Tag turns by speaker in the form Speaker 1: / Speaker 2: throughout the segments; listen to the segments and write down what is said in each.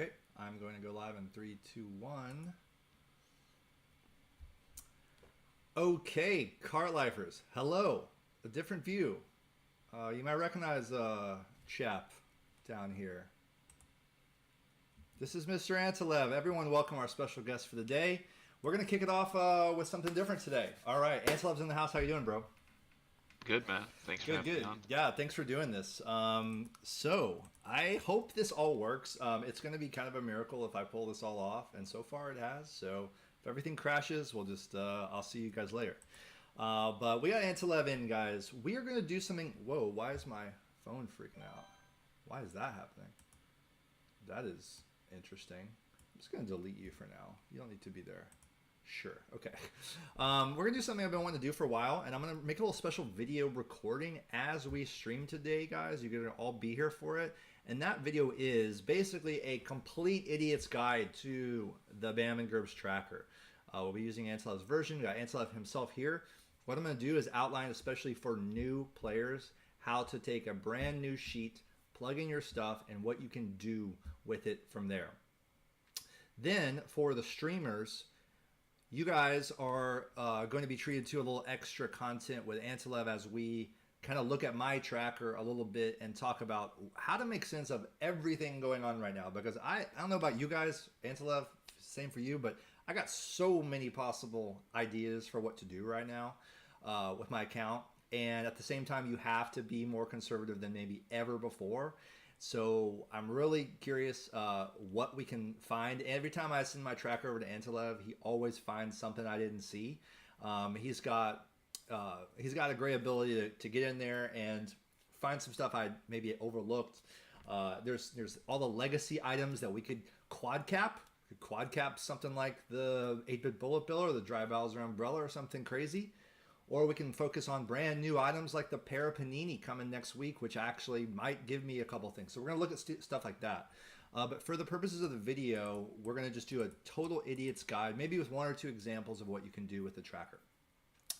Speaker 1: Okay, I'm going to go live in three, two, one. Okay, Kart Lifers, hello. A different view. You might recognize chap down here. This is Mr. Antilev. Everyone, welcome our special guest for the day. We're gonna kick it off with something different today. All right, Antilev's in the house. How you doing, bro?
Speaker 2: Good, man. Thanks for
Speaker 1: Good,
Speaker 2: having me
Speaker 1: good.
Speaker 2: on.
Speaker 1: Yeah, thanks for doing this. So I hope this all works. It's going to be kind of a miracle if I pull this all off, and so far it has. So if everything crashes, we'll just I'll see you guys later. But we got Antilev in, guys. We are going to do something. Whoa! Why is my phone freaking out? Why is that happening? That is interesting. I'm just going to delete you for now. You don't need to be there. Sure. Okay. We're gonna do something I've been wanting to do for a while, and I'm gonna make a little special video recording as we stream today, guys. You're gonna all be here for it, and that video is basically a complete idiot's guide to the Bam and Gerbs tracker. We'll be using Antilev's version. We got Antilev himself here. What I'm gonna do is outline, especially for new players, how to take a brand new sheet, plug in your stuff, and what you can do with it from there. Then for the streamers, you guys are going to be treated to a little extra content with Antilev as we kind of look at my tracker a little bit and talk about how to make sense of everything going on right now. Because I don't know about you guys, Antilev, same for you, but I got so many possible ideas for what to do right now with my account. And at the same time, you have to be more conservative than maybe ever before. So I'm really curious what we can find. Every time I send my tracker over to Antilev, he always finds something I didn't see. He's got a great ability to get in there and find some stuff I maybe overlooked. There's all the legacy items that we could quad cap. We could quad cap something like the 8-bit bullet bill or the dry Bowser umbrella or something crazy. Or we can focus on brand new items like the Para Panini coming next week, which actually might give me a couple things. So we're going to look at stuff like that. But for the purposes of the video, we're going to just do a total idiot's guide, maybe with one or two examples of what you can do with the tracker.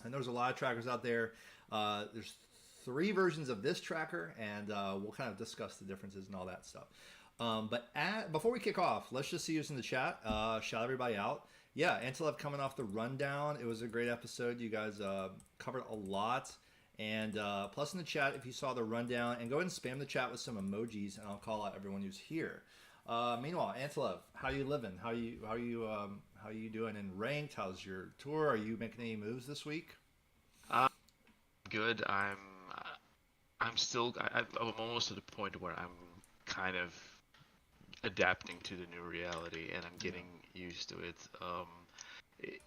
Speaker 1: And there's a lot of trackers out there. There's 3 versions of this tracker, and we'll kind of discuss the differences and all that stuff. Before we kick off, let's just see who's in the chat. Shout everybody out. Yeah, Antilev coming off the rundown. It was a great episode. You guys covered a lot. And plus in the chat, if you saw the rundown, and go ahead and spam the chat with some emojis, and I'll call out everyone who's here. Meanwhile, Antilev, how you living? How you doing in ranked? How's your tour? Are you making any moves this week?
Speaker 2: Uh, Good. I'm still. I'm almost at a point where I'm kind of adapting to the new reality, and I'm
Speaker 1: Yeah.
Speaker 2: getting used to it. It,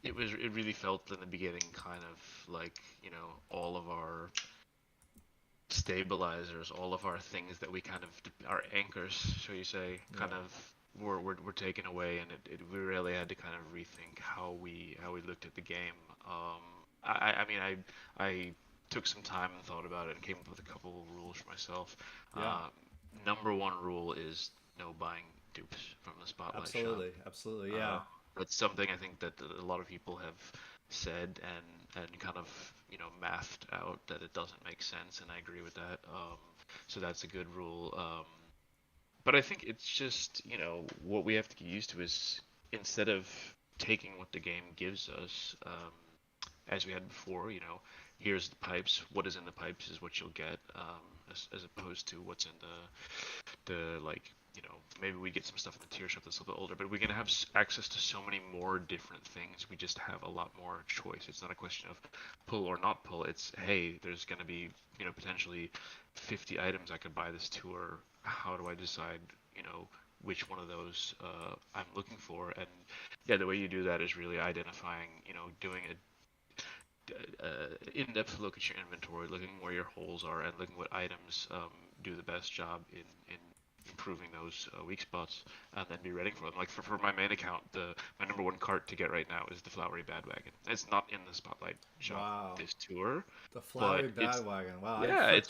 Speaker 2: it really felt in the beginning kind of like all of our stabilizers, all of our things that we kind of our anchors, shall you say, kind
Speaker 1: Yeah.
Speaker 2: of were taken away, and we really had to kind of rethink how we looked at the game. I mean I took some time and thought about it and came up with a couple of rules for myself.
Speaker 1: Yeah.
Speaker 2: Uh, Number one rule is no buying dupes from the Spotlight shop.
Speaker 1: Absolutely. Absolutely.
Speaker 2: Uh,
Speaker 1: Yeah.
Speaker 2: that's something I think that a lot of people have said and kind of mathed out that it doesn't make sense, and I agree with that. So that's a good rule. But I think it's just what we have to get used to is instead of taking what the game gives us, as we had before, here's the pipes. What is in the pipes is what you'll get, as opposed to what's in the like maybe we get some stuff in the tier shop that's a little bit older, but we're going to have access to so many more different things. We just have a lot more choice. It's not a question of pull or not pull. It's, hey, there's going to be potentially 50 items I could buy this tour. How do I decide which one of those I'm looking for? And yeah, the way you do that is really identifying, doing a in-depth look at your inventory, looking where your holes are, and looking what items do the best job in improving those weak spots, and then be ready for them. Like for my main account, my number one cart to get right now is the Flowery Badwagon. It's not in the Spotlight shop
Speaker 1: Wow.
Speaker 2: this tour,
Speaker 1: The
Speaker 2: but
Speaker 1: flowery
Speaker 2: it's
Speaker 1: bandwagon. Wow,
Speaker 2: yeah,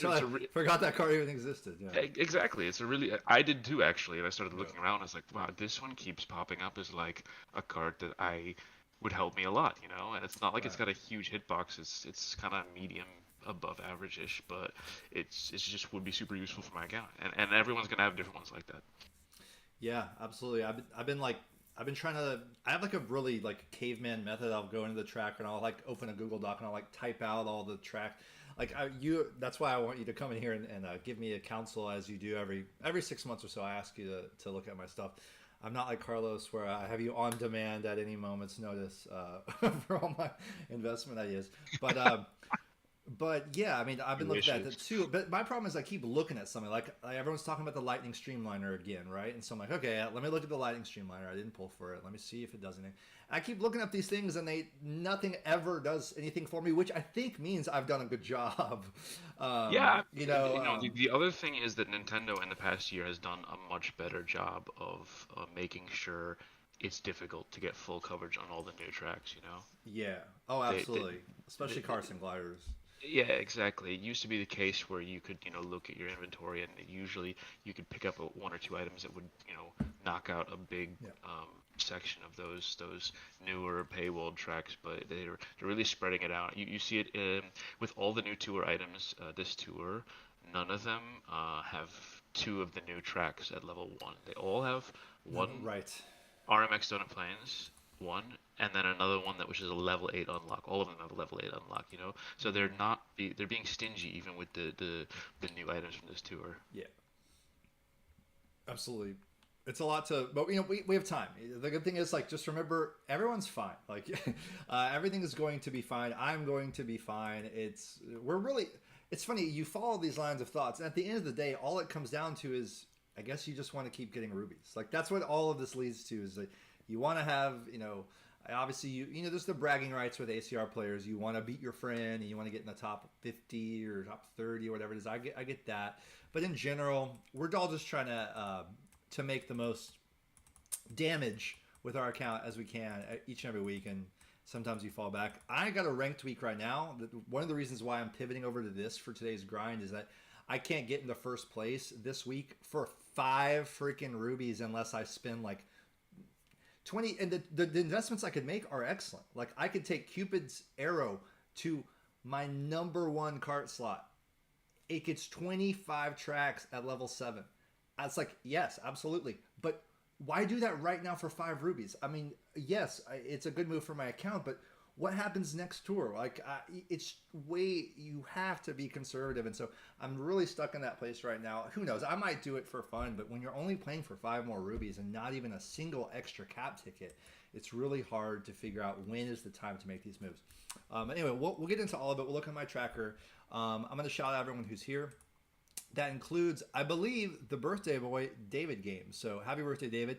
Speaker 1: forgot that card even existed. Yeah.
Speaker 2: exactly. It's a really I did too actually, and I started
Speaker 1: Yeah.
Speaker 2: looking around. I was like, wow, this one keeps popping up as like a card that I would help me a lot, and it's not like it's
Speaker 1: Right.
Speaker 2: got a huge hitbox. It's kind of medium above average-ish, but it's just would be super useful for my account, and everyone's gonna have different ones like that.
Speaker 1: Yeah, absolutely. I've been trying to. I have like a really like caveman method. I'll go into the tracker and I'll like open a Google Doc and I'll like type out all the track. Like you, that's why I want you to come in here and give me a counsel as you do every 6 months or so. I ask you to look at my stuff. I'm not like Carlos, where I have you on demand at any moment's notice for all my investment ideas. But but yeah, I mean, I've been
Speaker 2: Your
Speaker 1: looking at it
Speaker 2: wishes.
Speaker 1: too. But my problem is I keep looking at something like everyone's talking about the Lightning Streamliner again, right? And so I'm like, okay, let me look at the Lightning Streamliner. I didn't pull for it. Let me see if it does anything. I keep looking up these things, and nothing ever does anything for me, which I think means I've done a good job.
Speaker 2: Yeah,
Speaker 1: You know,
Speaker 2: the other thing is that Nintendo in the past year has done a much better job of making sure it's difficult to get full coverage on all the new tracks. You know,
Speaker 1: yeah. Oh,
Speaker 2: they, they,
Speaker 1: absolutely. Especially Carson gliders.
Speaker 2: yeah, exactly. It used to be the case where you could, look at your inventory and usually you could pick up one or two items that would, knock out a big
Speaker 1: Yeah.
Speaker 2: section of those newer paywall tracks. But they're really spreading it out. You see it with all the new tour items this tour. None of them have two of the new tracks at level one. They all have
Speaker 1: No,
Speaker 2: one
Speaker 1: no, right.
Speaker 2: RMX Donut Plains, one, and then another one that which is a level 8 unlock. All of them have a level 8 unlock, So they're being stingy even with the new items from this tour.
Speaker 1: Yeah. Absolutely. It's a lot to, but we have time. The good thing is like, just remember everyone's fine. Like everything is going to be fine. I'm going to be fine. It's funny. You follow these lines of thoughts and at the end of the day, all it comes down to is, I guess you just want to keep getting rubies. Like that's what all of this leads to is like, you want to have, obviously there's the bragging rights with ACR players. You want to beat your friend and you want to get in the top 50 or top 30 or whatever it is. I get that. But in general, we're all just trying to make the most damage with our account as we can each and every week, and sometimes you fall back. I got a ranked week right now. One of the reasons why I'm pivoting over to this for today's grind is that I can't get into first place this week for 5 freaking rubies unless I spend like 20. And the investments I could make are excellent. Like I could take Cupid's Arrow to my number 1 cart slot. It gets 25 tracks at level 7. It's like, yes, absolutely. But why do that right now for 5 rubies? I mean, yes, it's a good move for my account, but what happens next tour? Like, you have to be conservative. And so I'm really stuck in that place right now. Who knows? I might do it for fun, but when you're only playing for 5 more rubies and not even a single extra cap ticket, it's really hard to figure out when is the time to make these moves. Anyway, we'll get into all of it. We'll look at my tracker. I'm going to shout out everyone who's here. That includes, I believe, the birthday boy, David Games. So happy birthday, David.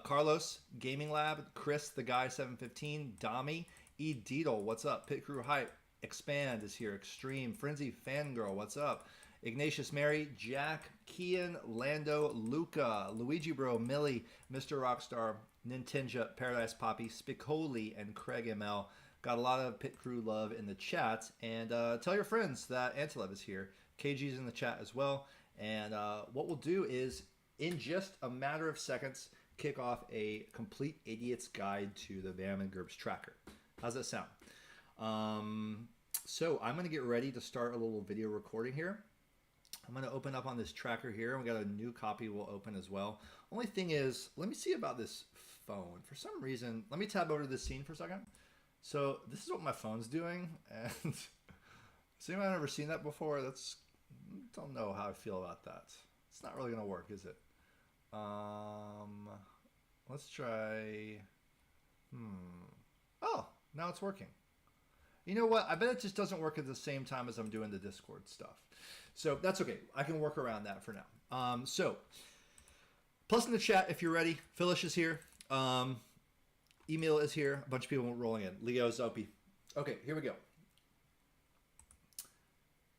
Speaker 1: Carlos, Gaming Lab, Chris, the guy 715, Dami, E. Deedle, what's up? Pit Crew Hype, Expand is here, Extreme, Frenzy Fangirl, what's up? Ignatius Mary, Jack, Kian, Lando, Luca, Luigi Bro, Millie, Mr. Rockstar, Nintenja, Paradise Poppy, Spicoli, and Craig ML. Got a lot of Pit Crew love in the chat. And tell your friends that Antilev is here. KG's in the chat as well. And what we'll do is, in just a matter of seconds, kick off a complete idiot's guide to the BAM and GURPS tracker. How's that sound? So I'm going to get ready to start a little video recording here. I'm going to open up on this tracker here. We got a new copy we'll open as well. Only thing is, let me see about this phone. For some reason, let me tab over to this scene for a second. So this is what my phone's doing. And has anyone ever seen that before? Don't know how I feel about that. It's not really going to work, is it? Let's try. Oh, now it's working. You know what? I bet it just doesn't work at the same time as I'm doing the Discord stuff. So that's okay. I can work around that for now. So, plus in the chat if you're ready. Phyllis is here. Email is here. A bunch of people rolling in. Leo, Zopi. Okay, here we go.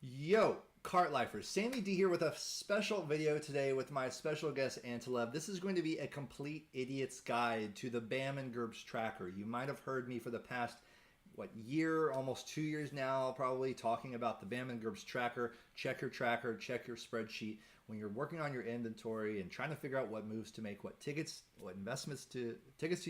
Speaker 1: Yo, Kart Lifers. Sammy D here with a special video today with my special guest, Antilev. This is going to be a complete idiot's guide to the BAM and GURPS tracker. You might have heard me for the past, year, almost 2 years now, probably talking about the BAM and GURPS tracker. Check your tracker, check your spreadsheet. When you're working on your inventory and trying to figure out what moves to make, what tickets to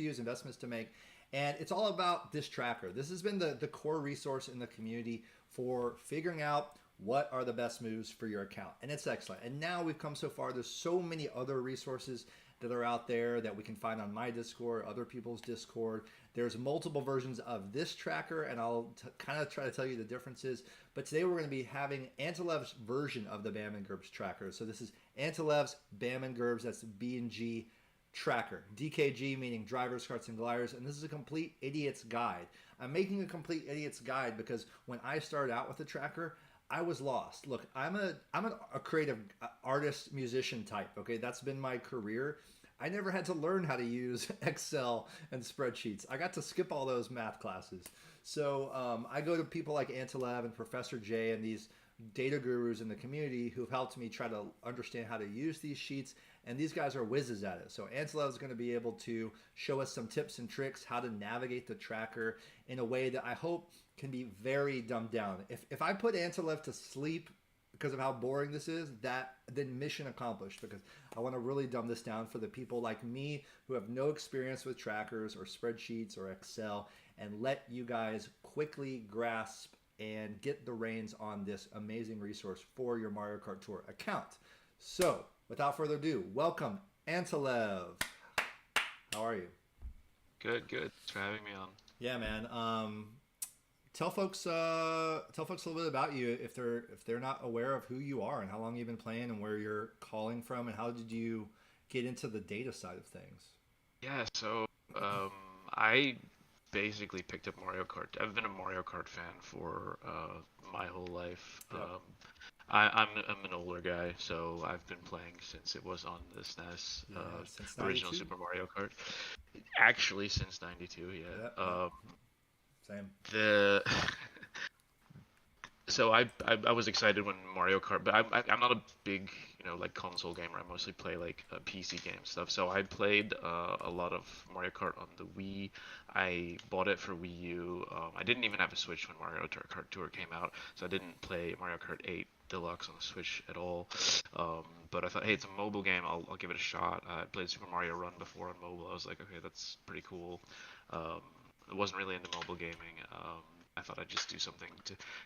Speaker 1: use, investments to make. And it's all about this tracker. This has been the core resource in the community for figuring out what are the best moves for your account. And it's excellent. And now we've come so far. There's so many other resources that are out there that we can find on my Discord, other people's Discord. There's multiple versions of this tracker, and I'll kind of try to tell you the differences. But today we're going to be having Antilev's version of the Bam and Gerbs tracker. So this is Antilev's Bam and Gerbs, that's B and G tracker. DKG meaning drivers, karts, and gliders. And this is a complete idiot's guide. I'm making a complete idiot's guide because when I started out with the tracker, I was lost. Look, I'm a creative artist, musician type. Okay, that's been my career. I never had to learn how to use Excel and spreadsheets. I got to skip all those math classes. So I go to people like Antilev and Professor J and these data gurus in the community who've helped me try to understand how to use these sheets. And these guys are whizzes at it. So Antilev is going to be able to show us some tips and tricks how to navigate the tracker in a way that I hope can be very dumbed down. If I put Antilev to sleep because of how boring this is, then mission accomplished, because I want to really dumb this down for the people like me who have no experience with trackers or spreadsheets or Excel, and let you guys quickly grasp and get the reins on this amazing resource for your Mario Kart Tour account. So without further ado, welcome Antilev. How are you?
Speaker 2: Good. Thanks for having me on.
Speaker 1: Yeah, man. Tell folks a little bit about you if they're not aware of who you are and how long you've been playing and where you're calling from, and how did you get into the data side of things?
Speaker 2: Yeah, so I basically picked up Mario Kart. I've been a Mario Kart fan for my whole life.
Speaker 1: Yep.
Speaker 2: I'm an older guy, so I've been playing since it was on the SNES,
Speaker 1: Since
Speaker 2: original
Speaker 1: 92?
Speaker 2: Super Mario Kart. Actually, since '92, yeah.
Speaker 1: Yep. Same.
Speaker 2: The So I was excited when Mario Kart, but I'm not a big like console gamer. I mostly play like PC game stuff. So I played a lot of Mario Kart on the Wii. I bought it for Wii U. I didn't even have a Switch when Mario Kart Tour came out, so I didn't play Mario Kart 8 Deluxe on the Switch at all. But I thought, hey, it's a mobile game. I'll give it a shot. I played Super Mario Run before on mobile. I was like, okay, that's pretty cool. I wasn't really into mobile gaming. I thought I'd just do something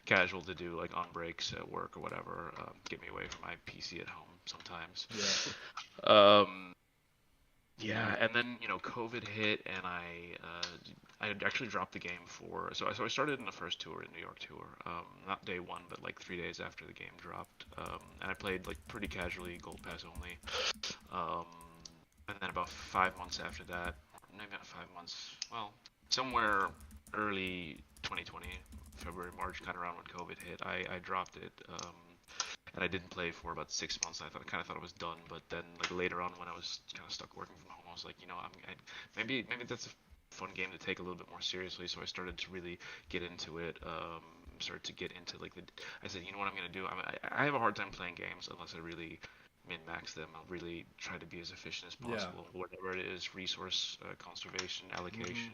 Speaker 2: casual to do, like on breaks at work or whatever, get me away from my PC at home sometimes.
Speaker 1: Yeah.
Speaker 2: Yeah, and then COVID hit, and I actually dropped the game so I started in the first tour, in New York tour, not day one, but like 3 days after the game dropped, and I played like pretty casually, Gold Pass only, and then about 5 months after that, maybe not 5 months, well, somewhere early 2020, February, March, kind of around when COVID hit, I dropped it, and I didn't play for about 6 months. I kind of thought it was done, but then like later on when I was kind of stuck working from home, I was like, maybe that's a fun game to take a little bit more seriously. So I started to really get into it. Started to get into like I said, you know what I'm gonna do? I have a hard time playing games unless I really min-max them. I'll really try to be as efficient as possible, whatever it is, resource conservation, allocation.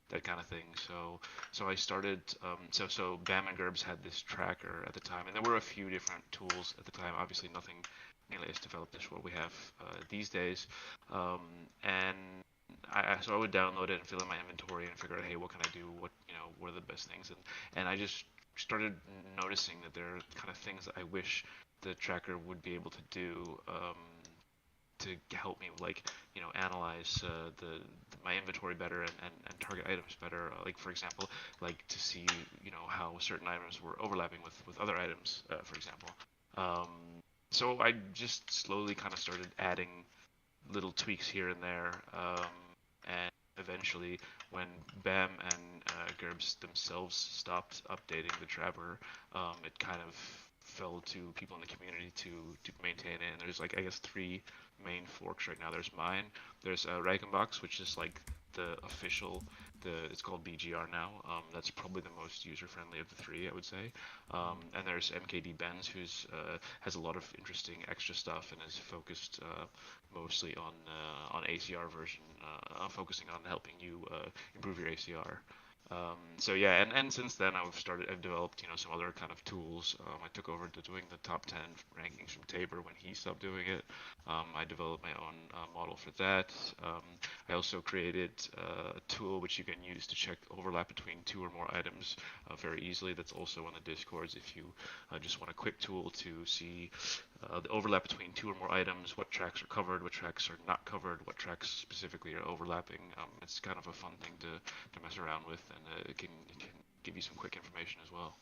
Speaker 2: That kind of thing. So I started. So Bam and Gerbs had this tracker at the time, and there were a few different tools at the time. Obviously, nothing nearly as developed as what we have these days. And so I would download it and fill in my inventory and figure out, hey, what can I do? What are the best things? And I just started noticing that there are kind of things that I wish the tracker would be able to do. To help me analyze my inventory better and target items better, like for example, like to see how certain items were overlapping with other items, for example. So I just slowly kind of started adding little tweaks here and there, and eventually when Bam and Gerbs themselves stopped updating the tracker, it kind of fell to people in the community to maintain it. And there's like, I guess, three main forks right now. There's mine, there's Reichenbach's, which is like the official, it's called BGR now. That's probably the most user-friendly of the three, I would say. And there's MKD Benz, who's has a lot of interesting extra stuff and is focused mostly on ACR version, focusing on helping you improve your ACR. So yeah, and since then I've developed some other kind of tools. I took over to doing the top 10 rankings from Tabor when he stopped doing it. I developed my own model for that. I also created a tool which you can use to check overlap between two or more items very easily. That's also on the Discords if you just want a quick tool to see the overlap between two or more items, what tracks are covered, what tracks are not covered, what tracks specifically are overlapping. It's kind of a fun thing to mess around with, and it can give you some quick information as well.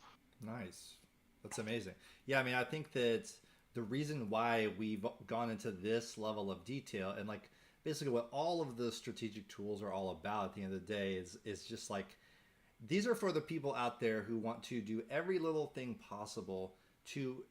Speaker 1: Nice. That's amazing. Yeah, I mean, I think that the reason why we've gone into this level of detail and like basically what all of the strategic tools are all about at the end of the day is just like these are for the people out there who want to do every little thing possible to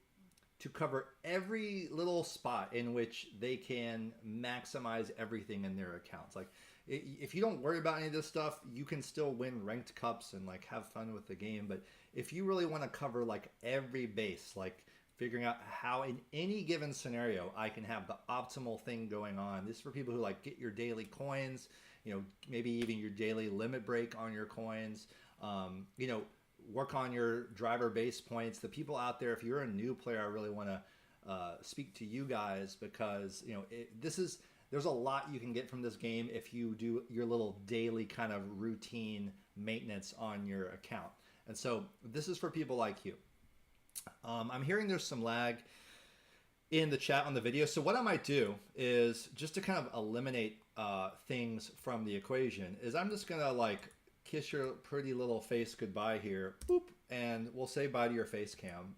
Speaker 1: cover every little spot in which they can maximize everything in their accounts. Like if you don't worry about any of this stuff, you can still win ranked cups and like have fun with the game. But if you really want to cover like every base, like figuring out how in any given scenario I can have the optimal thing going on. This is for people who like get your daily coins, maybe even your daily limit break on your coins. Work on your driver base points. The people out there, if you're a new player, I really want to speak to you guys because there's a lot you can get from this game if you do your little daily kind of routine maintenance on your account. And so this is for people like you. I'm hearing there's some lag in the chat on the video. So what I might do is just to kind of eliminate things from the equation is I'm just going to like kiss your pretty little face goodbye here, boop, and we'll say bye to your face cam.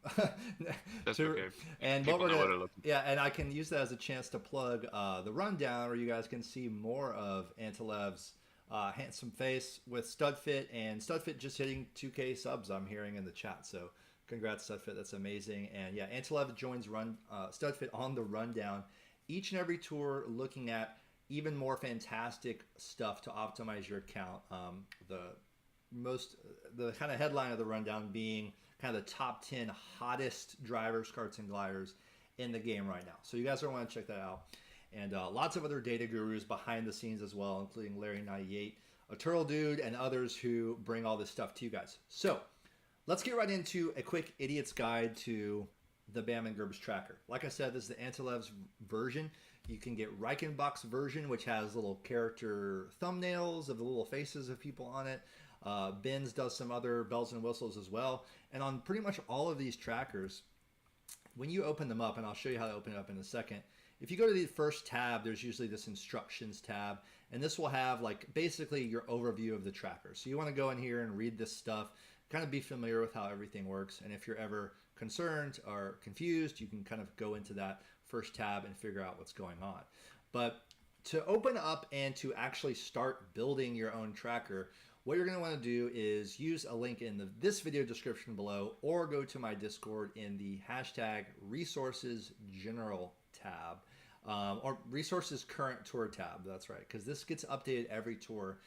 Speaker 2: That's okay.
Speaker 1: And
Speaker 2: People
Speaker 1: what we're
Speaker 2: know
Speaker 1: gonna,
Speaker 2: what
Speaker 1: yeah, and I can use that as a chance to plug the rundown, where you guys can see more of Antilev's handsome face with StudFit, and StudFit just hitting 2K subs. I'm hearing in the chat, so congrats StudFit, that's amazing. And yeah, Antilev joins StudFit on the rundown each and every tour, looking at even more fantastic stuff to optimize your account. The kind of headline of the rundown being kind of the top 10 hottest drivers, karts, and gliders in the game right now. So you guys are want to check that out. And lots of other data gurus behind the scenes as well, including Larry98, a Turtle Dude, and others who bring all this stuff to you guys. So let's get right into a quick idiot's guide to the Bam and Gerbs tracker. Like I said, this is the Antilev's version. You can get Reichenbach's version, which has little character thumbnails of the little faces of people on it. Ben's does some other bells and whistles as well. And on pretty much all of these trackers, when you open them up, and I'll show you how to open it up in a second, if you go to the first tab, there's usually this instructions tab, and this will have like basically your overview of the tracker. So you want to go in here and read this stuff, kind of be familiar with how everything works. And if you're ever concerned or confused, you can kind of go into that first tab and figure out what's going on. But to open up and to actually start building your own tracker, what you're going to want to do is use a link in this video description below, or go to my Discord in the hashtag resources general tab, or resources current tour tab. That's right, because this gets updated every tour,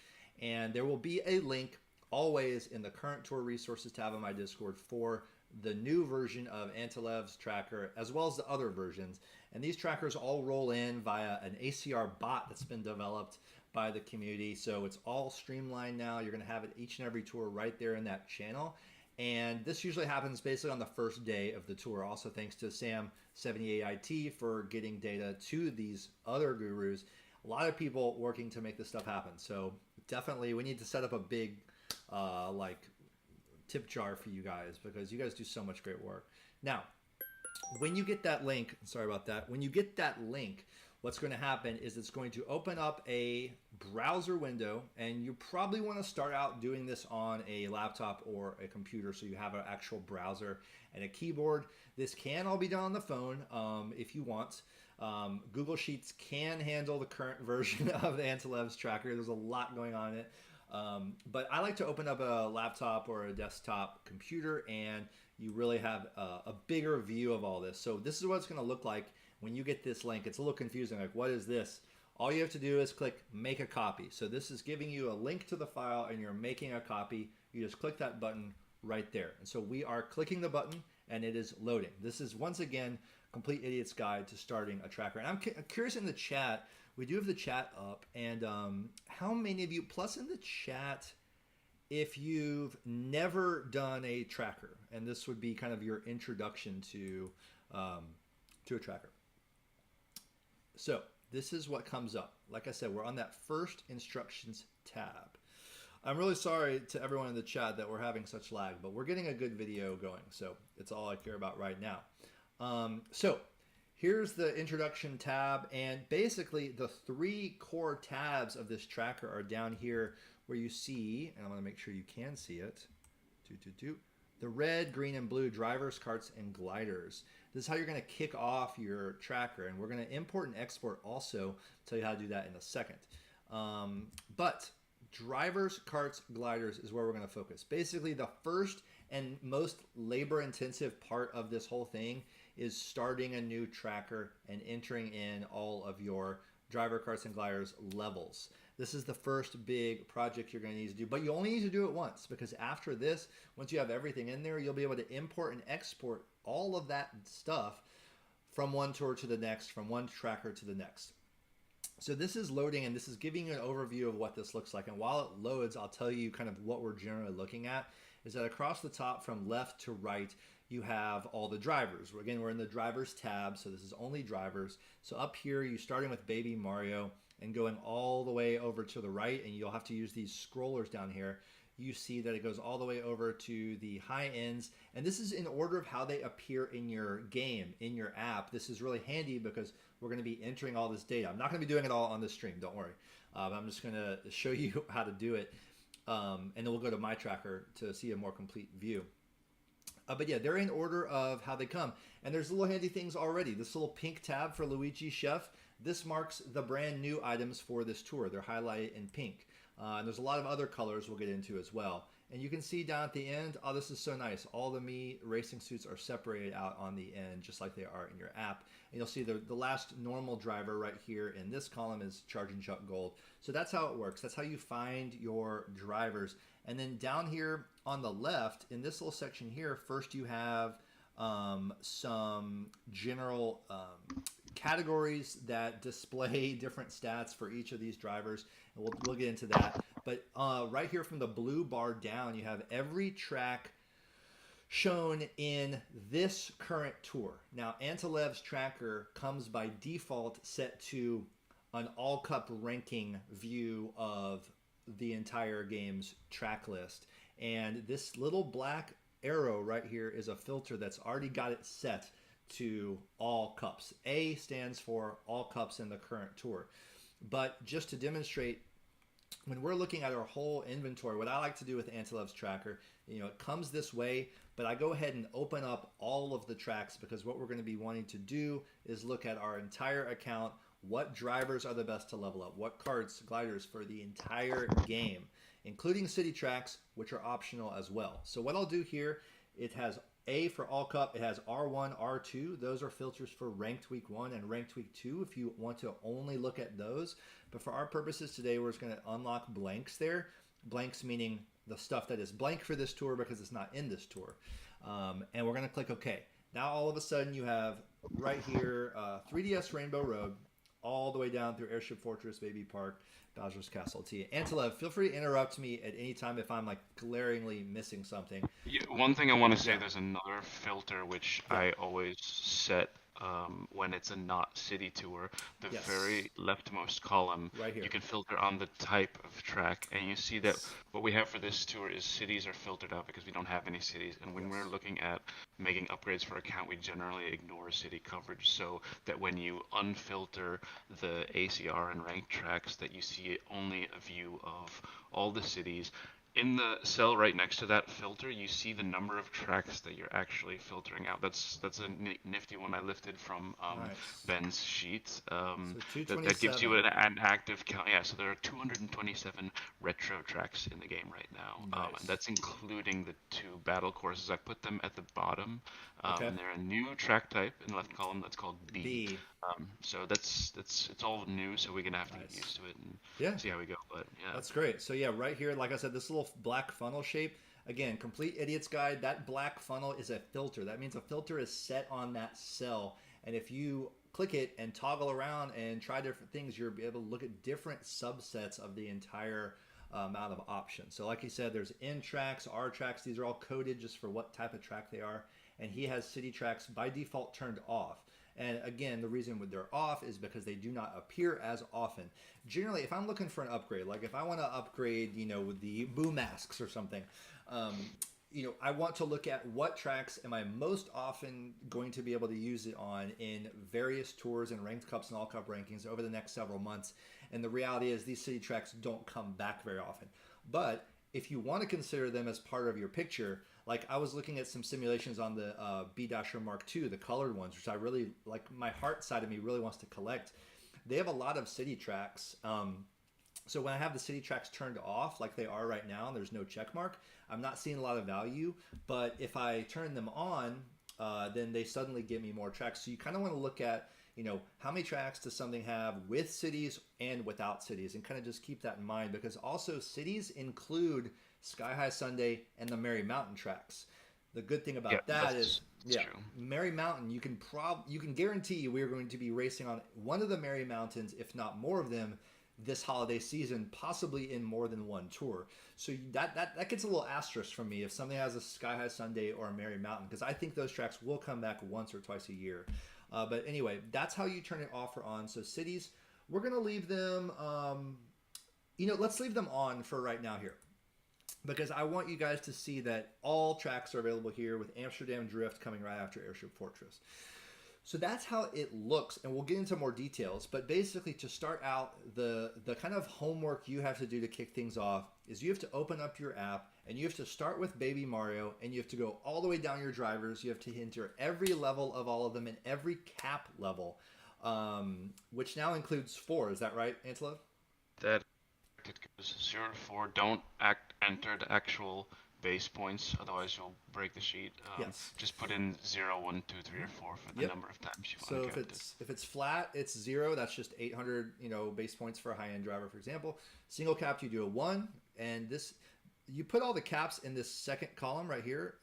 Speaker 1: and there will be a link always in the current tour resources tab on my Discord for the new version of Antilev's tracker, as well as the other versions. And these trackers all roll in via an ACR bot that's been developed by the community. So it's all streamlined now. You're going to have it each and every tour right there in that channel. And this usually happens basically on the first day of the tour. Also thanks to Sam78IT for getting data to these other gurus. A lot of people working to make this stuff happen. So definitely we need to set up a big tip jar for you guys, because you guys do so much great work. Now, when you get that link, sorry about that, when you get that link, what's going to happen is it's going to open up a browser window, and you probably want to start out doing this on a laptop or a computer, so you have an actual browser and a keyboard. This can all be done on the phone if you want. Google Sheets can handle the current version of the Antilev's tracker. There's a lot going on in it. But I like to open up a laptop or a desktop computer, and you really have a bigger view of all this. So this is what it's going to look like when you get this link. It's a little confusing, like what is this? All you have to do is click make a copy. So this is giving you a link to the file, and you're making a copy. You just click that button right there. And so we are clicking the button, and it is loading. This is once again Complete Idiot's Guide to Starting a Tracker. And I'm curious in the chat, we do have the chat up, and how many of you, plus in the chat, if you've never done a tracker, and this would be kind of your introduction to a tracker. So this is what comes up. Like I said, we're on that first instructions tab. I'm really sorry to everyone in the chat that we're having such lag, but we're getting a good video going, so it's all I care about right now. So here's the introduction tab, and basically the 3 core tabs of this tracker are down here where you see, and I want to make sure you can see it, the red, green, and blue drivers, karts, and gliders. This is how you're going to kick off your tracker, and we're going to import and export also. I'll tell you how to do that in a second. But drivers, karts, gliders is where we're going to focus. Basically, the first and most labor-intensive part of this whole thing is starting a new tracker and entering in all of your driver, karts, and gliders levels. This is the first big project you're going to need to do, but you only need to do it once, because after this, once you have everything in there, you'll be able to import and export all of that stuff from one tour to the next, from one tracker to the next. So this is loading, and this is giving you an overview of what this looks like. And while it loads, I'll tell you kind of what we're generally looking at is that across the top from left to right, you have all the drivers. Again, we're in the drivers tab, so this is only drivers. So up here, you're starting with Baby Mario and going all the way over to the right, and you'll have to use these scrollers down here. You see that it goes all the way over to the high ends, and this is in order of how they appear in your game, in your app. This is really handy because we're going to be entering all this data. I'm not going to be doing it all on this stream, don't worry. I'm just going to show you how to do it, and then we'll go to my tracker to see a more complete view. But yeah, they're in order of how they come. And there's little handy things already. This little pink tab for Luigi Chef, this marks the brand new items for this tour. They're highlighted in pink. And there's a lot of other colors we'll get into as well. And you can see down at the end, oh, this is so nice. All the Mii racing suits are separated out on the end, just like they are in your app. And you'll see the last normal driver right here in this column is Charging Chuck Gold. So that's how it works. That's how you find your drivers. And then down here on the left, in this little section here, first you have some general categories that display different stats for each of these drivers, and we'll get into that. But right here from the blue bar down, you have every track shown in this current tour. Now, Antilev's tracker comes by default set to an all-cup ranking view of the entire game's track list, and this little black arrow right here is a filter that's already got it set to all cups. A stands for all cups in the current tour. But just to demonstrate, when we're looking at our whole inventory, what I like to do with Antilev's tracker, it comes this way, but I go ahead and open up all of the tracks, because what we're going to be wanting to do is look at our entire account. What drivers are the best to level up? What karts, gliders for the entire game, including city tracks, which are optional as well. So what I'll do here, it has A for all cup, it has R1, R2. Those are filters for ranked week 1 and ranked week 2 if you want to only look at those. But for our purposes today, we're just going to unlock blanks there. Blanks meaning the stuff that is blank for this tour because it's not in this tour. And we're going to click OK. Now all of a sudden you have right here 3DS Rainbow Road, all the way down through Airship Fortress, Baby Park, Bowser's Castle T. Antilev, feel free to interrupt me at any time if I'm like glaringly missing something.
Speaker 2: Yeah, one thing I want to say, there's another filter which I always set when it's a not city tour. The very leftmost column,
Speaker 1: right here,
Speaker 2: you can filter on the type of track, and you see that what we have for this tour is cities are filtered out because we don't have any cities. And when we're looking at making upgrades for account, we generally ignore city coverage, so that when you unfilter the ACR and ranked tracks, that you see only a view of all the cities. In the cell right next to that filter, you see the number of tracks that you're actually filtering out. That's a nifty one I lifted from Ben's sheet.
Speaker 1: So
Speaker 2: that gives you an active count. Yeah, so there are 227 retro tracks in the game right now. And that's including the 2 battle courses. I put them at the bottom. And they're a new track type in the left column that's called B. So it's all new, so we're gonna have to get used to it and see how we go. But yeah,
Speaker 1: that's great. So yeah, right here, like I said, this little black funnel shape, again, complete idiot's guide. That black funnel is a filter. That means a filter is set on that cell, and if you click it and toggle around and try different things, you'll be able to look at different subsets of the entire amount of options. So like he said, there's N tracks, R tracks. These are all coded just for what type of track they are. And he has city tracks by default turned off. And again, the reason they're off is because they do not appear as often. Generally, if I'm looking for an upgrade, like if I want to upgrade, with the boom masks or something, I want to look at what tracks am I most often going to be able to use it on in various tours and ranked cups and all cup rankings over the next several months. And the reality is these city tracks don't come back very often. But if you want to consider them as part of your picture, like I was looking at some simulations on the B-Dasher Mark II, the colored ones, which I really like. My heart side of me really wants to collect. They have a lot of city tracks. So when I have the city tracks turned off, like they are right now, and there's no check mark, I'm not seeing a lot of value. But if I turn them on, then they suddenly give me more tracks. So you kind of want to look at, how many tracks does something have with cities and without cities, and kind of just keep that in mind, because also cities include Sky High Sunday and the Merry Mountain tracks. The good thing about that is,
Speaker 2: true.
Speaker 1: Merry Mountain, you can guarantee we are going to be racing on one of the Merry Mountains, if not more of them, this holiday season, possibly in more than one tour. So that gets a little asterisk from me if something has a Sky High Sunday or a Merry Mountain, because I think those tracks will come back once or twice a year. But anyway, that's how you turn it off or on. So cities, we're going to leave them, let's leave them on for right now here, because I want you guys to see that all tracks are available here, with Amsterdam Drift coming right after Airship Fortress. So that's how it looks, and we'll get into more details. But basically, to start out, the kind of homework you have to do to kick things off is you have to open up your app, and you have to start with Baby Mario, and you have to go all the way down your drivers. You have to enter every level of all of them and every cap level, which now includes 4. Is that right, Antelov?
Speaker 2: That it goes 0 to 4. Don't enter the actual base points, otherwise you'll break the sheet.
Speaker 1: Yes.
Speaker 2: Just put in 0, 1, 2, 3, or 4 for the number of times you want to count it.
Speaker 1: So if it's flat, it's 0. That's just 800, base points for a high-end driver, for example. Single capped, you do a 1, and this, you put all the caps in this second column right here,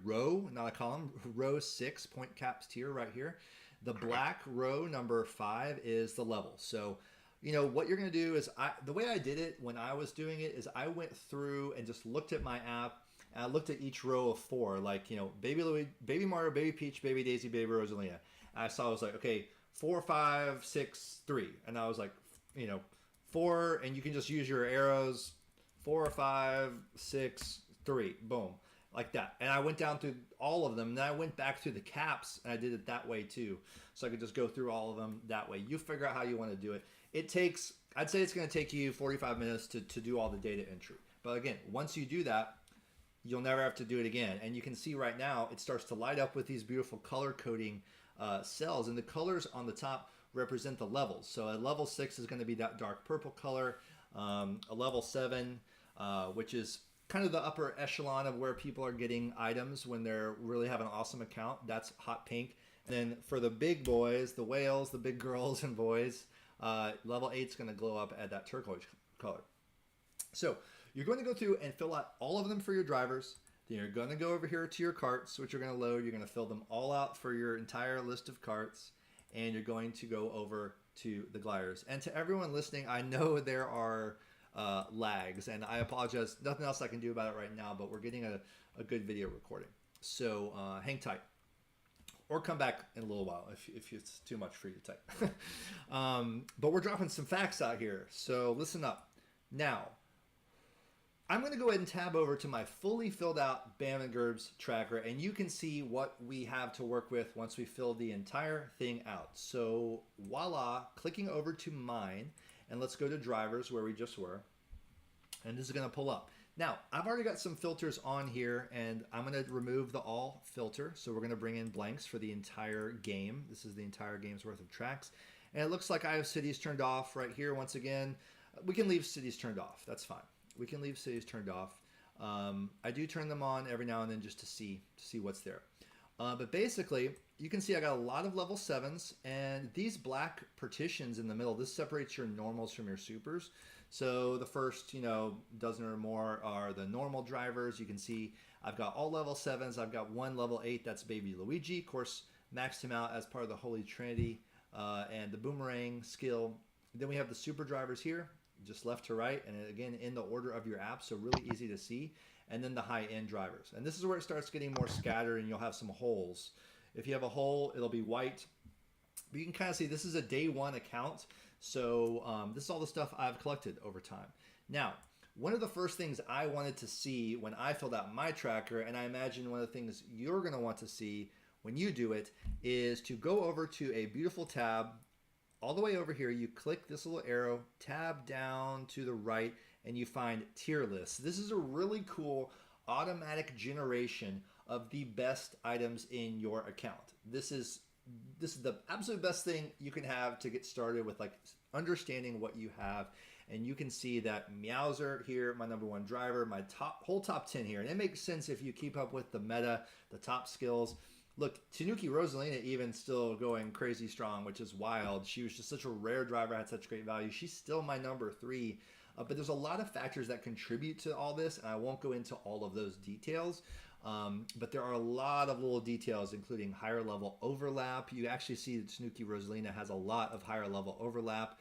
Speaker 1: row, not a column, row 6 point caps tier right here. The black row number 5 is the level. So what you're going to do is, the way I did it when I was doing it is I went through and just looked at my app, and I looked at each row of 4, like, Baby Louie, Baby Mario, Baby Peach, Baby Daisy, Baby Rosalina. And I was like, okay, 4, 5, 6, 3. And I was like, 4, and you can just use your arrows, 4, 5, 6, 3, boom, like that. And I went down through all of them, and then I went back through the caps, and I did it that way too. So I could just go through all of them that way. You figure out how you want to do it. I'd say it's going to take you 45 minutes to do all the data entry. But again, once you do that, you'll never have to do it again. And you can see right now, it starts to light up with these beautiful color coding cells. And the colors on the top represent the levels. So a level 6 is going to be that dark purple color. A level 7, which is kind of the upper echelon of where people are getting items when they're really have an awesome account. That's hot pink. And then for the big boys, the whales, the big girls and boys, level 8 is going to glow up at that turquoise color. So you're going to go through and fill out all of them for your drivers. Then you're going to go over here to your carts, which you're going to load. You're going to fill them all out for your entire list of carts. And you're going to go over to the gliders. And to everyone listening, I know there are lags, and I apologize. Nothing else I can do about it right now, but we're getting a good video recording. So hang tight. Or come back in a little while if it's too much for you to type. But we're dropping some facts out here, so listen up. Now, I'm going to go ahead and tab over to my fully filled out Bam and Gerbs tracker, and you can see what we have to work with once we fill the entire thing out. So voila, clicking over to mine, and let's go to drivers where we just were, and this is going to pull up. Now, I've already got some filters on here, and I'm going to remove the all filter. So we're going to bring in blanks for the entire game. This is the entire game's worth of tracks. And it looks like I have cities turned off right here. Once again, we can leave cities turned off. That's fine. We can leave cities turned off. I do turn them on every now and then just to see what's there. But basically, you can see I got a lot of level 7s, and these black partitions in the middle, this separates your normals from your supers. So the first, dozen or more are the normal drivers. You can see I've got all level 7s. I've got one level 8, that's Baby Luigi. Of course, maxed him out as part of the Holy Trinity and the boomerang skill. Then we have the super drivers here. just left to right, and again in the order of your app, so really easy to see. And then the high end drivers, and this is where it starts getting more scattered, and you'll have some holes. If you have a hole, it'll be white, but you can kind of see this is a day one account. So this is all the stuff I've collected over time. Now, one of the first things I wanted to see when I filled out my tracker, and I imagine one of the things you're going to want to see when you do it, is to go over to a beautiful tab. All the way over here, you click this little arrow, tab down to the right, and you find tier lists. This is a really cool automatic generation of the best items in your account. This is the absolute best thing you can have to get started with, like, understanding what you have. And you can see that Meowser here, my number one driver, my whole top 10 here. And it makes sense if you keep up with the meta, the top skills. Look, Tanuki Rosalina even still going crazy strong, which is wild. She was just such a rare driver, had such great value. She's still my number 3. But there's a lot of factors that contribute to all this, and I won't go into all of those details. But there are a lot of little details, including higher level overlap. You actually see that Tanuki Rosalina has a lot of higher level overlap.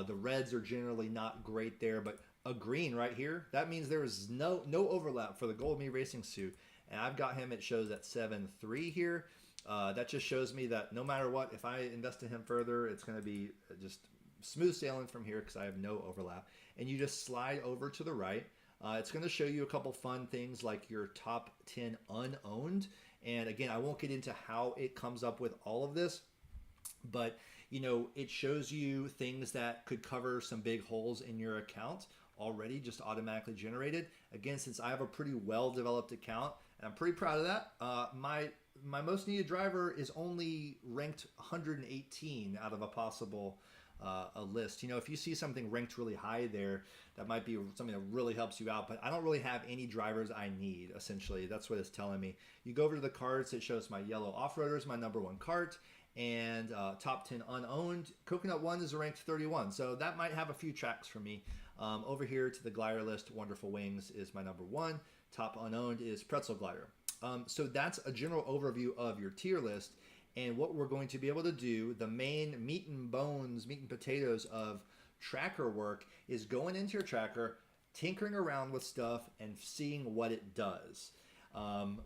Speaker 1: The reds are generally not great there, but a green right here, that means there is no overlap for the Gold Me Racing suit. And I've got him, it shows at 7.3 here. That just shows me that no matter what, if I invest in him further, it's going to be just smooth sailing from here because I have no overlap. And you just slide over to the right. It's going to show you a couple fun things like your top 10 unowned. And again, I won't get into how it comes up with all of this, but you know, it shows you things that could cover some big holes in your account already, just automatically generated. Again, since I have a pretty well developed account, and I'm pretty proud of that, my most needed driver is only ranked 118 out of a possible a list. You know, if you see something ranked really high there, that might be something that really helps you out, but I don't really have any drivers I need, essentially. That's what it's telling me. You go over to the carts, it shows my yellow off-roaders, my number 1 cart, and top 10 unowned. Coconut 1 is ranked 31, so that might have a few tracks for me. Over here to the glider list, Wonderful Wings is my number 1. Top unowned is Pretzel Glider. So that's a general overview of your tier list. And what we're going to be able to do, the main meat and bones, meat and potatoes of tracker work, is going into your tracker, tinkering around with stuff, and seeing what it does.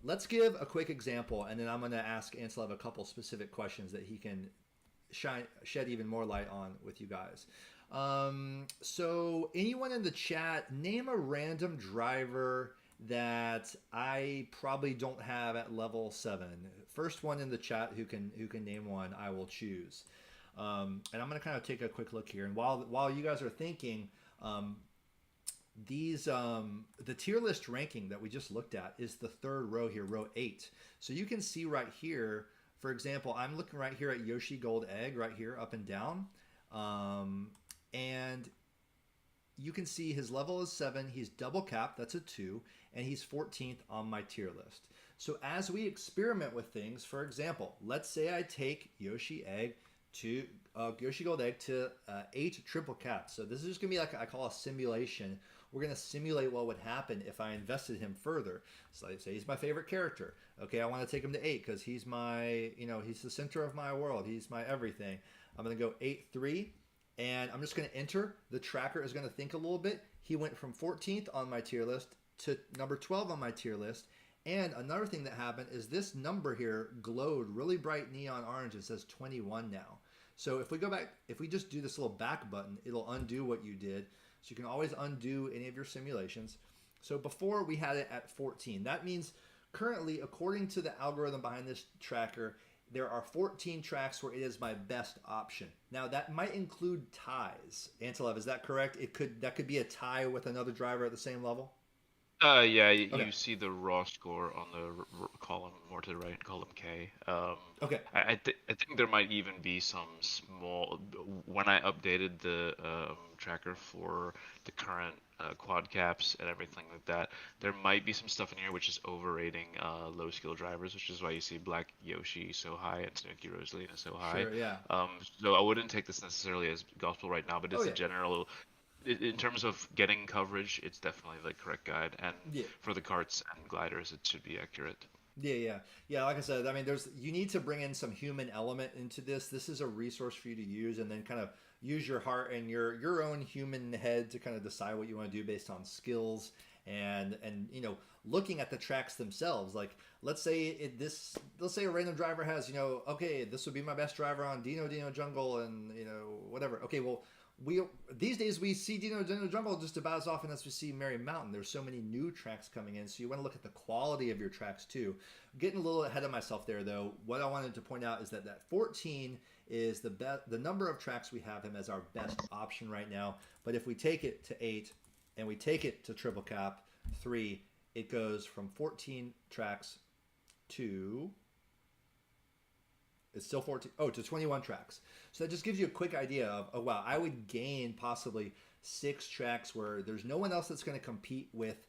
Speaker 1: Let's give a quick example, and then I'm going to ask Anselov a couple specific questions that he can shed even more light on with you guys. So anyone in the chat, name a random driver that I probably don't have at level 7. First one in the chat who can name one, I will choose. And I'm going to kind of take a quick look here. And while you guys are thinking, the tier list ranking that we just looked at is the 3rd row here, row 8. So you can see right here, for example, I'm looking right here at Yoshi Gold Egg right here, up and down. And you can see his level is 7. He's double capped. That's a 2. And he's 14th on my tier list. So as we experiment with things, for example, let's say I take Yoshi Gold Egg to 8 triple caps. So this is just going to be like I call a simulation. We're going to simulate what would happen if I invested him further. So I say he's my favorite character. Okay, I want to take him to 8 because he's my, he's the center of my world. He's my everything. I'm going to go 8-3. And I'm just going to enter. The tracker is going to think a little bit. He went from 14th on my tier list to number 12 on my tier list. And another thing that happened is this number here glowed really bright neon orange. It says 21 now. So if we go back, if we just do this little back button, it'll undo what you did. So you can always undo any of your simulations. So before we had it at 14. That means currently, according to the algorithm behind this tracker, there are 14 tracks where it is my best option. Now that might include ties. Anselov, is that correct? That could be a tie with another driver at the same level?
Speaker 2: Yeah,
Speaker 1: Okay.
Speaker 2: you see the raw score on the column more to the right, column K.
Speaker 1: Okay.
Speaker 2: I think there might even be some small. When I updated the tracker for the current quad caps and everything like that, there might be some stuff in here which is overrating low skill drivers, which is why you see Black Yoshi so high and Snooki Rosalina so high.
Speaker 1: Sure, yeah.
Speaker 2: So I wouldn't take this necessarily as gospel right now, but it's
Speaker 1: Oh, yeah.
Speaker 2: a general. In terms of getting coverage, it's definitely the correct guide, and
Speaker 1: Yeah.
Speaker 2: for the carts and gliders, it should be accurate.
Speaker 1: Yeah. Like I said, I mean, there's you need to bring in some human element into this. This is a resource for you to use, and then kind of use your heart and your own human head to kind of decide what you want to do based on skills and looking at the tracks themselves. Like let's say a random driver has okay, this would be my best driver on Dino Jungle and whatever. Okay, well we these days we see Dino Jungle just about as often as we see Merry Mountain. There's so many new tracks coming in, so you want to look at the quality of your tracks too. Getting a little ahead of myself there, though. What I wanted to point out is that 14 is the number of tracks we have him as our best option right now. But if we take it to 8 and we take it to triple cap 3, it goes from 14 tracks to it's still 14. Oh, to 21 tracks. So that just gives you a quick idea of, oh, wow, I would gain possibly 6 tracks where there's no one else that's going to compete with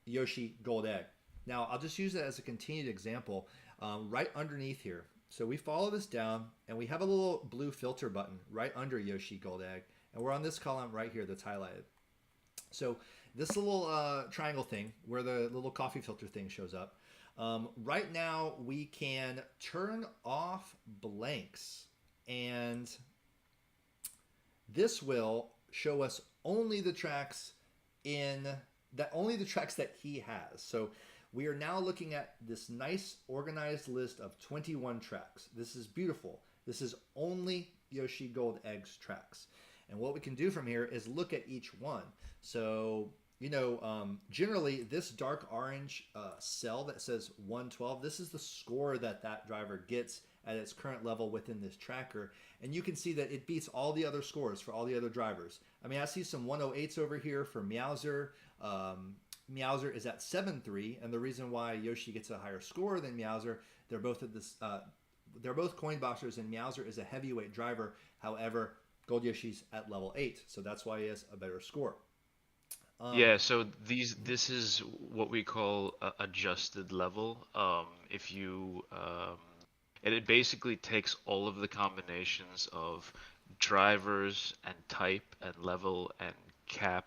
Speaker 1: Yoshi Gold Egg. Now, I'll just use that as a continued example right underneath here. So we follow this down, and we have a little blue filter button right under Yoshi Gold Egg. And we're on this column right here that's highlighted. So this little triangle thing where the little coffee filter thing shows up, right now we can turn off blanks, and this will show us only the tracks that he has. So we are now looking at this nice organized list of 21 tracks. This is beautiful. This is only Yoshi Gold Egg's tracks. And what we can do from here is look at each one. So generally this dark orange cell that says 112, this is the score that driver gets at its current level within this tracker. And you can see that it beats all the other scores for all the other drivers. I mean, I see some 108s over here for Meowser. Meowser is at 7.3, and the reason why Yoshi gets a higher score than Meowser, they're both at this. They're both coin boxers, and Meowser is a heavyweight driver. However, Gold Yoshi's at level 8, so that's why he has a better score.
Speaker 2: Yeah, so this is what we call adjusted level. If you and it basically takes all of the combinations of drivers and type and level and cap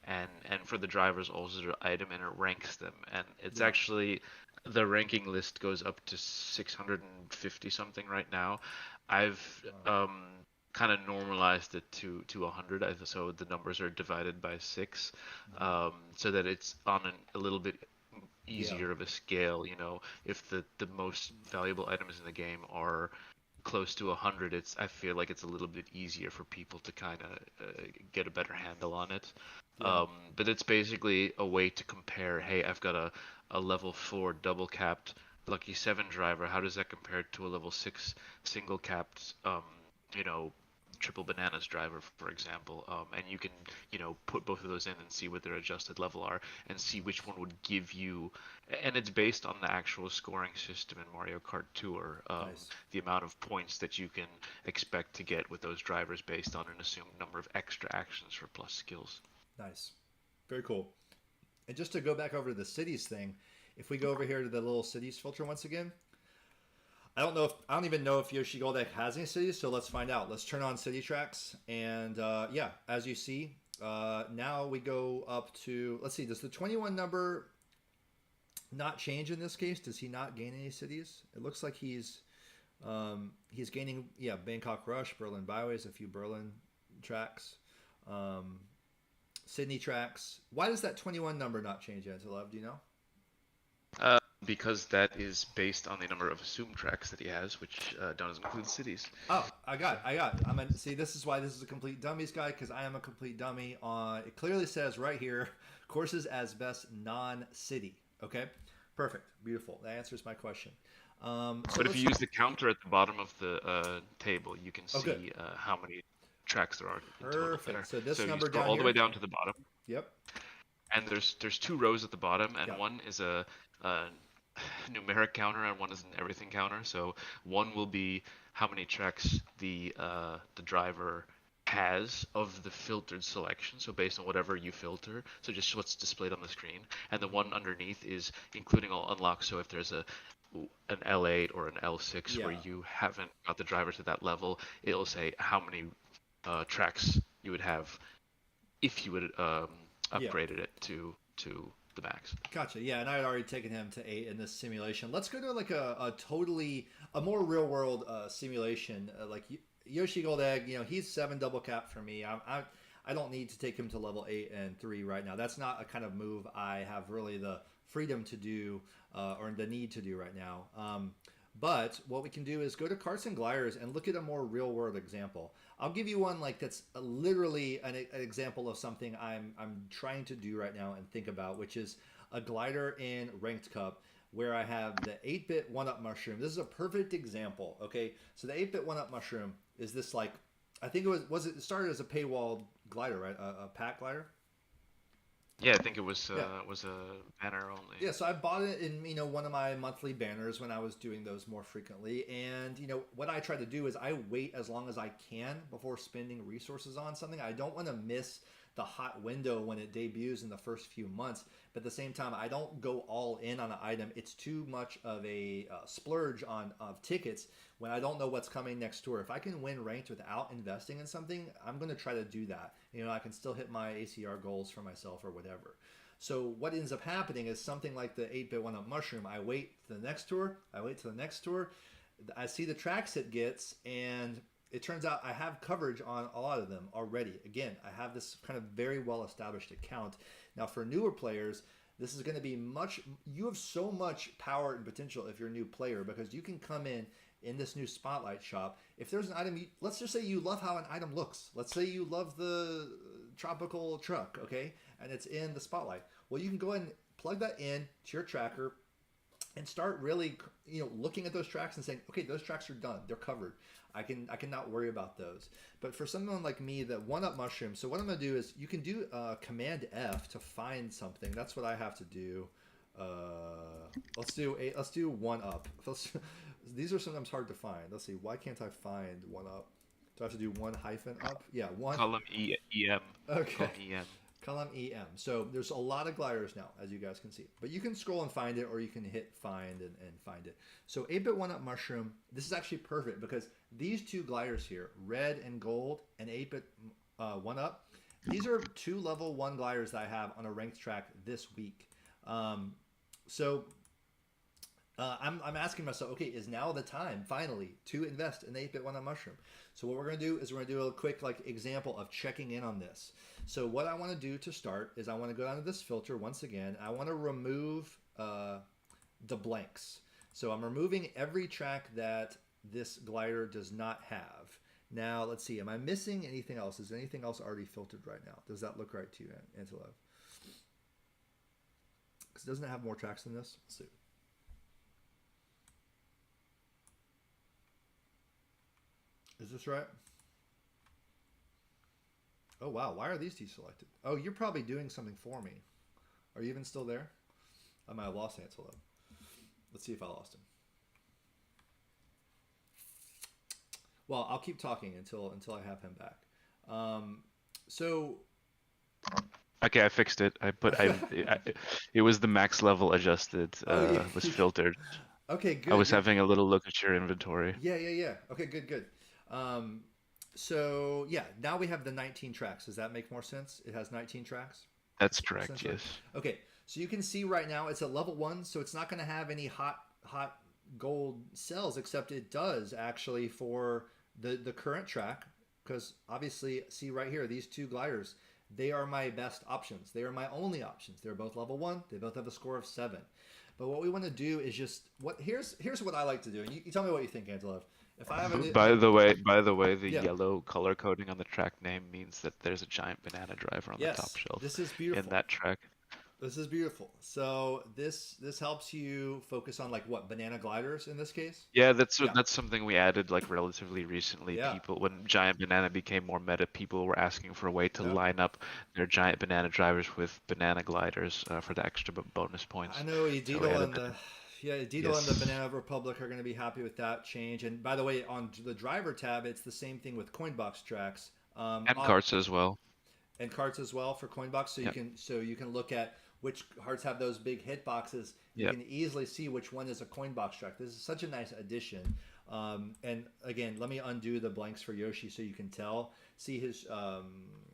Speaker 2: and for the drivers also the item, and it ranks them. And it's
Speaker 1: Yeah.
Speaker 2: actually the ranking list goes up to 650 something right now. I've kind of normalized it to 100, so the numbers are divided by 6, so that it's on a little bit
Speaker 1: Yeah.
Speaker 2: easier of a scale. If the most valuable items in the game are close to 100, I feel like it's a little bit easier for people to kind of get a better handle on it.
Speaker 1: Yeah.
Speaker 2: But it's basically a way to compare, hey, I've got a level 4 double capped Lucky 7 driver. How does that compare to a level 6 single capped, you know, triple bananas driver, for example? And you can, put both of those in and see what their adjusted level are and see which one would give you, and it's based on the actual scoring system in Mario Kart Tour,
Speaker 1: Nice.
Speaker 2: the amount of points that you can expect to get with those drivers based on an assumed number of extra actions for plus skills.
Speaker 1: Nice. Very cool. And just to go back over to the cities thing, if we go over here to the little cities filter once again, I don't even know if Yoshi Goldeck has any cities, so let's find out. Let's turn on city tracks, and yeah, as you see, now we go up to, let's see, does the 21 number not change in this case? Does he not gain any cities? It looks like he's gaining, yeah, Bangkok Rush, Berlin Byways, a few Berlin tracks, um, Sydney tracks. Why does that 21 number not change, Antelov? Do you know?
Speaker 2: Because that is based on the number of assumed tracks that he has, which doesn't include cities.
Speaker 1: Oh, I got it. I mean, see, this is why this is a complete dummies guide, because I am a complete dummy. It clearly says right here, courses as best non-city. Okay, perfect, beautiful. That answers my question. So
Speaker 2: But if
Speaker 1: let's.
Speaker 2: you use the counter at the bottom of the table, you can
Speaker 1: Oh, good,
Speaker 2: see how many tracks there are in total there.
Speaker 1: perfect. So
Speaker 2: So
Speaker 1: this
Speaker 2: you
Speaker 1: number
Speaker 2: scroll
Speaker 1: down
Speaker 2: all the way
Speaker 1: here.
Speaker 2: down to the bottom,
Speaker 1: Yep.
Speaker 2: and there's two rows at the bottom, and
Speaker 1: Yeah.
Speaker 2: one is a numeric counter and one is an everything counter. So one will be how many tracks the driver has of the filtered selection, so based on whatever you filter, so just what's displayed on the screen. And the one underneath is including all unlocks, so if there's an L8 or an L6 where
Speaker 1: Yeah.
Speaker 2: you haven't got the driver to that level, it'll say how many tracks you would have if you would
Speaker 1: Yeah.
Speaker 2: upgraded it to the max.
Speaker 1: Gotcha. Yeah, and I had already taken him to 8 in this simulation. Let's go to like a more real world simulation. Like Yoshi Gold Egg, he's 7 double cap for me. I don't need to take him to level 8 and 3 right now. That's not a kind of move I have really the freedom to do or the need to do right now. But what we can do is go to Karts and Gliders and look at a more real world example. I'll give you one like that's literally an example of something I'm trying to do right now and think about, which is a glider in Ranked Cup where I have the 8-bit 1-up mushroom. This is a perfect example. Okay, so the 8-bit 1-up mushroom is this like, I think it started as a paywall glider, right? A pack glider.
Speaker 2: Yeah, I think it was
Speaker 1: Yeah.
Speaker 2: was a banner only.
Speaker 1: Yeah, so I bought it in one of my monthly banners when I was doing those more frequently, and what I try to do is I wait as long as I can before spending resources on something. I don't want to miss the hot window when it debuts in the first few months, but at the same time I don't go all in on an item. It's too much of a splurge on of tickets when I don't know what's coming next tour. If I can win ranked without investing in something, I'm going to try to do that. I can still hit my ACR goals for myself or whatever. So what ends up happening is something like the 8-bit 1-up mushroom. I wait to the next tour. I wait to the next tour. I see the tracks it gets, and it turns out I have coverage on a lot of them already. Again, I have this kind of very well established account. Now for newer players, this is going to be you have so much power and potential if you're a new player, because you can come in this new spotlight shop. If there's an item, let's just say you love how an item looks. Let's say you love the tropical truck, okay? And it's in the spotlight. Well, you can go ahead and plug that in to your tracker and start really, looking at those tracks and saying, okay, those tracks are done. They're covered. I can not worry about those. But for someone like me, that 1-up mushroom, so what I'm going to do is you can do Command F to find something. That's what I have to do. Let's do 1-up. These are sometimes hard to find. Let's see. Why can't I find 1-up? Do I have to do 1-up? Yeah, 1.
Speaker 2: Column EM.
Speaker 1: Okay.
Speaker 2: Column EM.
Speaker 1: Column EM. So there's a lot of gliders now, as you guys can see. But you can scroll and find it, or you can hit find and find it. So 8-bit 1-up mushroom, this is actually perfect because these two gliders here, red and gold, and 8-bit 1-up, these are 2 level 1 gliders that I have on a ranked track this week. So I'm asking myself, okay, is now the time finally to invest in the 8-bit 1-up mushroom? So what we're going to do is we're going to do a quick example of checking in on this. So what I want to do to start is I want to go down to this filter once again. I want to remove the blanks. So I'm removing every track that this glider does not have. Now let's see, am I missing anything else? Is anything else already filtered right now? Does that look right to you, Antelope? Because doesn't it have more tracks than this? Let's see. Is this right? Oh, wow. Why are these deselected? Oh, you're probably doing something for me. Are you even still there? I might have lost Antelope. Let's see if I lost him. Well, I'll keep talking until I have him back. So...
Speaker 2: Okay, I fixed it. It was the max level adjusted,
Speaker 1: yeah.
Speaker 2: was filtered.
Speaker 1: Okay, good.
Speaker 2: I was having a little look at your inventory.
Speaker 1: Yeah. Okay, good. So yeah, now we have the 19 tracks. Does that make more sense? It has 19 tracks.
Speaker 2: That's correct. Yes.
Speaker 1: Okay, so you can see right now it's at level 1, so it's not going to have any hot gold cells, except it does actually for the current track, because obviously, see right here, these 2 gliders, they are my best options. They are my only options. They're both level 1. They both have a score of 7. But what we want to do is just here's what I like to do, and you tell me what you think, Antelope. If I have a
Speaker 2: By the way, the
Speaker 1: Yeah.
Speaker 2: yellow color coding on the track name means that there's a giant banana driver on the top shelf.
Speaker 1: This is beautiful.
Speaker 2: In that track.
Speaker 1: This is beautiful. So this helps you focus on what, banana gliders in this case?
Speaker 2: Yeah, that's something we added relatively recently.
Speaker 1: Yeah.
Speaker 2: People, when giant banana became more meta, people were asking for a way to
Speaker 1: Yep.
Speaker 2: line up their giant banana drivers with banana gliders for the extra bonus points.
Speaker 1: I know Edito and
Speaker 2: Yes.
Speaker 1: the Banana Republic are going to be happy with that change. And by the way, on the driver tab, it's the same thing with Coinbox tracks.
Speaker 2: And carts as well.
Speaker 1: And carts as well for Coinbox, so
Speaker 2: Yep.
Speaker 1: you can look at which carts have those big hit boxes. You
Speaker 2: Yep.
Speaker 1: can easily see which one is a Coinbox track. This is such a nice addition. And again, let me undo the blanks for Yoshi so you can tell. See his,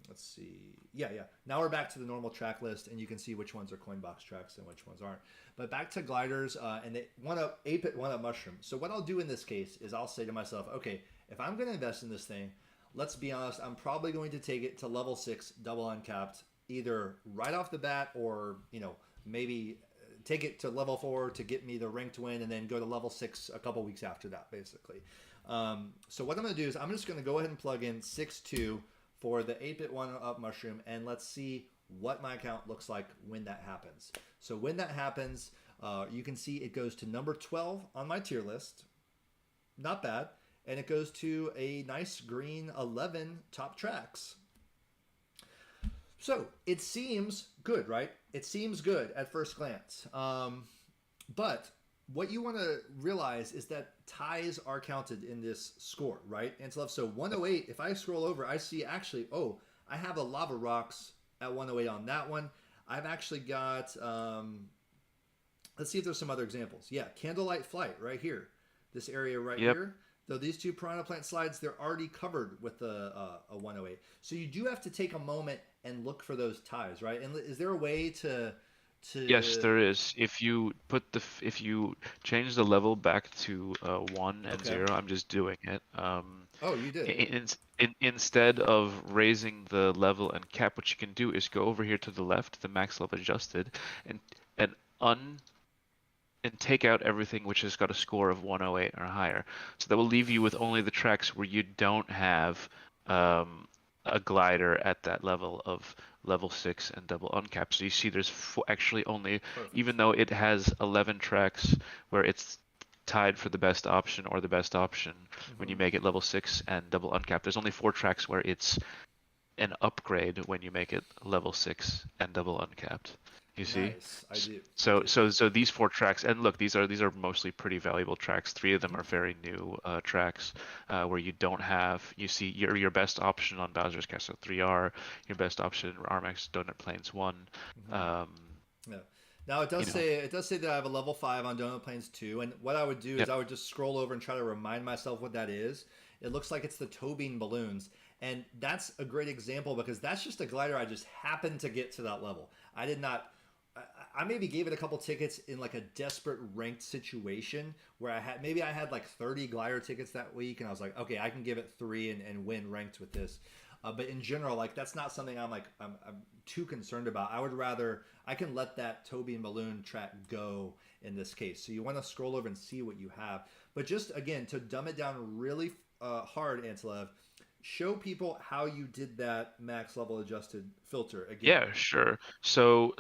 Speaker 1: let's see. Yeah, yeah. Now we're back to the normal track list, and you can see which ones are coin box tracks and which ones aren't. But back to gliders, and they one up 8-bit, one up mushroom. So what I'll do in this case is I'll say to myself, okay, if I'm going to invest in this thing, let's be honest, I'm probably going to take it to level 6, double uncapped, either right off the bat or, maybe take it to level 4 to get me the ranked win and then go to level 6 a couple weeks after that, basically. So what I'm going to do is I'm just going to go ahead and plug in 6-2 for the 8-bit 1-up mushroom, and let's see what my account looks like when that happens. So when that happens, you can see it goes to number 12 on my tier list. Not bad. And it goes to a nice green 11 top tracks. So it seems good, right? It seems good at first glance. But what you want to realize is that ties are counted in this score, right? And so 108, if I scroll over, I see actually, oh, I have a lava rocks at 108 on that one. I've actually got, let's see if there's some other examples. Yeah, Candlelight Flight right here. This area right here. Though these two Piranha Plant slides, they're already covered with a 108. So you do have to take a moment and look for those ties, right? And is there a way to
Speaker 2: Yes, there is. If you change the level back to 1 and 0, I'm just doing it.
Speaker 1: Oh, you did.
Speaker 2: Instead of raising the level and cap, what you can do is go over here to the left, the max level adjusted, and take out everything which has got a score of 108 or higher. So that will leave you with only the tracks where you don't have a glider at that level of level 6 and double uncapped. So you see there's actually only, even though it has 11 tracks where it's tied for the best option or the best option when you make it level 6 and double uncapped, there's only 4 tracks where it's an upgrade when you make it level 6 and double uncapped. You see?
Speaker 1: Nice. I do.
Speaker 2: So these 4 tracks, and look, these are mostly pretty valuable tracks. 3 of them are very new tracks where you don't have. You see your best option on Bowser's Castle 3R, your best option in RMX Donut Plains 1.
Speaker 1: Yeah. Now it does say that I have a level 5 on Donut Plains 2, and what I would do is I would just scroll over and try to remind myself what that is. It looks like it's the toe bean balloons, and that's a great example because that's just a glider I just happened to get to that level. I did not. I maybe gave it a couple tickets in like a desperate ranked situation where I had like 30 glider tickets that week, and I was like, okay, I can give it 3 and win ranked with this. But in general, like that's not something I'm too concerned about. I can let that Toby and Balloon track go in this case. So you want to scroll over and see what you have. But just again, to dumb it down really hard, Antilev, show people how you did that max level adjusted filter again.
Speaker 2: Yeah, sure. So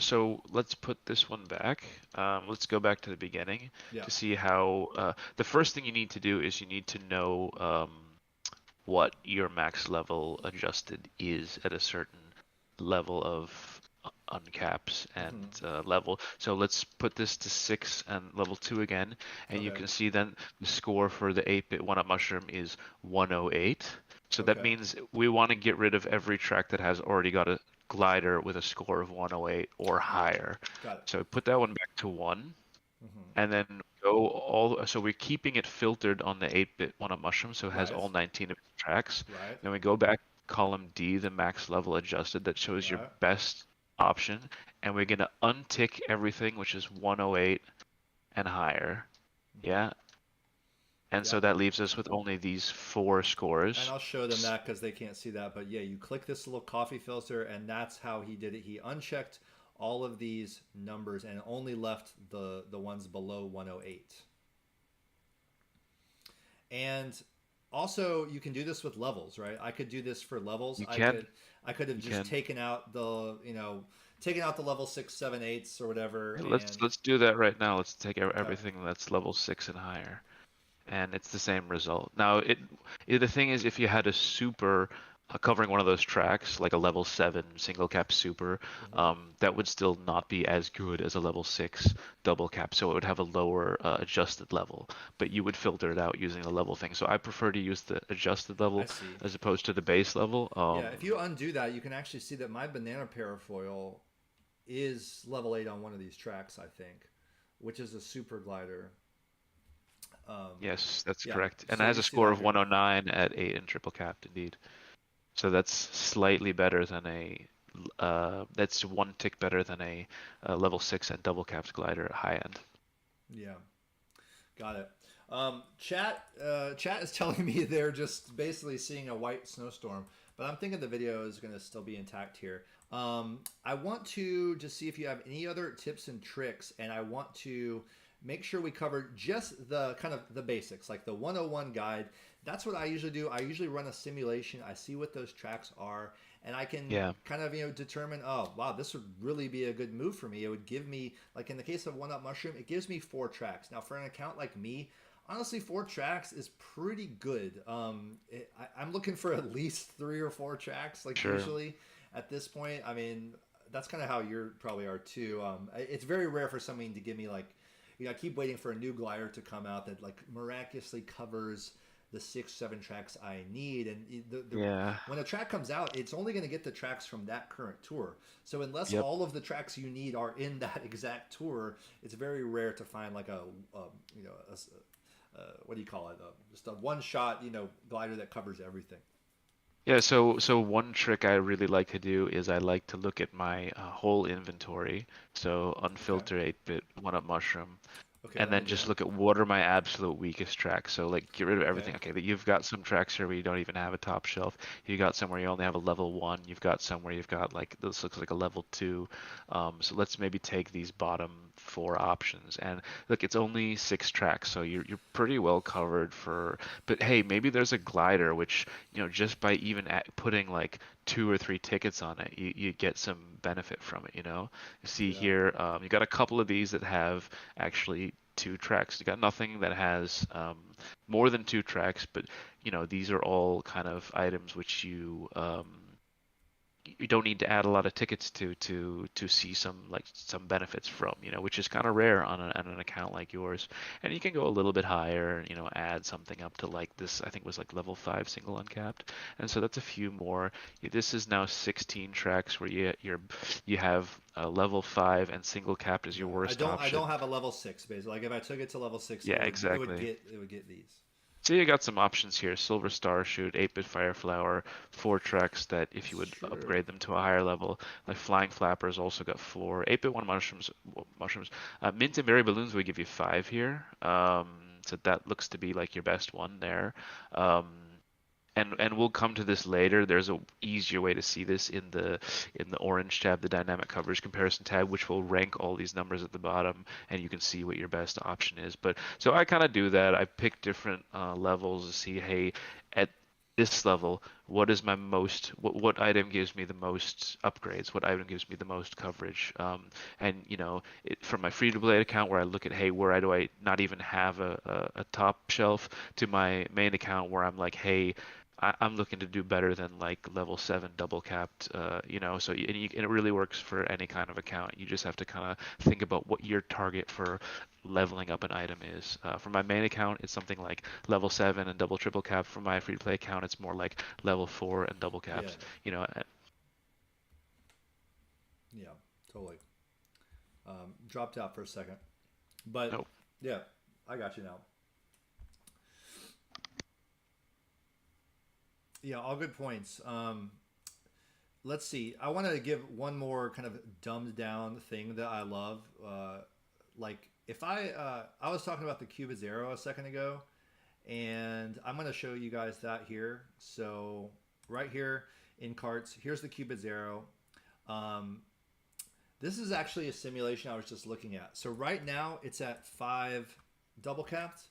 Speaker 2: let's put this one back. Let's go back to the beginning to see how. The first thing you need to do is you need to know what your max level adjusted is at a certain level of uncaps and level. So let's put this to 6 and level 2 again, and you can see then the score for the 8-bit 1-up mushroom is 108. So that means we want to get rid of every track that has already got a glider with a score of 108 or higher.
Speaker 1: Got it.
Speaker 2: So put that one back to 1, and then go all. So we're keeping it filtered on the 8-bit 1-up mushroom, so it has all 19 of the tracks.
Speaker 1: Right.
Speaker 2: Then we go back column D, the max level adjusted, that shows your best option, and we're gonna untick everything which is 108 and higher. Yeah. And so that leaves us with only these 4 scores.
Speaker 1: And I'll show them that because they can't see that. But yeah, you click this little coffee filter, and that's how he did it. He unchecked all of these numbers and only left the ones below 108. And also, you can do this with levels, right? I could do this for levels. I could have just taken out the level 6, 7, 8s or whatever.
Speaker 2: Let's do that right now. Let's take everything that's level 6 and higher. And it's the same result. Now, the thing is, if you had a super covering one of those tracks, like a level 7 single cap super, that would still not be as good as a level 6 double cap. So it would have a lower adjusted level, but you would filter it out using the level thing. So I prefer to use the adjusted level as opposed to the base level.
Speaker 1: Yeah, if you undo that, you can actually see that my banana parafoil is level 8 on one of these tracks, I think, which is a super glider.
Speaker 2: Yes, that's
Speaker 1: Yeah,
Speaker 2: correct. And
Speaker 1: so
Speaker 2: it has
Speaker 1: you
Speaker 2: a
Speaker 1: see
Speaker 2: score
Speaker 1: that
Speaker 2: of
Speaker 1: here.
Speaker 2: 109 at 8 in triple capped, indeed. So that's slightly better than that's one tick better than a level 6 and double capped glider at high end.
Speaker 1: Yeah, got it. Chat is telling me they're just basically seeing a white snowstorm, but I'm thinking the video is going to still be intact here. I want to just see if you have any other tips and tricks, and I want to make sure we cover just the kind of the basics, like the 101 guide. That's what I usually do. I usually run a simulation. I see what those tracks are, and I can
Speaker 2: Yeah.
Speaker 1: kind of determine, oh wow, this would really be a good move for me. It would give me, like in the case of One Up Mushroom, it gives me 4 tracks. Now for an account like me, honestly, 4 tracks is pretty good. I'm looking for at least 3 or 4 tracks, like
Speaker 2: Sure.
Speaker 1: usually at this point. I mean, that's kind of how you probably are too. It's very rare for something to give me like, I keep waiting for a new glider to come out that like miraculously covers the 6, 7 tracks I need. And
Speaker 2: Yeah.
Speaker 1: when a track comes out, it's only going to get the tracks from that current tour. So unless
Speaker 2: Yep.
Speaker 1: all of the tracks you need are in that exact tour, it's very rare to find like a you know a, what do you call it? Just a one shot, glider that covers everything.
Speaker 2: Yeah, so one trick I really like to do is I like to look at my whole inventory. So
Speaker 1: Okay.
Speaker 2: unfilter 8-bit, one up mushroom,
Speaker 1: Okay,
Speaker 2: and
Speaker 1: let me
Speaker 2: then
Speaker 1: do
Speaker 2: just
Speaker 1: that.
Speaker 2: look at what are my absolute weakest tracks. So like get rid of
Speaker 1: Okay.
Speaker 2: everything. Okay, that you've got some tracks here where you don't even have a top shelf. You got somewhere you only have a level 1. You've got somewhere you've got like this looks like a level 2. So let's maybe take these bottom 4 options. And look, it's only 6 tracks, so you're pretty well covered for. But hey, maybe there's a glider which just by even putting like 2 or 3 tickets on it, you get some benefit from it. You see
Speaker 1: Yeah.
Speaker 2: here, you got a couple of these that have actually 2 tracks. You got nothing that has more than 2 tracks, but these are all kind of items which you don't need to add a lot of tickets to see some benefits from, which is kind of rare on an account like yours. And you can go a little bit higher, add something up to like this. I think was like level 5 single uncapped, and so that's a few more. This is now 16 tracks where you have level 5 and single capped as
Speaker 1: Yeah.
Speaker 2: your
Speaker 1: I
Speaker 2: worst
Speaker 1: don't. I don't
Speaker 2: option.
Speaker 1: have a level 6 basically. Like if I took it to level 6,
Speaker 2: Yeah,
Speaker 1: it would
Speaker 2: exactly.
Speaker 1: get these.
Speaker 2: So you got some options here: Silver Star Shoot, 8-bit Fire Flower, 4 tracks that if you would
Speaker 1: Sure.
Speaker 2: upgrade them to a higher level, like Flying Flappers also got 4. 8-bit one mushrooms. Mint and Berry Balloons would give you 5 here. So that looks to be like your best one there. Um, and we'll come to this later. There's a easier way to see this in the orange tab, the dynamic coverage comparison tab, which will rank all these numbers at the bottom, and you can see what your best option is. But so I kind of do that. I pick different levels to see, hey, at this level, what is my most, what item gives me the most upgrades? What item gives me the most coverage? And from my free to play account where I look at, hey, where do I not even have a top shelf, to my main account where I'm like, hey, I'm looking to do better than like level 7 double capped, so and it really works for any kind of account. You just have to kind of think about what your target for leveling up an item is. For my main account, it's something like level 7 and double triple cap. For my free to play account, it's more like level 4 and double
Speaker 1: Yeah.
Speaker 2: caps. You know,
Speaker 1: Yeah. Totally. Dropped out for a second, but
Speaker 2: no,
Speaker 1: yeah, I got you now. Yeah, all good points. Let's see. I want to give one more kind of dumbed down thing that I love. Like if I was talking about the Cupids Arrow a second ago, and I'm going to show you guys that here. So right here in carts, here's the Cupids Arrow. Um, this is actually a simulation I was just looking at. So right now it's at 5 double capped.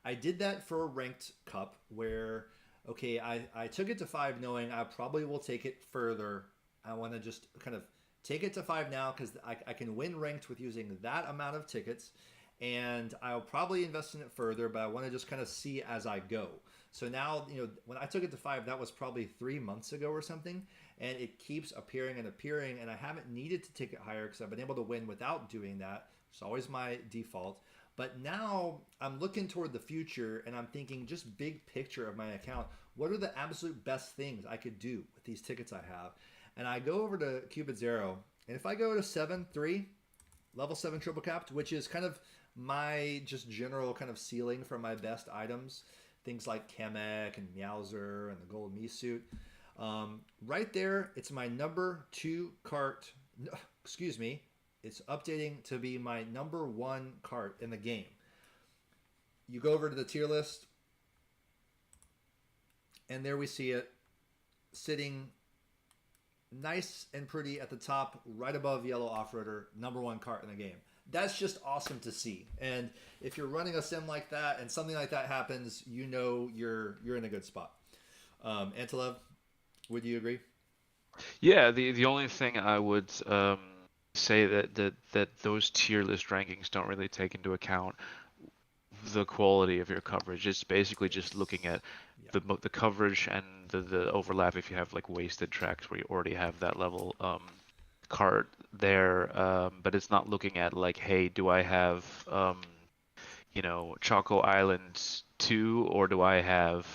Speaker 1: I did that for a ranked cup where, okay, I took it to 5 knowing I probably will take it further. I want to just kind of take it to 5 now because I can win ranked with using that amount of tickets. And I'll probably invest in it further, but I want to just kind of see as I go. So now, when I took it to 5, that was probably 3 months ago or something. And it keeps appearing and appearing. And I haven't needed to take it higher because I've been able to win without doing that. It's always my default. But now I'm looking toward the future and I'm thinking just big picture of my account. What are the absolute best things I could do with these tickets I have? And I go over to Cupids Arrow. And if I go to 7-3, level 7 triple capped, which is kind of my just general kind of ceiling for my best items, things like Kamek and Meowser and the Gold Me suit. Right there, it's my number two cart. No, excuse me. It's updating to be my number one cart in the game. You go over to the tier list, and there we see it sitting nice and pretty at the top, right above Yellow Offroader, number one cart in the game. That's just awesome to see. And if you're running a sim like that and something like that happens, you know you're in a good spot. Antelov, would you agree?
Speaker 2: Yeah, the only thing I would say that those tier list rankings don't really take into account the quality of your coverage. It's basically just looking
Speaker 1: Yes.
Speaker 2: at
Speaker 1: Yeah.
Speaker 2: the coverage and the overlap if you have like wasted tracks where you already have that level cart there, but it's not looking at like, hey, do I have Choco Island 2 or do I have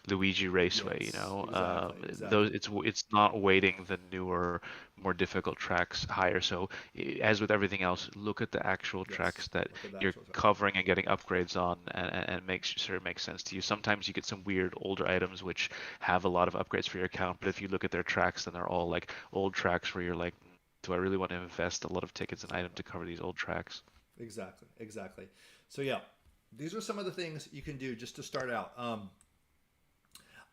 Speaker 2: Luigi Raceway,
Speaker 1: Yes. Exactly.
Speaker 2: those
Speaker 1: Exactly.
Speaker 2: it's not weighting the newer, more difficult tracks higher. So as with everything else, look at the actual
Speaker 1: Yes.
Speaker 2: tracks that
Speaker 1: Look at the
Speaker 2: you're
Speaker 1: actual tracks.
Speaker 2: covering and getting upgrades on, and make sure it makes sense to you. Sometimes you get some weird older items which have a lot of upgrades for your account, but if you look at their tracks, then they're all like old tracks where you're like, do I really want to invest a lot of tickets and items to cover these old tracks?
Speaker 1: Exactly. Exactly. So yeah, these are some of the things you can do just to start out.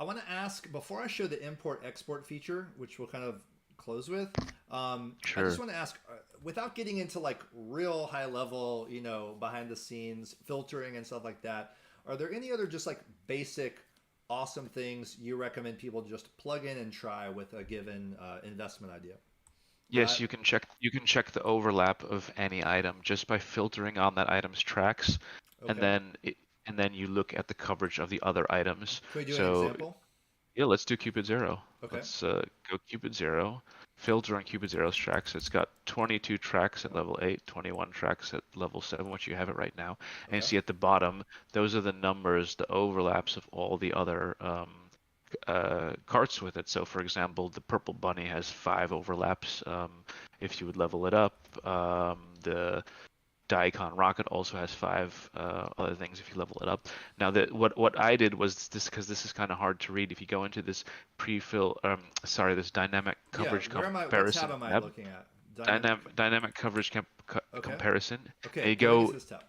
Speaker 1: I want to ask before I show the import export feature, which we'll kind of close with. I just
Speaker 2: Sure.
Speaker 1: want to ask, without getting into like real high level, behind the scenes filtering and stuff like that. Are there any other just like basic, awesome things you recommend people just plug in and try with a given investment idea? That I
Speaker 2: Yes, you can check the overlap of any item just by filtering on that item's tracks, and
Speaker 1: okay.
Speaker 2: then you look at the coverage of the other items.
Speaker 1: Can we do an
Speaker 2: So
Speaker 1: example?
Speaker 2: yeah, let's do Cupid's Arrow.
Speaker 1: Okay.
Speaker 2: Let's go Cupid's Arrow. Filter on Cupid's Arrow's tracks. It's got 22 tracks at level 8, 21 tracks at level 7, which you have it right now. And you
Speaker 1: Okay.
Speaker 2: see at the bottom, those are the numbers, the overlaps of all the other carts with it. So, for example, the purple bunny has 5 overlaps if you would level it up. The Daikon rocket also has 5 other things if you level it up. Now, what I did was this because this is kind of hard to read. If you go into this this dynamic
Speaker 1: Yeah.
Speaker 2: coverage
Speaker 1: Where am I? What tab
Speaker 2: comparison
Speaker 1: am I
Speaker 2: tab,
Speaker 1: looking at? Dynamic.
Speaker 2: dynamic coverage
Speaker 1: Okay.
Speaker 2: comparison, and
Speaker 1: Okay.
Speaker 2: you
Speaker 1: What is
Speaker 2: go.
Speaker 1: this tab?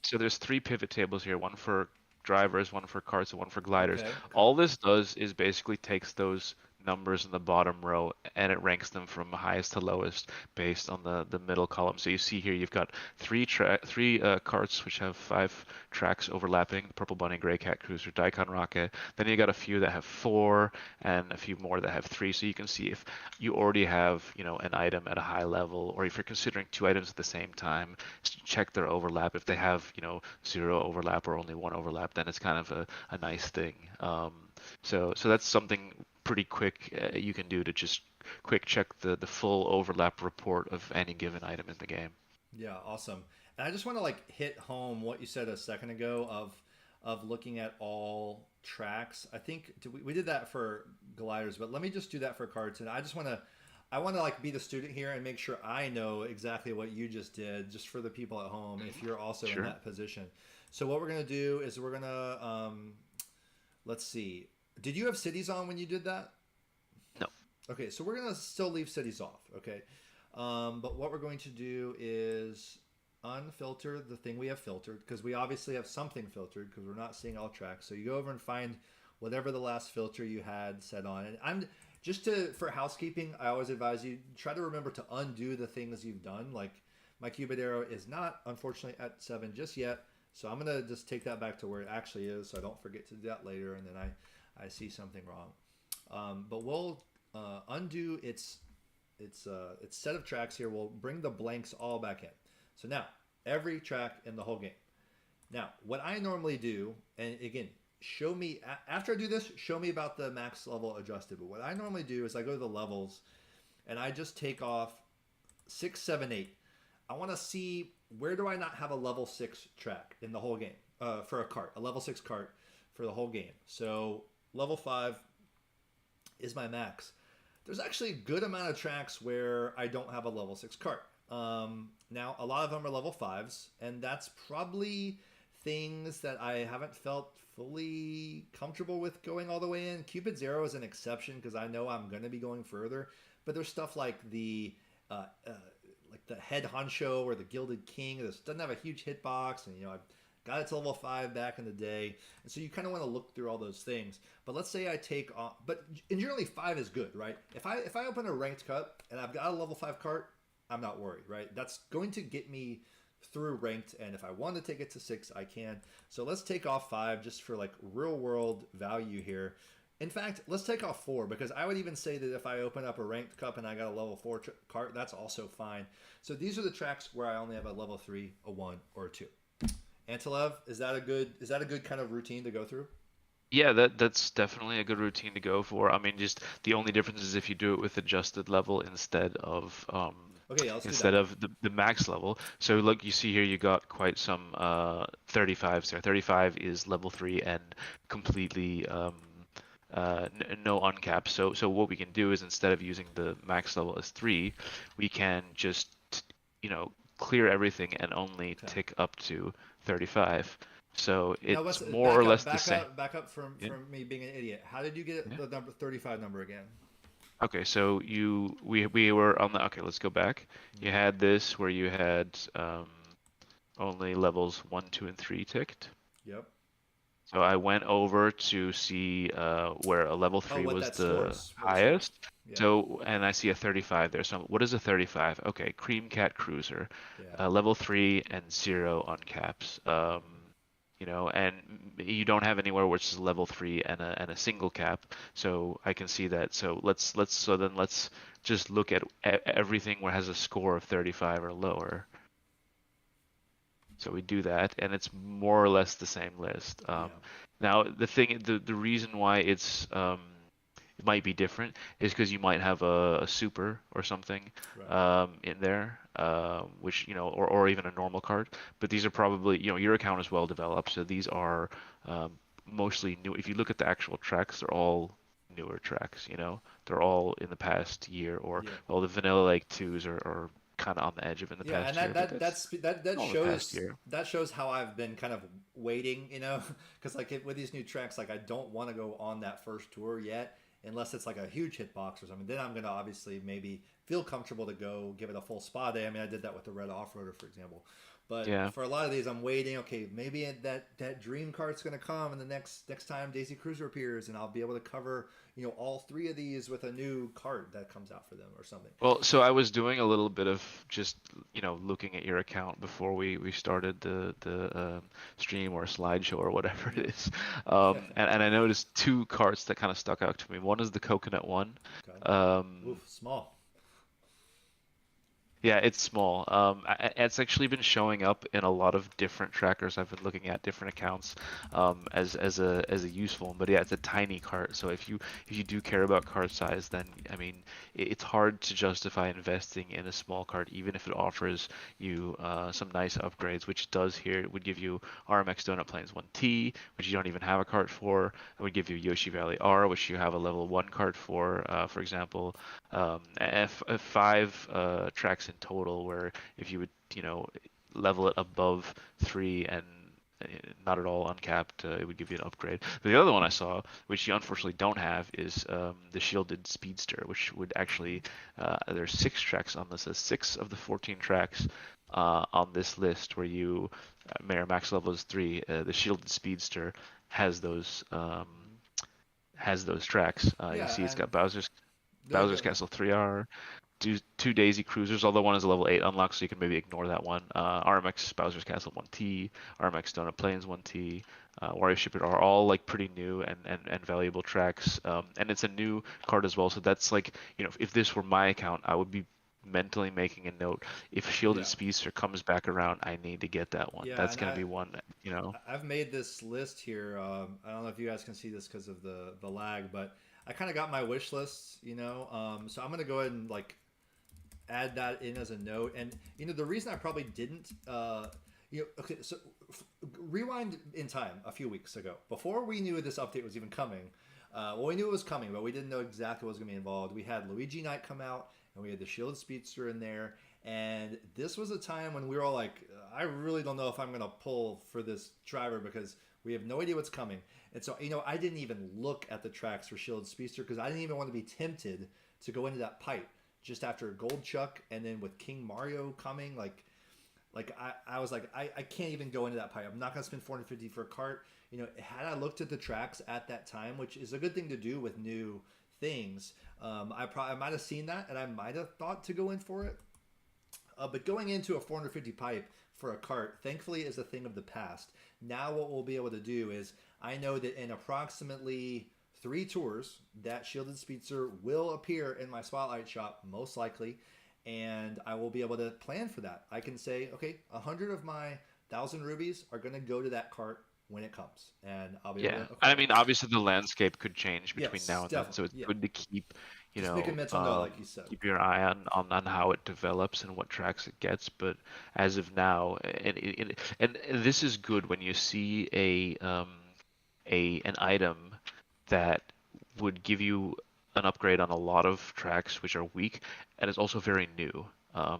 Speaker 2: So there's 3 pivot tables here, one for drivers, one for carts, and one for gliders.
Speaker 1: Okay. Okay.
Speaker 2: All this does is basically takes those numbers in the bottom row and it ranks them from highest to lowest based on the middle column. So you see here you've got three carts which have 5 tracks overlapping: Purple Bunny, Gray Cat Cruiser, Daikon Rocket. Then you got a few that have 4 and a few more that have 3. So you can see if you already have an item at a high level, or if you're considering 2 items at the same time, check their overlap. If they have 0 overlap or only 1 overlap, then it's kind of a nice thing. So that's something pretty quick you can do to just quick check the full overlap report of any given item in the game.
Speaker 1: Yeah, awesome. And I just want to like hit home what you said a second ago of looking at all tracks. I think we did that for gliders, but let me just do that for carts. And I want to like be the student here and make sure I know exactly what you just did, just for the people at home if you're also in
Speaker 2: Sure.
Speaker 1: that position. So what we're gonna do is we're gonna let's see. Did you have cities on when you did that?
Speaker 2: No.
Speaker 1: Okay, so we're gonna still leave cities off. Okay, but what we're going to do is unfilter the thing we have filtered, because we obviously have something filtered because we're not seeing all tracks. So you go over and find whatever the last filter you had set on. And I'm just to for housekeeping, I always advise you try to remember to undo the things you've done. Like my Cupid arrow is not unfortunately at 7 just yet. So I'm gonna just take that back to where it actually is, so I don't forget to do that later, and then I see something wrong. But we'll undo its set of tracks here. We'll bring the blanks all back in. So now every track in the whole game. Now what I normally do, and again, show me after I do this, show me about the max level adjusted. But what I normally do is I go to the levels, and I just take off 6, 7, 8. I want to see where do I not have a level 6 track in the whole game for a cart, a level 6 cart for the whole game. So level 5 is my max. There's actually a good amount of tracks where I don't have a level 6 cart. Now, a lot of them are level fives, and that's probably things that I haven't felt fully comfortable with going all the way in. Cupid's Arrow is an exception because I know I'm going to be going further, but there's stuff uh, uh, like the head honcho or the Gilded King. This doesn't have a huge hitbox, and I got it to level five back in the day, and so you kind of want to look through all those things. But let's say I take on, but in generally five is good, right? If I open a ranked cup and I've got a level five cart, I'm not worried, right? That's going to get me through ranked, and if I want to take it to six, I can. So let's take off five just for like real world value here. In fact, let's take off four because I would even say that if I open up a ranked cup and I got a level four cart, that's also fine. So these are the tracks where I only have a level three, a one, or a two. Antilev, is that a good kind of routine to go through?
Speaker 2: Yeah, that's definitely a good routine to go for. I mean, just the only difference is if you do it with adjusted level
Speaker 1: Okay, yeah, let's do
Speaker 2: instead
Speaker 1: that.
Speaker 2: of the max level. So look, you see here you got quite some 35s there. 35 is level 3 and completely no uncap. So what we can do is instead of using the max level as 3, we can just clear everything and only
Speaker 1: Okay.
Speaker 2: tick up to 35. So
Speaker 1: Now let's
Speaker 2: it's more or
Speaker 1: back
Speaker 2: less
Speaker 1: up,
Speaker 2: the
Speaker 1: back
Speaker 2: same.
Speaker 1: up, back up
Speaker 2: Yeah.
Speaker 1: from me being an idiot. How did you get
Speaker 2: Yeah.
Speaker 1: the number 35 number again?
Speaker 2: Okay, so we were on the okay, let's go back. You
Speaker 1: Hmm.
Speaker 2: had this where you had only levels 1, 2, and 3 ticked.
Speaker 1: Yep.
Speaker 2: So I went over to see where a level
Speaker 1: Oh,
Speaker 2: 3
Speaker 1: what
Speaker 2: was
Speaker 1: that
Speaker 2: the
Speaker 1: scores? What it scores?
Speaker 2: highest.
Speaker 1: Yeah.
Speaker 2: So, and I see a 35 there. So what is a 35? Okay, Cream Cat Cruiser,
Speaker 1: Yeah.
Speaker 2: level 3 and 0 on caps. And you don't have anywhere which is level 3 and a single cap. So I can see that. So let's just look at everything where it has a score of 35 or lower. So we do that, and it's more or less the same list.
Speaker 1: Yeah.
Speaker 2: Now, the reason why it might be different is because you might have a super or something
Speaker 1: Right.
Speaker 2: in there, which or even a normal card. But these are probably your account is well developed, so these are um, mostly new. If you look at the actual tracks, they're all newer tracks. They're all in the past year, or
Speaker 1: Yeah.
Speaker 2: well, the Vanilla Lake twos are kind of on the edge of in the
Speaker 1: Yeah, and
Speaker 2: past year,
Speaker 1: that
Speaker 2: but
Speaker 1: that
Speaker 2: that's
Speaker 1: that's that
Speaker 2: all in the past
Speaker 1: shows
Speaker 2: year.
Speaker 1: that shows how I've been kind of waiting, because like with these new tracks, like I don't want to go on that first tour yet unless it's like a huge hitbox or something. Then I'm gonna obviously maybe feel comfortable to go give it a full spa day. I mean, I did that with the Red Offroader, for example. But
Speaker 2: Yeah.
Speaker 1: for a lot of these, I'm waiting. Okay, maybe that dream cart's gonna come, and the next time Daisy Cruiser appears, and I'll be able to cover all three of these with a new cart that comes out for them or something.
Speaker 2: Well, so I was doing a little bit of just, looking at your account before we started the stream or slideshow or whatever it
Speaker 1: Yep.
Speaker 2: is.
Speaker 1: Yeah.
Speaker 2: And I noticed two carts that kind of stuck out to me. One is the coconut one.
Speaker 1: Okay.
Speaker 2: Um,
Speaker 1: Oof, small.
Speaker 2: Yeah, it's small. It's actually been showing up in a lot of different trackers. I've been looking at different accounts as a useful one. But yeah, it's a tiny cart. So if you do care about cart size, then I mean it's hard to justify investing in a small cart, even if it offers you some nice upgrades, which it does here. It would give you RMX Donut Plains 1T, which you don't even have a cart for. It would give you Yoshi Valley R, which you have a level 1 cart for example. Five tracks in total, where if you would, level it above 3 and uh, not at all uncapped, it would give you an upgrade. But the other one I saw, which you unfortunately don't have, is the Shielded Speedster, which would actually, there's 6 tracks on this, 6 of the 14 tracks on this list where Mayor max level is 3, the Shielded Speedster has those um,
Speaker 1: Hmm.
Speaker 2: has those tracks. You see
Speaker 1: Yeah,
Speaker 2: it's got
Speaker 1: and go
Speaker 2: Bowser's
Speaker 1: go go.
Speaker 2: Castle 3R, two Daisy Cruisers, although one is a level 8 unlock, so you can maybe ignore that one. RMX Bowser's Castle 1T, RMX Donut Plains 1T, Wario Shipper are all like pretty new and valuable tracks. And it's a new card as well, so that's like, if this were my account, I would be mentally making a note. If Shielded
Speaker 1: Yeah,
Speaker 2: Speedster comes back around, I need to get that one.
Speaker 1: yeah,
Speaker 2: That's
Speaker 1: and
Speaker 2: going to be one.
Speaker 1: I've made this list here. I don't know if you guys can see this because of the lag, but I kind of got my wish list. So I'm gonna go ahead and like add that in as a note. And the reason I probably didn't, okay, so rewind in time a few weeks ago, before we knew this update was even coming. Well, we knew it was coming, but we didn't know exactly what was going to be involved. We had Luigi Night come out, and we had the Shielded Speedster in there, And this was a time when we were all like, I really don't know if I'm going to pull for this driver because we have no idea what's coming. And so, I didn't even look at the tracks for Shielded Speedster because I didn't even want to be tempted to go into that pipe just after Gold Chuck and then with King Mario coming. I was like, I can't even go into that pipe. I'm not going to spend 450 for a cart. Had I looked at the tracks at that time, which is a good thing to do with new things, I might have seen that and I might have thought to go in for it. But going into a 450 pipe for a cart, thankfully, is a thing of the past. Now what we'll be able to do is, I know that in approximately 3 tours, that Shielded Speedster will appear in my Spotlight shop, most likely, and I will be able to plan for that. I can say, okay, 100 of my 1,000 rubies are going to go to that cart when it comes, and I'll be able to. Okay.
Speaker 2: I mean, obviously the landscape could change between
Speaker 1: Yes,
Speaker 2: now and then, so it's
Speaker 1: definitely. Yeah.
Speaker 2: good to keep,
Speaker 1: Just make a mental note, like you said.
Speaker 2: keep your eye on how it develops and what tracks it gets. But as of now, and this is good when you see an item that would give you an upgrade on a lot of tracks which are weak, and it's also very new.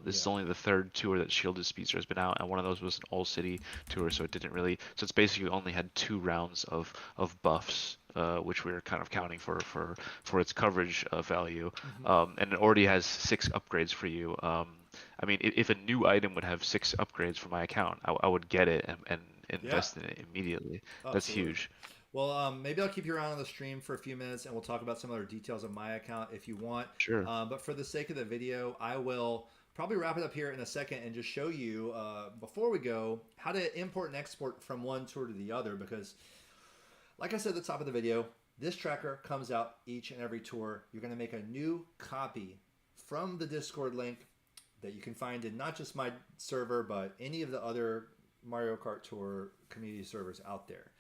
Speaker 2: This is
Speaker 1: Yeah.
Speaker 2: only the 3rd tour that Shielded Speedster has been out, and one of those was an all city tour, so it didn't really. So it's basically only had 2 rounds of buffs, which we were kind of counting for its coverage value, and it already has 6 upgrades for you. I mean, if a new item would have 6 upgrades for my account, I would get it and
Speaker 1: Yeah.
Speaker 2: invest in it immediately. That's
Speaker 1: Absolutely.
Speaker 2: huge.
Speaker 1: Well, maybe I'll keep you around on the stream for a few minutes, and we'll talk about some other details of my account if you want.
Speaker 2: Sure.
Speaker 1: But for the sake of the video, I will probably wrap it up here in a second and just show you, before we go, how to import and export from one tour to the other. Because, like I said at the top of the video, this tracker comes out each and every tour. You're going to make a new copy from the Discord link that you can find in not just my server, but any of the other Mario Kart Tour community servers out there.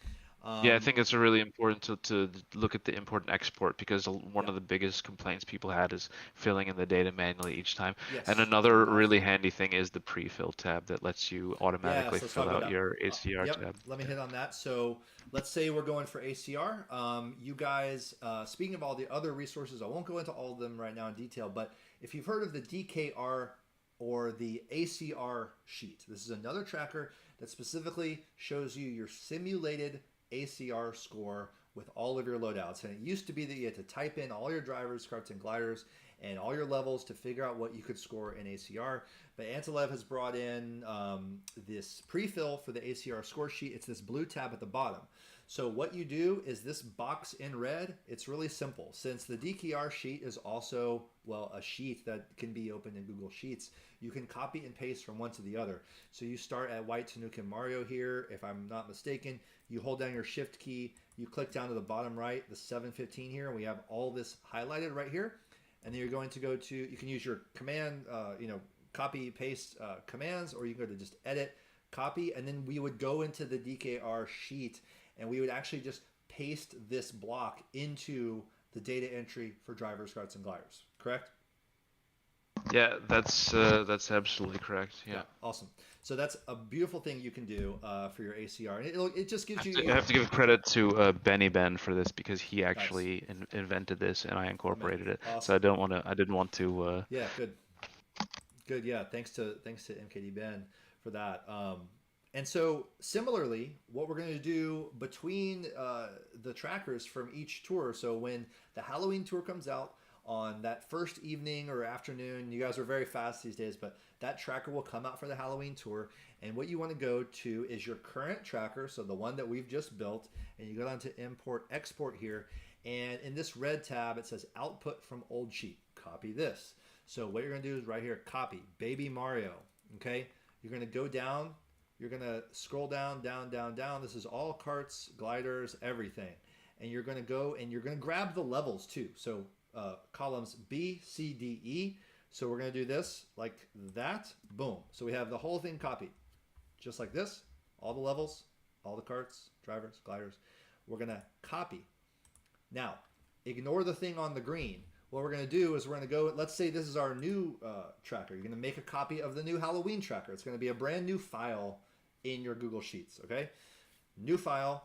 Speaker 2: Yeah, I think it's really important to look at the import and export, because one
Speaker 1: Yeah.
Speaker 2: of the biggest complaints people had is filling in the data manually each time. And
Speaker 1: Yes, it's
Speaker 2: another really
Speaker 1: impossible.
Speaker 2: handy thing is the pre-fill tab that lets you automatically
Speaker 1: Yes, let's talk
Speaker 2: fill
Speaker 1: about
Speaker 2: out
Speaker 1: that.
Speaker 2: your ACR
Speaker 1: Yep,
Speaker 2: tab.
Speaker 1: let me hit on that. So let's say we're going for ACR. You guys, speaking of all the other resources, I won't go into all of them right now in detail, but if you've heard of the DKR or the ACR sheet, this is another tracker that specifically shows you your simulated ACR score with all of your loadouts. And it used to be that you had to type in all your drivers, carts, and gliders and all your levels to figure out what you could score in ACR. But Antilev has brought in this pre-fill for the ACR score sheet. It's this blue tab at the bottom. So what you do is this box in red, it's really simple. Since the DKR sheet is also, well, a sheet that can be opened in Google Sheets, you can copy and paste from one to the other. So you start at White, Tanuki, and Mario here, if I'm not mistaken. You hold down your shift key, you click down to the bottom right, the 715 here, and we have all this highlighted right here. And then you're going to go to, you can use your command, copy, paste commands, or you can go to just edit, copy, and then we would go into the DKR sheet and we would actually just paste this block into the data entry for drivers, carts, and gliders. Correct?
Speaker 2: Yeah, that's absolutely correct. Yeah.
Speaker 1: Awesome. So that's a beautiful thing you can do for your ACR, and it just gives you.
Speaker 2: I have to give credit to Benny Ben for this, because he
Speaker 1: Nice.
Speaker 2: actually invented this and I
Speaker 1: Oh man,
Speaker 2: incorporated it. So
Speaker 1: awesome.
Speaker 2: I didn't want to.
Speaker 1: Yeah, good. Yeah, thanks to MKD Ben for that. And so similarly, what we're going to do between the trackers from each tour. So when the Halloween tour comes out on that first evening or afternoon, you guys are very fast these days, but that tracker will come out for the Halloween tour. And what you want to go to is your current tracker, so the one that we've just built, and you go down to import export here. And in this red tab, it says output from old sheet. Copy this. So what you're going to do is right here, copy Baby Mario. Okay, you're going to go down. You're going to scroll down. This is all carts, gliders, everything. And you're going to go and you're going to grab the levels too. So columns B, C, D, E. So we're going to do this like that. Boom. So we have the whole thing copied. Just like this. All the levels, all the carts, drivers, gliders. We're going to copy. Now, ignore the thing on the green. What we're going to do is we're going to go, let's say this is our new tracker. You're going to make a copy of the new Halloween tracker. It's going to be a brand new file in your Google Sheets, okay? New file,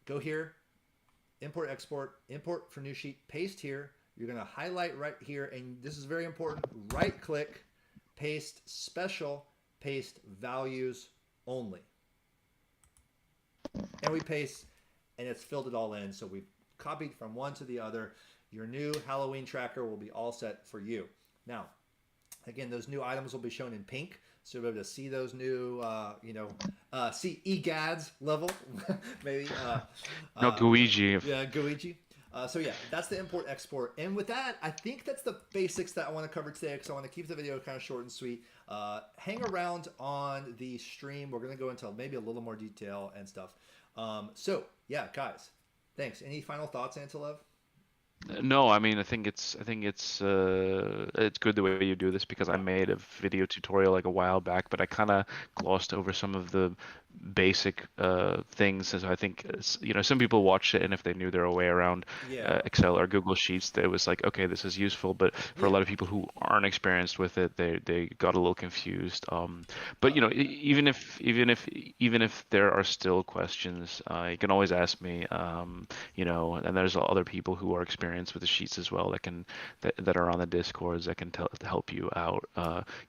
Speaker 1: go here, import, export, import for new sheet, paste here. You're going to highlight right here, and this is very important, right click, paste special, paste values only. And we paste, and it's filled it all in. So we've copied from one to the other. Your new Halloween tracker will be all set for you. Now, again, those new items will be shown in pink. So you'll be able to see those new, see EGADS level, maybe.
Speaker 2: No, Guiji.
Speaker 1: Yeah, Guiji. So yeah, that's the import export. And with that, I think that's the basics that I want to cover today because I want to keep the video kind of short and sweet. Hang around on the stream. We're going to go into maybe a little more detail and stuff. So yeah, guys, thanks. Any final thoughts, Antilev?
Speaker 2: No, I mean, I think it's good the way you do this because I made a video tutorial like a while back, but I kind of glossed over some of the basic things. So I think some people watched it, and if they knew their way around Excel or Google Sheets, they was like, okay, this is useful. But for a lot of people who aren't experienced with it, they got a little confused. But even if there are still questions, you can always ask me. And there's other people who are experienced with the sheets as well that are on the Discords that can help you out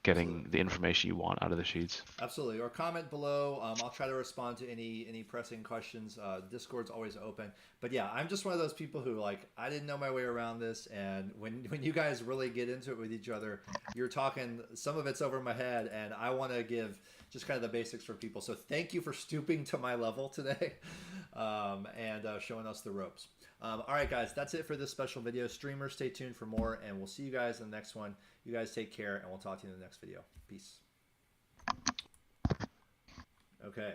Speaker 2: getting the information you want out of the sheets.
Speaker 1: Absolutely. Or comment below. I'll try to respond to any pressing questions. Discord's always open. But yeah, I'm just one of those people who I didn't know my way around this, and when you guys really get into it with each other, you're talking, some of it's over my head, and I want to give just kind of the basics for people. So thank you for stooping to my level today and showing us the ropes. All right, guys, that's it for this special video. Streamers, stay tuned for more, and we'll see you guys in the next one. You guys take care, and we'll talk to you in the next video. Peace. Okay.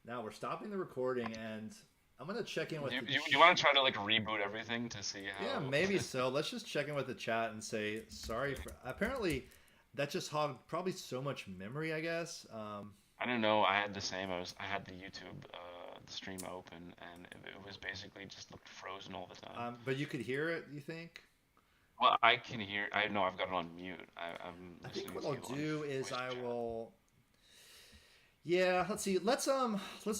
Speaker 1: Now we're stopping the recording, and I'm going to check in with
Speaker 2: you want to try to reboot everything to see how...
Speaker 1: Yeah, maybe so. Let's just check in with the chat and say sorry for... Apparently, that just hogged probably so much memory, I guess.
Speaker 2: I don't know. I had the same. I had the YouTube... the stream open, and it was basically just looked frozen all the time.
Speaker 1: But you could hear it, you think?
Speaker 2: Well, I can hear. I know I've got it on mute.
Speaker 1: I think what I'll do is I will. Yeah, let's see. Let's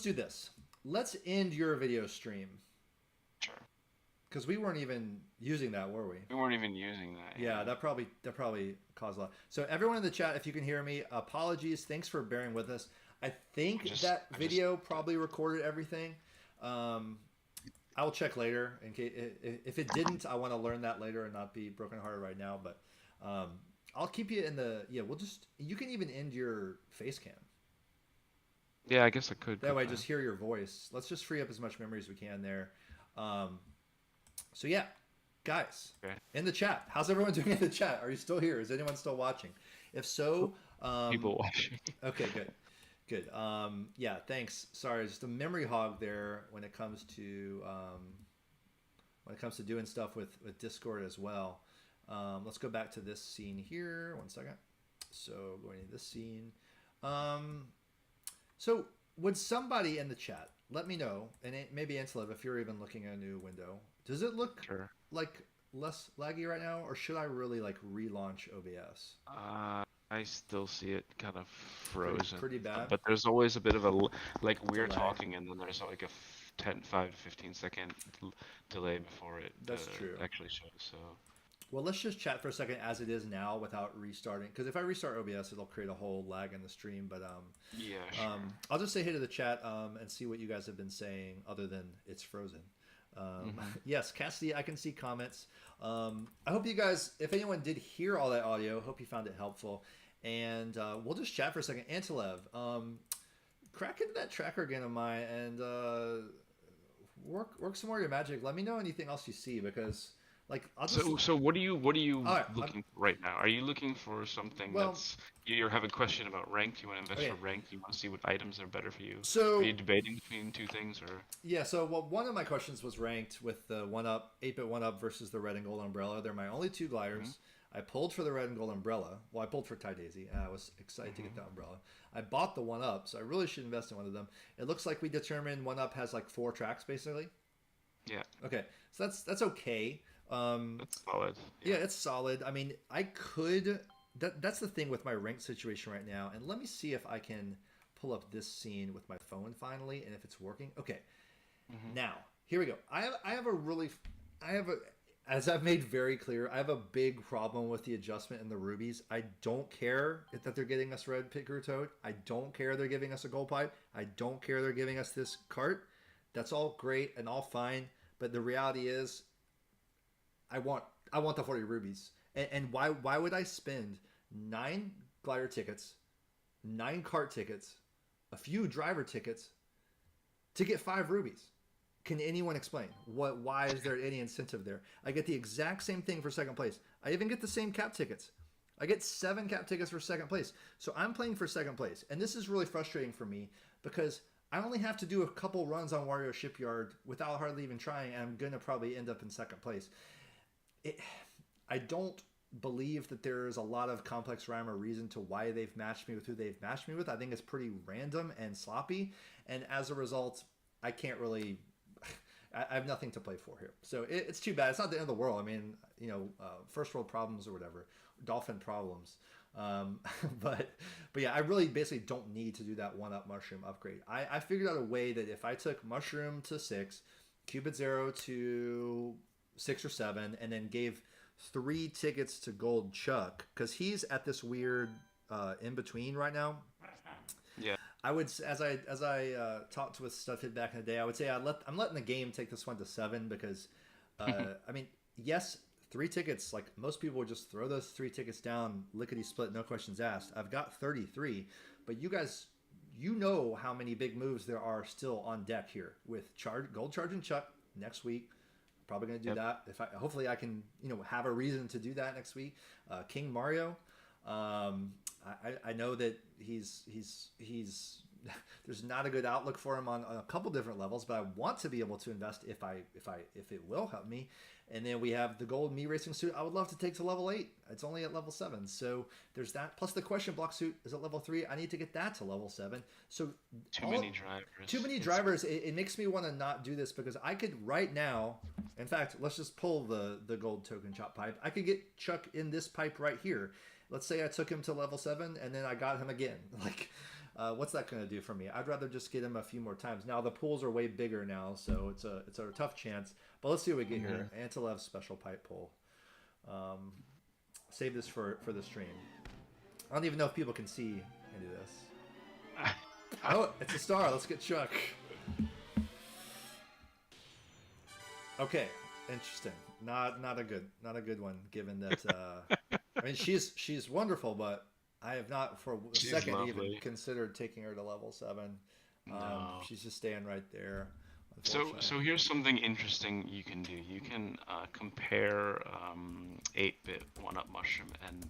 Speaker 1: do this. Let's end your video stream.
Speaker 2: Sure.
Speaker 1: Because we weren't even using that, were we?
Speaker 2: We weren't even using that.
Speaker 1: Yeah, that probably caused a lot. So everyone in the chat, if you can hear me, apologies. Thanks for bearing with us. I think that video probably recorded everything. I will check later in case if it didn't. I want to learn that later and not be brokenhearted right now. But I'll keep you in the you can even end your face cam.
Speaker 2: Yeah, I guess I could.
Speaker 1: That way, just hear your voice. Let's just free up as much memory as we can there. So yeah, guys, in the chat, how's everyone doing in the chat? Are you still here? Is anyone still watching? If so,
Speaker 2: people watching.
Speaker 1: Okay, good. Good. Yeah, thanks. Sorry, just a memory hog there when it comes to doing stuff with Discord as well. Let's go back to this scene here. 1 second. So going to this scene. So would somebody in the chat let me know, and maybe Antilev, if you're even looking at a new window, does it look like less laggy right now, or should I really relaunch OBS?
Speaker 2: I still see it kind of frozen.
Speaker 1: Pretty bad.
Speaker 2: But there's always a bit of a we're talking, and then there's a 5 to 15 second delay before it actually shows. So.
Speaker 1: Well, let's just chat for a second as it is now without restarting. Because if I restart OBS, it'll create a whole lag in the stream. But
Speaker 2: yeah, sure.
Speaker 1: I'll just say hey to the chat and see what you guys have been saying, other than it's frozen. Yes, Cassidy, I can see comments. I hope you guys, if anyone did hear all that audio, hope you found it helpful. And we'll just chat for a second. Antilev, crack into that tracker again of mine and work some more of your magic. Let me know anything else you see, because
Speaker 2: So what are you looking for right now? Are you looking for something you're having a question about ranked? You want to invest for ranked? You want to see what items are better for you?
Speaker 1: So
Speaker 2: are you debating between two things, or?
Speaker 1: Yeah. So one of my questions was ranked with the 8-bit 1-up versus the red and gold umbrella. They're my only two gliders. I pulled for the red and gold umbrella. Well, I pulled for Ty Daisy, and I was excited to get the umbrella. I bought the 1-up, so I really should invest in one of them. It looks like we determined 1-up has 4 tracks basically.
Speaker 2: Yeah.
Speaker 1: Okay, so that's okay.
Speaker 2: That's solid.
Speaker 1: Yeah, it's solid. I mean, I could. That's the thing with my ranked situation right now. And let me see if I can pull up this scene with my phone finally, and if it's working. Okay. Now here we go. I as I've made very clear, I have a big problem with the adjustment in the rubies. I don't care that they're getting us red picker toad. I don't care they're giving us a gold pipe. I don't care they're giving us this cart. That's all great and all fine. But the reality is, I want the 40 rubies. And why would I spend 9 glider tickets, 9 cart tickets, a few driver tickets to get 5 rubies? Can anyone explain why is there any incentive there? I get the exact same thing for second place. I even get the same cap tickets. I get 7 cap tickets for second place. So I'm playing for second place. And this is really frustrating for me because I only have to do a couple runs on Wario Shipyard without hardly even trying, and I'm going to probably end up in second place. I don't believe that there's a lot of complex rhyme or reason to why they've matched me with who they've matched me with. I think it's pretty random and sloppy. And as a result, I can't really... I have nothing to play for here. So it's too bad. It's not the end of the world. I mean, first world problems or whatever, dolphin problems. But yeah, I really basically don't need to do that 1-up mushroom upgrade. I figured out a way that if I took mushroom to 6, Cupids Arrow to 6 or 7, and then gave 3 tickets to Gold Chuck, because he's at this weird in between right now.
Speaker 2: Yeah.
Speaker 1: I would, as I talked with Stuffit back in the day, I would say I'm letting the game take this one to 7 because, I mean, yes, 3 tickets. Like most people would just throw those 3 tickets down, lickety split, no questions asked. I've got 33, but you guys, how many big moves there are still on deck here with Gold Charge and Chuck next week. Probably going to do that. Hopefully I can have a reason to do that next week. King Mario. I know that he's there's not a good outlook for him on a couple different levels, but I want to be able to invest if it will help me. And then we have the gold Me Racing suit. I would love to take to level 8. It's only at level 7, so there's that. Plus the question block suit is at level 3. I need to get that to level 7. So
Speaker 2: too many drivers.
Speaker 1: Too many drivers. It makes me want to not do this because I could right now. In fact, let's just pull the gold token chop pipe. I could get Chuck in this pipe right here. Let's say I took him to level 7 and then I got him again. Like, what's that going to do for me? I'd rather just get him a few more times. Now the pools are way bigger now, so it's a tough chance. But let's see what we get here. Antelev's special pipe pull. Save this for the stream. I don't even know if people can see any of this. Oh, it's a star. Let's get Chuck. Okay, interesting. Not a good one. Given that, I mean, she's wonderful, but I have not for a second even considered taking her to level 7.
Speaker 2: No.
Speaker 1: She's just staying right there.
Speaker 2: So here's something interesting you can do. You can compare 8-bit 1-up mushroom and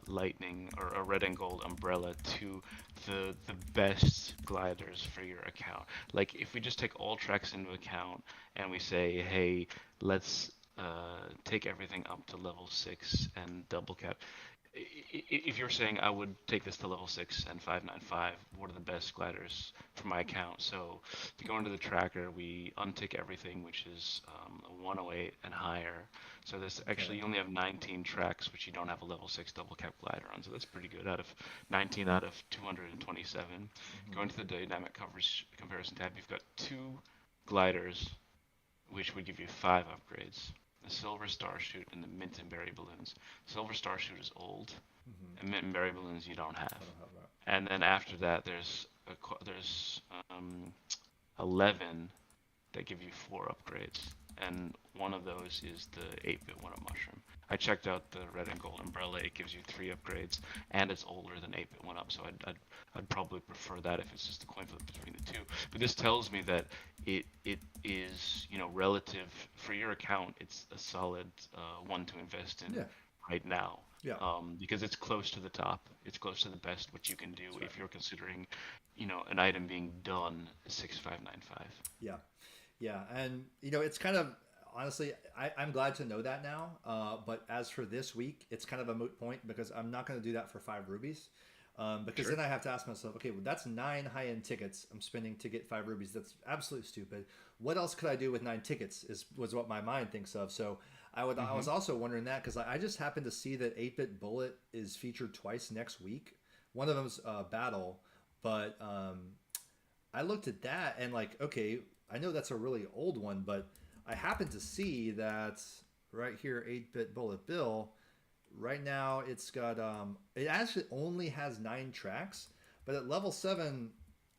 Speaker 2: lightning or a red and gold umbrella to the best gliders for your account. Like if we just take all tracks into account and we say, hey, let's take everything up to level 6 and double cap. If you're saying I would take this to level 6 and 595, what are the best gliders for my account? So to go into the tracker, we untick everything, which is a 108 and higher. So this actually, you only have 19 tracks, which you don't have a level 6 double cap glider on. So that's pretty good out of 19 out of 227. Going to the dynamic coverage comparison tab, you've got 2 gliders, which would give you 5 upgrades. The Silver Star Shoot and the Mint and Berry Balloons. Silver Star Shoot is old, and Mint and Berry Balloons you don't have. And then after that, there's 11 that give you 4 upgrades, and one of those is the 8-bit 1-up mushroom. I checked out the red and gold umbrella. It gives you 3 upgrades, and it's older than 8-bit 1-up, so I'd probably prefer that if it's just a coin flip between the 2. But this tells me that it is, relative for your account. It's a solid one to invest in right now.
Speaker 1: Yeah.
Speaker 2: Because it's close to the top. It's close to the best what you can do if you're considering, an item being done 6595.
Speaker 1: Yeah. Yeah, and it's kind of honestly, I'm glad to know that now. But as for this week, it's kind of a moot point because I'm not going to do that for 5 rubies. Because then I have to ask myself, okay, well, that's 9 high-end tickets I'm spending to get 5 rubies. That's absolutely stupid. What else could I do with 9 tickets was what my mind thinks of. So I was also wondering that because I just happened to see that 8-bit Bullet is featured twice next week. One of them's Battle, but I looked at that and like, okay, I know that's a really old one, but I happened to see that right here, 8-bit Bullet Bill. Right now, it's got it actually only has 9 tracks, but at level 7,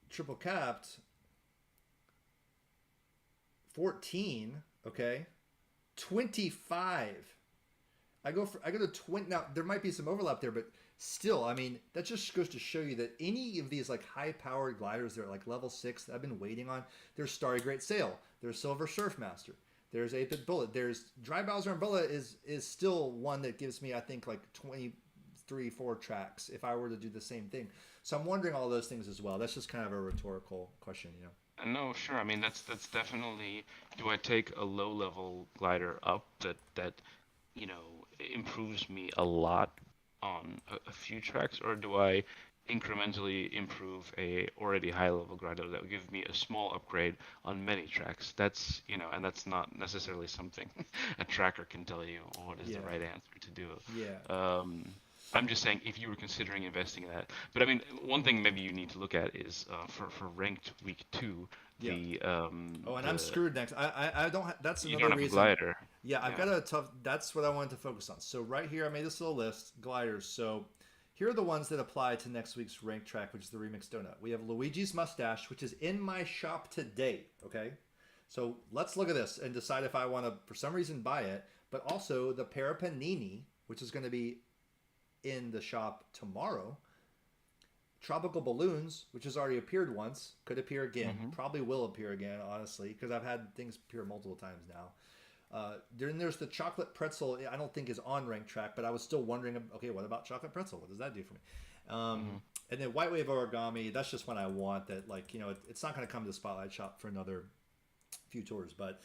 Speaker 1: triple capped, 14. Okay, 25. I go to 20. Now there might be some overlap there, but still, I mean, that just goes to show you that any of these like high-powered gliders that are like level 6 that I've been waiting on. There's Starry Great Sail. There's Silver Surfmaster. There's 8-bit Bullet. There's Dry Bowser Umbrella is still one that gives me, I think, like 23, 4 tracks if I were to do the same thing. So I'm wondering all those things as well. That's just kind of a rhetorical question, you know.
Speaker 2: No, sure. I mean, that's definitely. Do I take a low level glider up that you know improves me a lot on a few tracks, or do I incrementally improve a already high level glider that would give me a small upgrade on many tracks? That's and that's not necessarily something a tracker can tell you what is the
Speaker 1: Yeah.
Speaker 2: right answer to do.
Speaker 1: Yeah.
Speaker 2: I'm just saying if you were considering investing in that. But I mean, one thing maybe you need to look at is for ranked week 2,
Speaker 1: Yeah.
Speaker 2: the
Speaker 1: Oh, and I'm screwed next. I don't. That's
Speaker 2: you
Speaker 1: another
Speaker 2: don't have a
Speaker 1: reason.
Speaker 2: glider.
Speaker 1: Yeah, I've
Speaker 2: Yeah.
Speaker 1: got a tough. That's what I wanted to focus on. So right here, I made this little list, gliders. So here are the ones that apply to next week's ranked track, which is the Remix Donut. We have Luigi's Mustache, which is in my shop today. Okay, so let's look at this and decide if I want to, for some reason, buy it. But also the Parapanini, which is going to be in the shop tomorrow. Tropical Balloons, which has already appeared once, could appear again.
Speaker 2: Hmm.
Speaker 1: Probably will appear again, honestly, because I've had things appear multiple times now. Then there's the Chocolate Pretzel. I don't think is on ranked track, but I was still wondering, okay, what about Chocolate Pretzel? What does that do for me?
Speaker 2: Hmm.
Speaker 1: And then White Wave Origami, that's just one I want that, like, it's not going to come to the Spotlight Shop for another few tours. But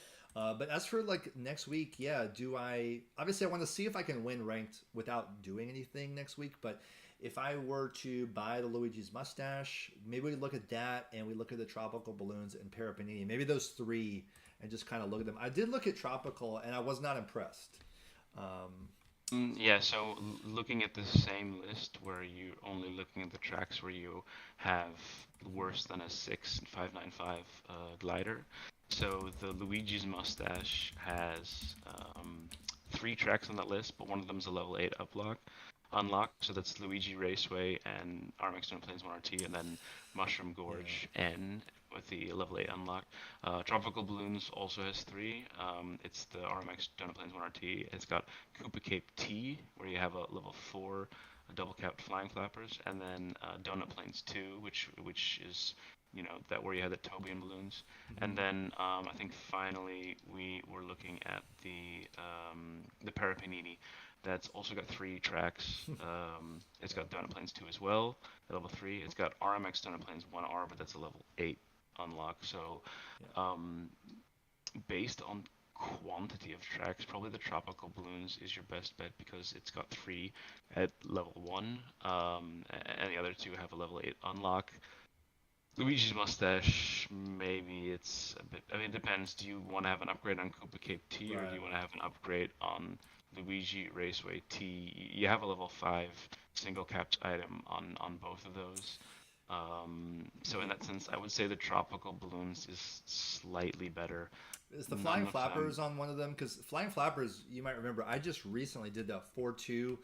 Speaker 1: as for like next week, yeah, obviously I want to see if I can win ranked without doing anything next week, but if I were to buy the Luigi's Mustache, maybe we look at that and we look at the Tropical Balloons and Parapanini. Maybe those 3 and just kind of look at them. I did look at Tropical and I was not impressed.
Speaker 2: Yeah, so looking at the same list where you're only looking at the tracks where you have worse than a 6.595 glider. So the Luigi's Mustache has 3 tracks on that list, but one of them is a level 8 unlock. So that's Luigi Raceway and RMX Stone Plains 1RT, and then Mushroom Gorge N with the level 8 unlock. Tropical Balloons also has 3. It's the RMX Donut Plains 1RT. It's got Koopa Cape T, where you have a level 4 double capped flying flappers, and then Donut Plains 2, which is that where you had the Toby and balloons. And then I think finally we were looking at the Parapanini. That's also got 3 tracks. It's got Donut Plains 2 as well, at level 3. It's got RMX Donut Plains 1R, but that's a level 8 unlock. So based on quantity of tracks, probably the Tropical Balloons is your best bet because it's got 3 at level 1, and the other 2 have a level 8 unlock. Luigi's Mustache, maybe it's a bit. I mean, it depends. Do you want to have an upgrade on Koopa Cape T, or do you want to have an upgrade on Luigi Raceway T? You have a level 5 single capped item on both of those. So in that sense, I would say the Tropical Balloons is slightly better.
Speaker 1: Is the
Speaker 2: None
Speaker 1: Flying
Speaker 2: of
Speaker 1: Flappers
Speaker 2: them.
Speaker 1: on one of them? Because Flying Flappers, you might remember, I just recently did that 4-2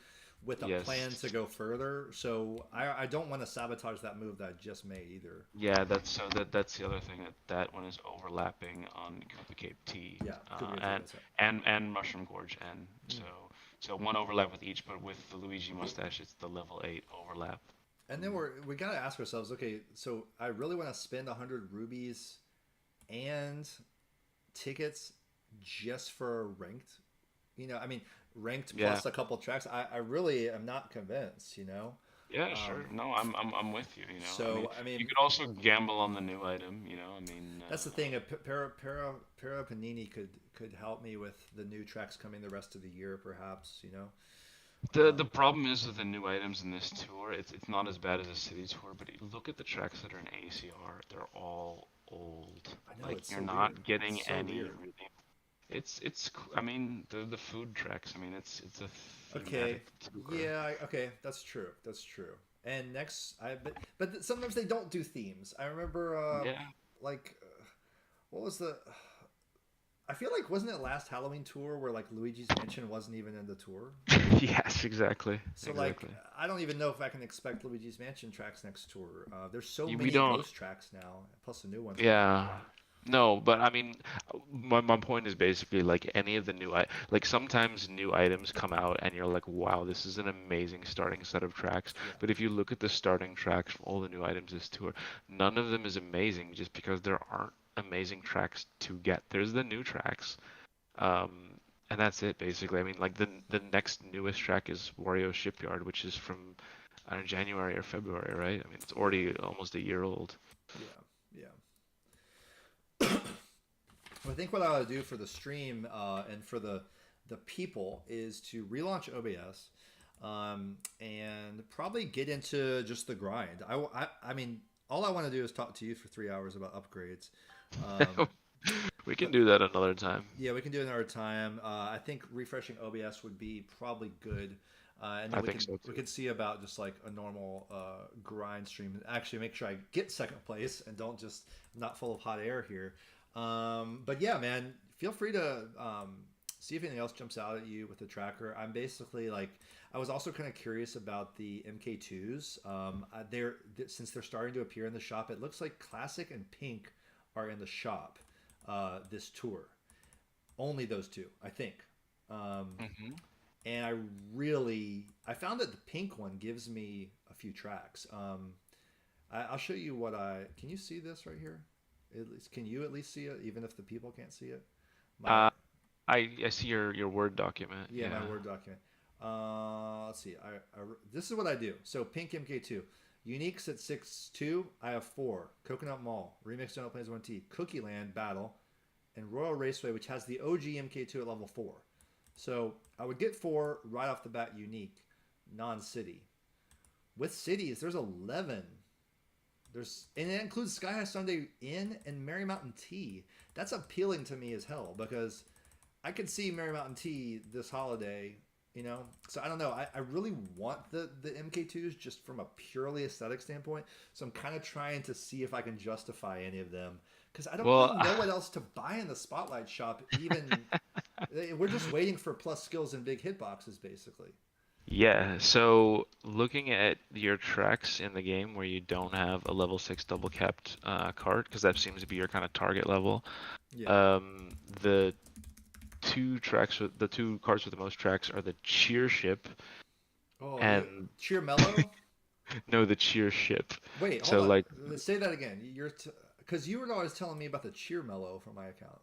Speaker 1: with a
Speaker 2: Yes.
Speaker 1: plan to go further. So I don't want to sabotage that move that I just made either.
Speaker 2: Yeah, that's the other thing that one is overlapping on Koopa Cape T.
Speaker 1: Yeah, Koopa Cape T,
Speaker 2: and
Speaker 1: that's right.
Speaker 2: and Mushroom Gorge N. So one overlap with each, but with the Luigi Mustache, it's the level 8 overlap.
Speaker 1: And then we gotta ask ourselves, okay, so I really want to spend 100 rubies and tickets just for ranked. I mean, ranked plus a couple tracks. I really am not convinced.
Speaker 2: Yeah, sure. No, I'm with you.
Speaker 1: So I mean,
Speaker 2: you could also gamble on the new item. I mean,
Speaker 1: that's the thing. Para Panini could help me with the new tracks coming the rest of the year, perhaps.
Speaker 2: The problem is with the new items in this tour, it's not as bad as a city tour, but you look at the tracks that are in ACR, they're all old.
Speaker 1: I know,
Speaker 2: Like
Speaker 1: it's
Speaker 2: you're
Speaker 1: so
Speaker 2: not
Speaker 1: weird.
Speaker 2: getting
Speaker 1: It's so
Speaker 2: any
Speaker 1: weird.
Speaker 2: really. It's I mean the food tracks. I mean it's a
Speaker 1: Okay.
Speaker 2: thematic tour.
Speaker 1: Yeah. Okay. That's true. That's true. And next, but sometimes they don't do themes. I remember,
Speaker 2: Yeah.
Speaker 1: like, what was the? I feel like wasn't it last Halloween tour where like Luigi's Mansion wasn't even in the tour?
Speaker 2: Yes, exactly,
Speaker 1: So like
Speaker 2: exactly.
Speaker 1: I don't even know if I can expect Luigi's Mansion tracks next tour. There's so
Speaker 2: We
Speaker 1: many
Speaker 2: don't.
Speaker 1: ghost tracks now, plus the new ones coming out.
Speaker 2: Yeah. No, but I mean, my point is basically like any of the like sometimes new items come out and you're like, wow, this is an amazing starting set of tracks.
Speaker 1: Yeah,
Speaker 2: But if you look at the starting tracks from all the new items this tour, none of them is amazing just because there aren't amazing tracks to get. There's the new tracks, um, and that's it basically. I mean, like the next newest track is Wario Shipyard, which is from I don't know, January or February, right? I mean, it's
Speaker 1: yeah,
Speaker 2: already almost a year old.
Speaker 1: yeah, yeah. I think what I ought to do for the stream and for the people is to relaunch OBS and probably get into just the grind. I mean, all I want to do is talk to you for 3 hours about upgrades. Um,
Speaker 2: We can
Speaker 1: but
Speaker 2: do that another time.
Speaker 1: yeah, we can do it another time. I think refreshing OBS would be probably good. And then
Speaker 2: I
Speaker 1: we
Speaker 2: think
Speaker 1: can
Speaker 2: so
Speaker 1: we
Speaker 2: too.
Speaker 1: can see about just like a normal grind stream and actually make sure I get second place and don't just not full of hot air here. But yeah, man, feel free to see if anything else jumps out at you with the tracker. I'm basically like I was also kind of curious about the MK2s. Since they're starting to appear in the shop, it looks like Classic and Pink are in the shop this tour. Only those two, I think. Um,
Speaker 2: Hmm.
Speaker 1: and I found that the pink one gives me a few tracks. I'll show you what I can. You see this right here? At least, can you at least see it, even if the people can't see it? My
Speaker 2: Uh, I see your Word document.
Speaker 1: Yeah, my
Speaker 2: Yeah.
Speaker 1: Word document. Let's see. This is what I do. So pink MK2, uniques at 6.2. I have four. Coconut Mall, Remix Donut Plains 1T, Cookie Land Battle, and Royal Raceway, which has the OG MK2 at level 4. So I would get four right off the bat unique, non-city. With cities, there's 11. And it includes Sky High Sunday Inn and Merry Mountain Tea. That's appealing to me as hell because I could see Merry Mountain Tea this holiday, you know. So I don't know. I really want the MK2s just from a purely aesthetic standpoint. So I'm kind of trying to see if I can justify any of them because I don't really
Speaker 2: Well,
Speaker 1: know what else to buy in the Spotlight shop. Even we're just waiting for plus skills and big hitboxes, basically.
Speaker 2: yeah. So looking at your tracks in the game where you don't have a level 6 double capped cart, because that seems to be your kind of target level.
Speaker 1: Yeah.
Speaker 2: The the two cards with the most tracks are the Cheer Ship
Speaker 1: Oh,
Speaker 2: and
Speaker 1: cheer mellow.
Speaker 2: no, the Cheer Ship.
Speaker 1: Wait, hold
Speaker 2: So
Speaker 1: on.
Speaker 2: like
Speaker 1: Let's say that again. Because you were always telling me about the cheer mellow from my account.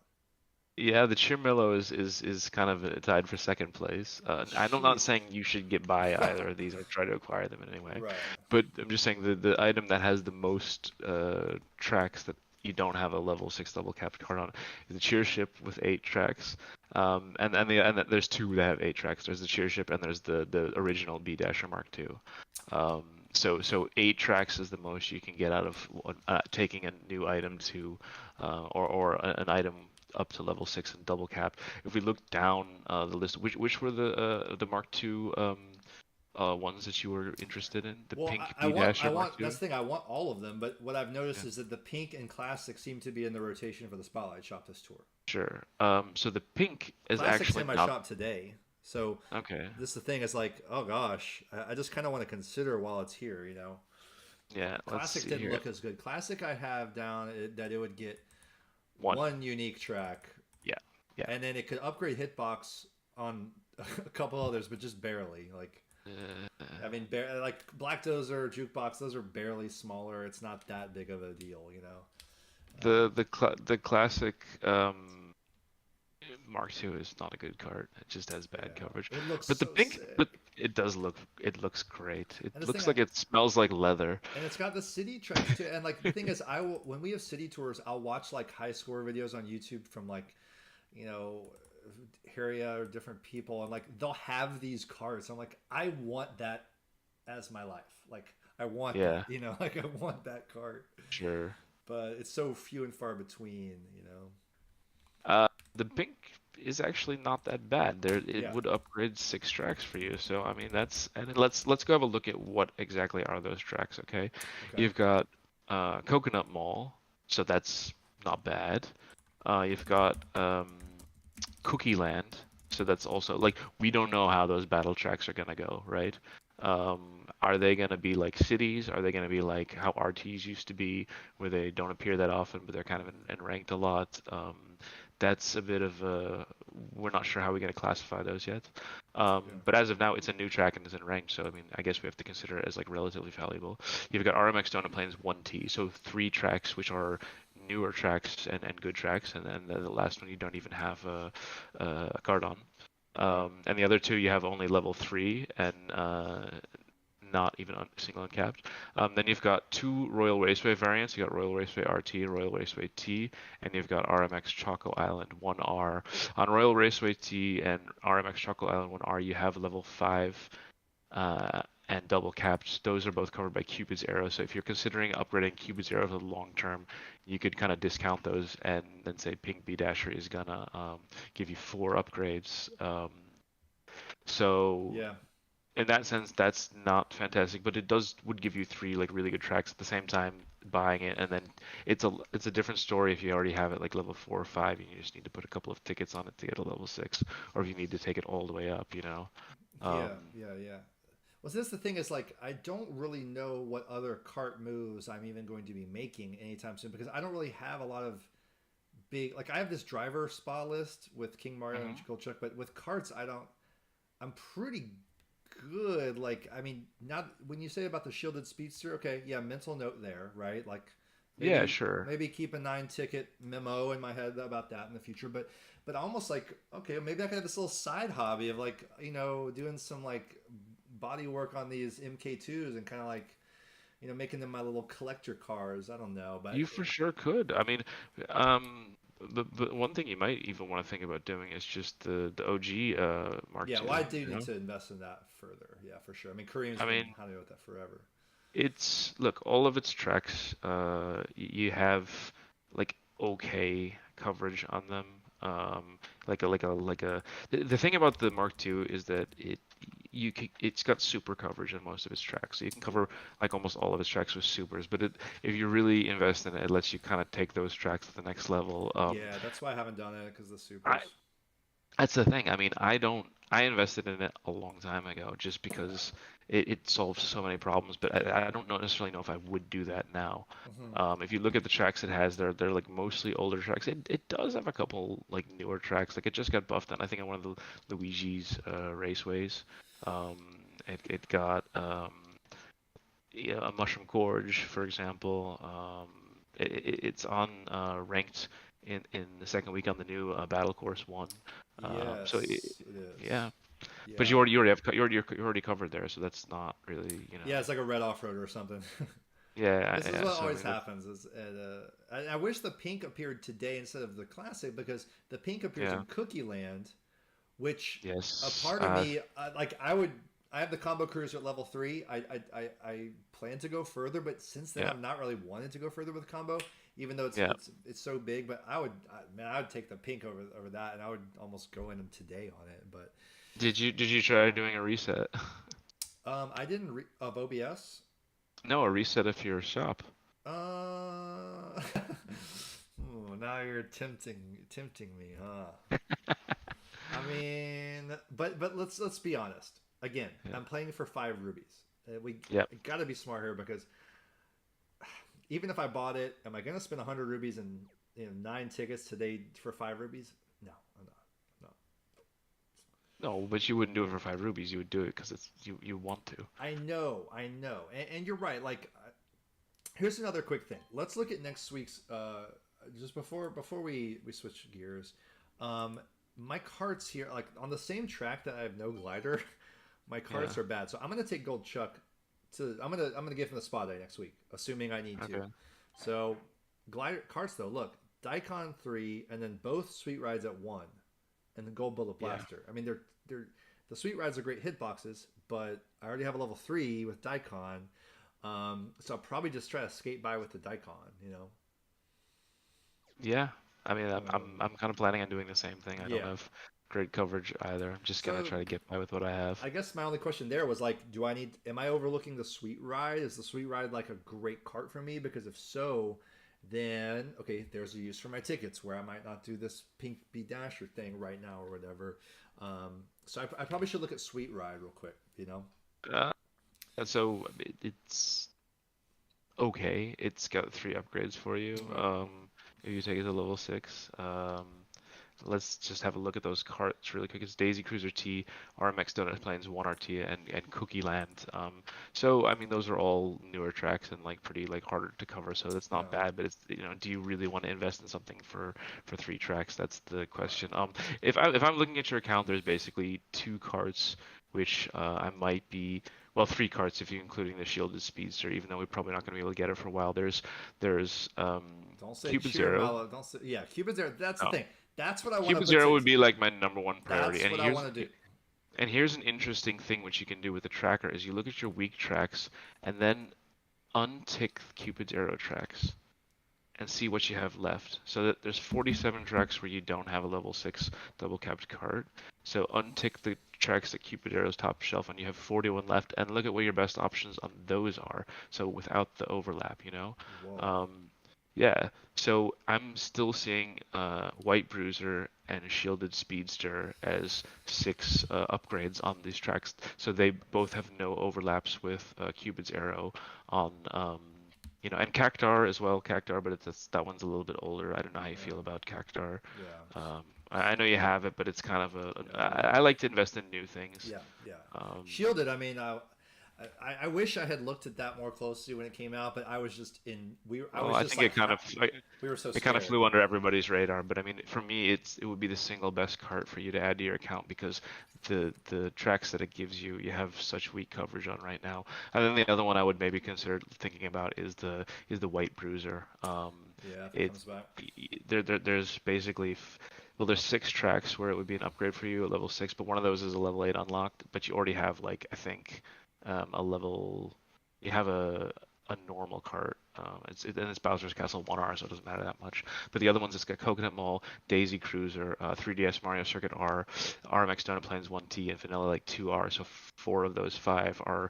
Speaker 2: yeah, the Cheermillo is kind of tied for second place. I'm not
Speaker 1: Sheesh.
Speaker 2: saying you should get by either of these or try to acquire them in any way,
Speaker 1: Right.
Speaker 2: but I'm just saying the item that has the most tracks that you don't have a level 6 double capped card on is the Cheer Ship with 8 tracks. There's two that have 8 tracks. There's the Cheer Ship and there's the original B Dasher Mark II. Um, so 8 tracks is the most you can get out of taking a new item to or an item up to level 6 and double cap. If we look down the list, which were the Mark II ones that you were interested in? The
Speaker 1: Well,
Speaker 2: pink
Speaker 1: I
Speaker 2: B
Speaker 1: want, I
Speaker 2: Dasher Mark
Speaker 1: want.
Speaker 2: II?
Speaker 1: That's the thing. I want all of them. But what I've
Speaker 2: Yeah,
Speaker 1: noticed is that the pink and classic seem to be in the rotation for the spotlight shop this tour.
Speaker 2: sure. So the pink is
Speaker 1: Classic's
Speaker 2: actually
Speaker 1: in my
Speaker 2: not
Speaker 1: shop today. So
Speaker 2: okay.
Speaker 1: this is the thing. Is like, oh gosh, I just kind of want to consider while it's here. You know,
Speaker 2: Yeah, let's
Speaker 1: classic
Speaker 2: see
Speaker 1: didn't
Speaker 2: here.
Speaker 1: look as good. Classic, I have down that it would get
Speaker 2: One.
Speaker 1: one unique track,
Speaker 2: Yeah, yeah.
Speaker 1: and then it could upgrade hitbox on a couple others, but just barely. Like,
Speaker 2: Uh,
Speaker 1: I mean, like Black Dozer, Jukebox, those are barely smaller. It's not that big of a deal, you know.
Speaker 2: the classic Mark II is not a good card. It just has bad coverage.
Speaker 1: Yeah, it looks
Speaker 2: But the
Speaker 1: so
Speaker 2: pink, but
Speaker 1: sick.
Speaker 2: it looks great. It
Speaker 1: And this thing,
Speaker 2: looks like it smells like leather.
Speaker 1: and it's got the city tracks too. And like the thing is, when we have city tours, I'll watch like high score videos on YouTube from like, you know, area or different people, and like they'll have these cards. I'm like, I want that as my life. Like I want that,
Speaker 2: Yeah,
Speaker 1: you know, like I want that card.
Speaker 2: sure.
Speaker 1: But it's so few and far between, you know.
Speaker 2: Uh, the pink is actually not that bad. There, it
Speaker 1: Yeah.
Speaker 2: would upgrade 6 tracks for you. So I mean, and then let's go have a look at what exactly are those tracks. Okay,
Speaker 1: Okay.
Speaker 2: you've got Coconut Mall, so that's not bad. You've got Cookie Land. So that's also like we don't know how those battle tracks are gonna go, right? Are they gonna be like cities? Are they gonna be like how RTs used to be, where they don't appear that often, but they're kind of in ranked a lot? That's a bit of a we're not sure how we're gonna classify those yet.
Speaker 1: Yeah.
Speaker 2: But as of now, it's a new track and it's in ranked, so I mean, I guess we have to consider it as like relatively valuable. You've got RMX Donut Plains 1T, so three tracks which are newer tracks and good tracks, and then the last one you don't even have a card on.
Speaker 1: Right.
Speaker 2: And the other two you have only level three and not even single uncapped. Then you've got two Royal Raceway variants. You got Royal Raceway RT and Royal Raceway T, and you've got RMX Choco Island 1R. On Royal Raceway T and RMX Choco Island 1R, you have level 5 and double capped. Those are both covered by Cupids Arrow. So if you're considering upgrading Cupids Arrow for the long term, you could kind of discount those and then say Pink B Dasher is gonna give you 4 upgrades. So
Speaker 1: Yeah.
Speaker 2: in that sense, that's not fantastic, but it does would give you three like really good tracks at the same time buying it, and then it's a different story if you already have it like level 4 or 5, and you just need to put a couple of tickets on it to get a level 6, or if you need to take it all the way up, you know. Um,
Speaker 1: Yeah. Yeah. Yeah. Well, so this the thing is like I don't really know what other cart moves I'm even going to be making anytime soon because I don't really have a lot of big like I have this driver spa list with King Mario and
Speaker 2: mhm.
Speaker 1: Chico Chuck, but with carts I don't. I'm pretty good. Like I mean, not when you say about the shielded speedster. Okay, yeah, mental note there, right? Like
Speaker 2: Yeah,
Speaker 1: maybe
Speaker 2: sure.
Speaker 1: maybe keep a 9 ticket memo in my head about that in the future, but almost like okay, maybe I could have this little side hobby of like doing some like body work on these MK2s and kind of like making them my little collector cars. I don't know, but
Speaker 2: You for sure could. I mean, the one thing you might even want to think about doing is just the OG Mark
Speaker 1: yeah, well,
Speaker 2: II,
Speaker 1: I do
Speaker 2: you
Speaker 1: need
Speaker 2: know?
Speaker 1: to invest in that further. Yeah, for sure. I mean, Kareem's
Speaker 2: I
Speaker 1: been
Speaker 2: mean,
Speaker 1: hounding me with that forever.
Speaker 2: it's look, all of its tracks, you have like okay coverage on them. The thing about the Mark II is that it's got super coverage on most of its tracks, so you can
Speaker 1: Yeah,
Speaker 2: cover like almost all of its tracks with supers. But if you really invest in it, it lets you kind of take those tracks to the next level.
Speaker 1: yeah, that's why I haven't done it because the
Speaker 2: I
Speaker 1: supers.
Speaker 2: That's the thing. I mean, I don't. I invested in it a long time ago just because it solves so many problems, but I don't necessarily know if I would do that now.
Speaker 1: Hmm.
Speaker 2: If you look at the tracks it has, they're like mostly older tracks. It does have a couple like newer tracks. Like it just got buffed on, I think, on one of the Luigi's raceways. Um, it got yeah, a Mushroom Gorge, for example. It's on ranked in the second week on the new Battle Course one. So
Speaker 1: Yes, it is.
Speaker 2: yeah, but
Speaker 1: Yeah,
Speaker 2: you already covered there, so that's not really, you
Speaker 1: yeah,
Speaker 2: know.
Speaker 1: it's like a red off road or something.
Speaker 2: Yeah,
Speaker 1: This is
Speaker 2: yeah.
Speaker 1: what
Speaker 2: So I
Speaker 1: always
Speaker 2: mean,
Speaker 1: happens. I wish the pink appeared today instead of the classic because the pink appears
Speaker 2: yeah,
Speaker 1: in Cookie Land, which a
Speaker 2: yes.
Speaker 1: part of me like I would. I have the combo cruiser at level 3. I plan to go further, but since then
Speaker 2: Yeah,
Speaker 1: I've not really wanted to go further with combo, even though
Speaker 2: yeah.
Speaker 1: it's so big. But man, I would take the pink over that, and I would almost go in today on it. But
Speaker 2: Did you try doing a reset?
Speaker 1: I didn't of OBS.
Speaker 2: No, a reset of your shop.
Speaker 1: Ooh, now you're tempting me, huh? I mean, but let's be honest. Again,
Speaker 2: Yeah.
Speaker 1: I'm playing for 5 rubies. We
Speaker 2: Yep.
Speaker 1: got to be smart here because even if I bought it, am I going to spend 100 rubies and 9 tickets today for 5 rubies? No, I'm not. No,
Speaker 2: No, but you wouldn't do it for 5 rubies. You would do it because it's you want to.
Speaker 1: I know, and you're right. Like, here's another quick thing. Let's look at next week's. Just before we switch gears, um, my carts here, like on the same track that I have no glider, my
Speaker 2: Yeah.
Speaker 1: carts are bad. So I'm gonna take Gold Chuck to. I'm gonna give him the spa day next week, assuming I need to.
Speaker 2: Okay.
Speaker 1: So glider carts though, look, Daikon 3, and then both sweet rides at 1, and then Gold Bullet
Speaker 2: Yeah.
Speaker 1: Blaster. I mean, they're the sweet rides are great hitboxes, but I already have a level 3 with Daikon. So I'll probably just try to skate by with the Daikon, you know.
Speaker 2: Yeah, I mean,
Speaker 1: Um,
Speaker 2: I'm kind of planning on doing the same thing. I don't
Speaker 1: yeah.
Speaker 2: have great coverage either. I'm just gonna
Speaker 1: So
Speaker 2: try to get by with what I have.
Speaker 1: I guess my only question there was like, am I overlooking the sweet ride? Is the sweet ride like a great cart for me? Because if so, Then, okay, there's a use for my tickets where I might not do this Pink Bee Dasher thing right now or whatever. So I probably should look at Sweet Ride real quick, you know?
Speaker 2: Uh, so it's okay. It's got 3 upgrades for you.
Speaker 1: Okay.
Speaker 2: If you take it to level 6. Let's just have a look at those carts really quick. It's Daisy Cruiser T, RMX Donut Plains 1RT, and Cookie Land. So I mean those are all newer tracks and like pretty like harder to cover, so that's not
Speaker 1: Yeah.
Speaker 2: bad. But it's do you really want to invest in something for 3 tracks? That's the question. If I'm looking at your account, there's basically 2 carts which I might be. Well, 3 carts if you're including the shielded speedster, even though we're probably not going to be able to get it for a while. There's
Speaker 1: Don't say
Speaker 2: Cupids
Speaker 1: cheer
Speaker 2: Arrow.
Speaker 1: mellow. Don't say, yeah, Cupids are, that's the thing. That's what I want to
Speaker 2: Cupids
Speaker 1: put
Speaker 2: Arrow
Speaker 1: to,
Speaker 2: would be like my number one priority.
Speaker 1: that's what I want to do.
Speaker 2: And here's an interesting thing which you can do with the tracker is you look at your weak tracks and then untick Cupid's Arrow tracks and see what you have left. So that there's 47 tracks where you don't have a level 6 double capped card. So untick the tracks that Cupid Arrow's top shelf and you have 41 left and look at what your best options on those are. So without the overlap.
Speaker 1: Whoa.
Speaker 2: Um, yeah, so I'm still seeing White Bruiser and Shielded Speedster as 6 upgrades on these tracks. So they both have no overlaps with Cupid's Arrow on, and Cactar as well. Cactar, but that one's a little bit older. I don't know how you
Speaker 1: Yeah.
Speaker 2: feel about Cactar.
Speaker 1: Yeah.
Speaker 2: I know you have it, but it's kind of
Speaker 1: Yeah.
Speaker 2: I like to invest in new things.
Speaker 1: Yeah. Yeah.
Speaker 2: Um,
Speaker 1: Shielded, I mean, I wish I had looked at that more closely when it came out, but I was just in, I
Speaker 2: well,
Speaker 1: was
Speaker 2: I
Speaker 1: just
Speaker 2: think
Speaker 1: like, we were so
Speaker 2: it kind of
Speaker 1: scared.
Speaker 2: flew under everybody's radar, but I mean, for me, it would be the single best cart for you to add to your account because the tracks that it gives you, you have such weak coverage on right now. And then the other one I would maybe consider thinking about is the White Bruiser.
Speaker 1: Yeah, if it
Speaker 2: It
Speaker 1: comes back.
Speaker 2: there's basically well, there's 6 tracks where it would be an upgrade for you at level 6, but one of those is a level 8 unlocked, but you already have like I think a level you have a normal cart. And it's Bowser's Castle 1R, so it doesn't matter that much. But the other ones, it's got Coconut Mall, Daisy Cruiser, 3DS Mario Circuit R, RMX Donut Plains 1T, and Vanilla Lake 2R. So 4 of those 5 are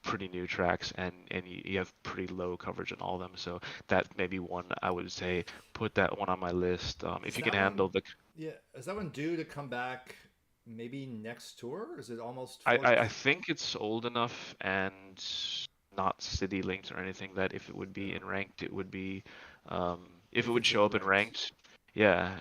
Speaker 2: pretty new tracks, and you have pretty low coverage on all of them. So that may be one I would say put that one on my list. If
Speaker 1: Is
Speaker 2: you can
Speaker 1: that one,
Speaker 2: handle the
Speaker 1: yeah, is that one due to come back maybe next tour? Or is it almost
Speaker 2: I,
Speaker 1: for,
Speaker 2: I I think it's old enough and not city linked or anything that if it would be
Speaker 1: yeah,
Speaker 2: in ranked, it would be if it
Speaker 1: if
Speaker 2: would
Speaker 1: it's
Speaker 2: show
Speaker 1: in
Speaker 2: up in
Speaker 1: ranked?
Speaker 2: ranked, yeah,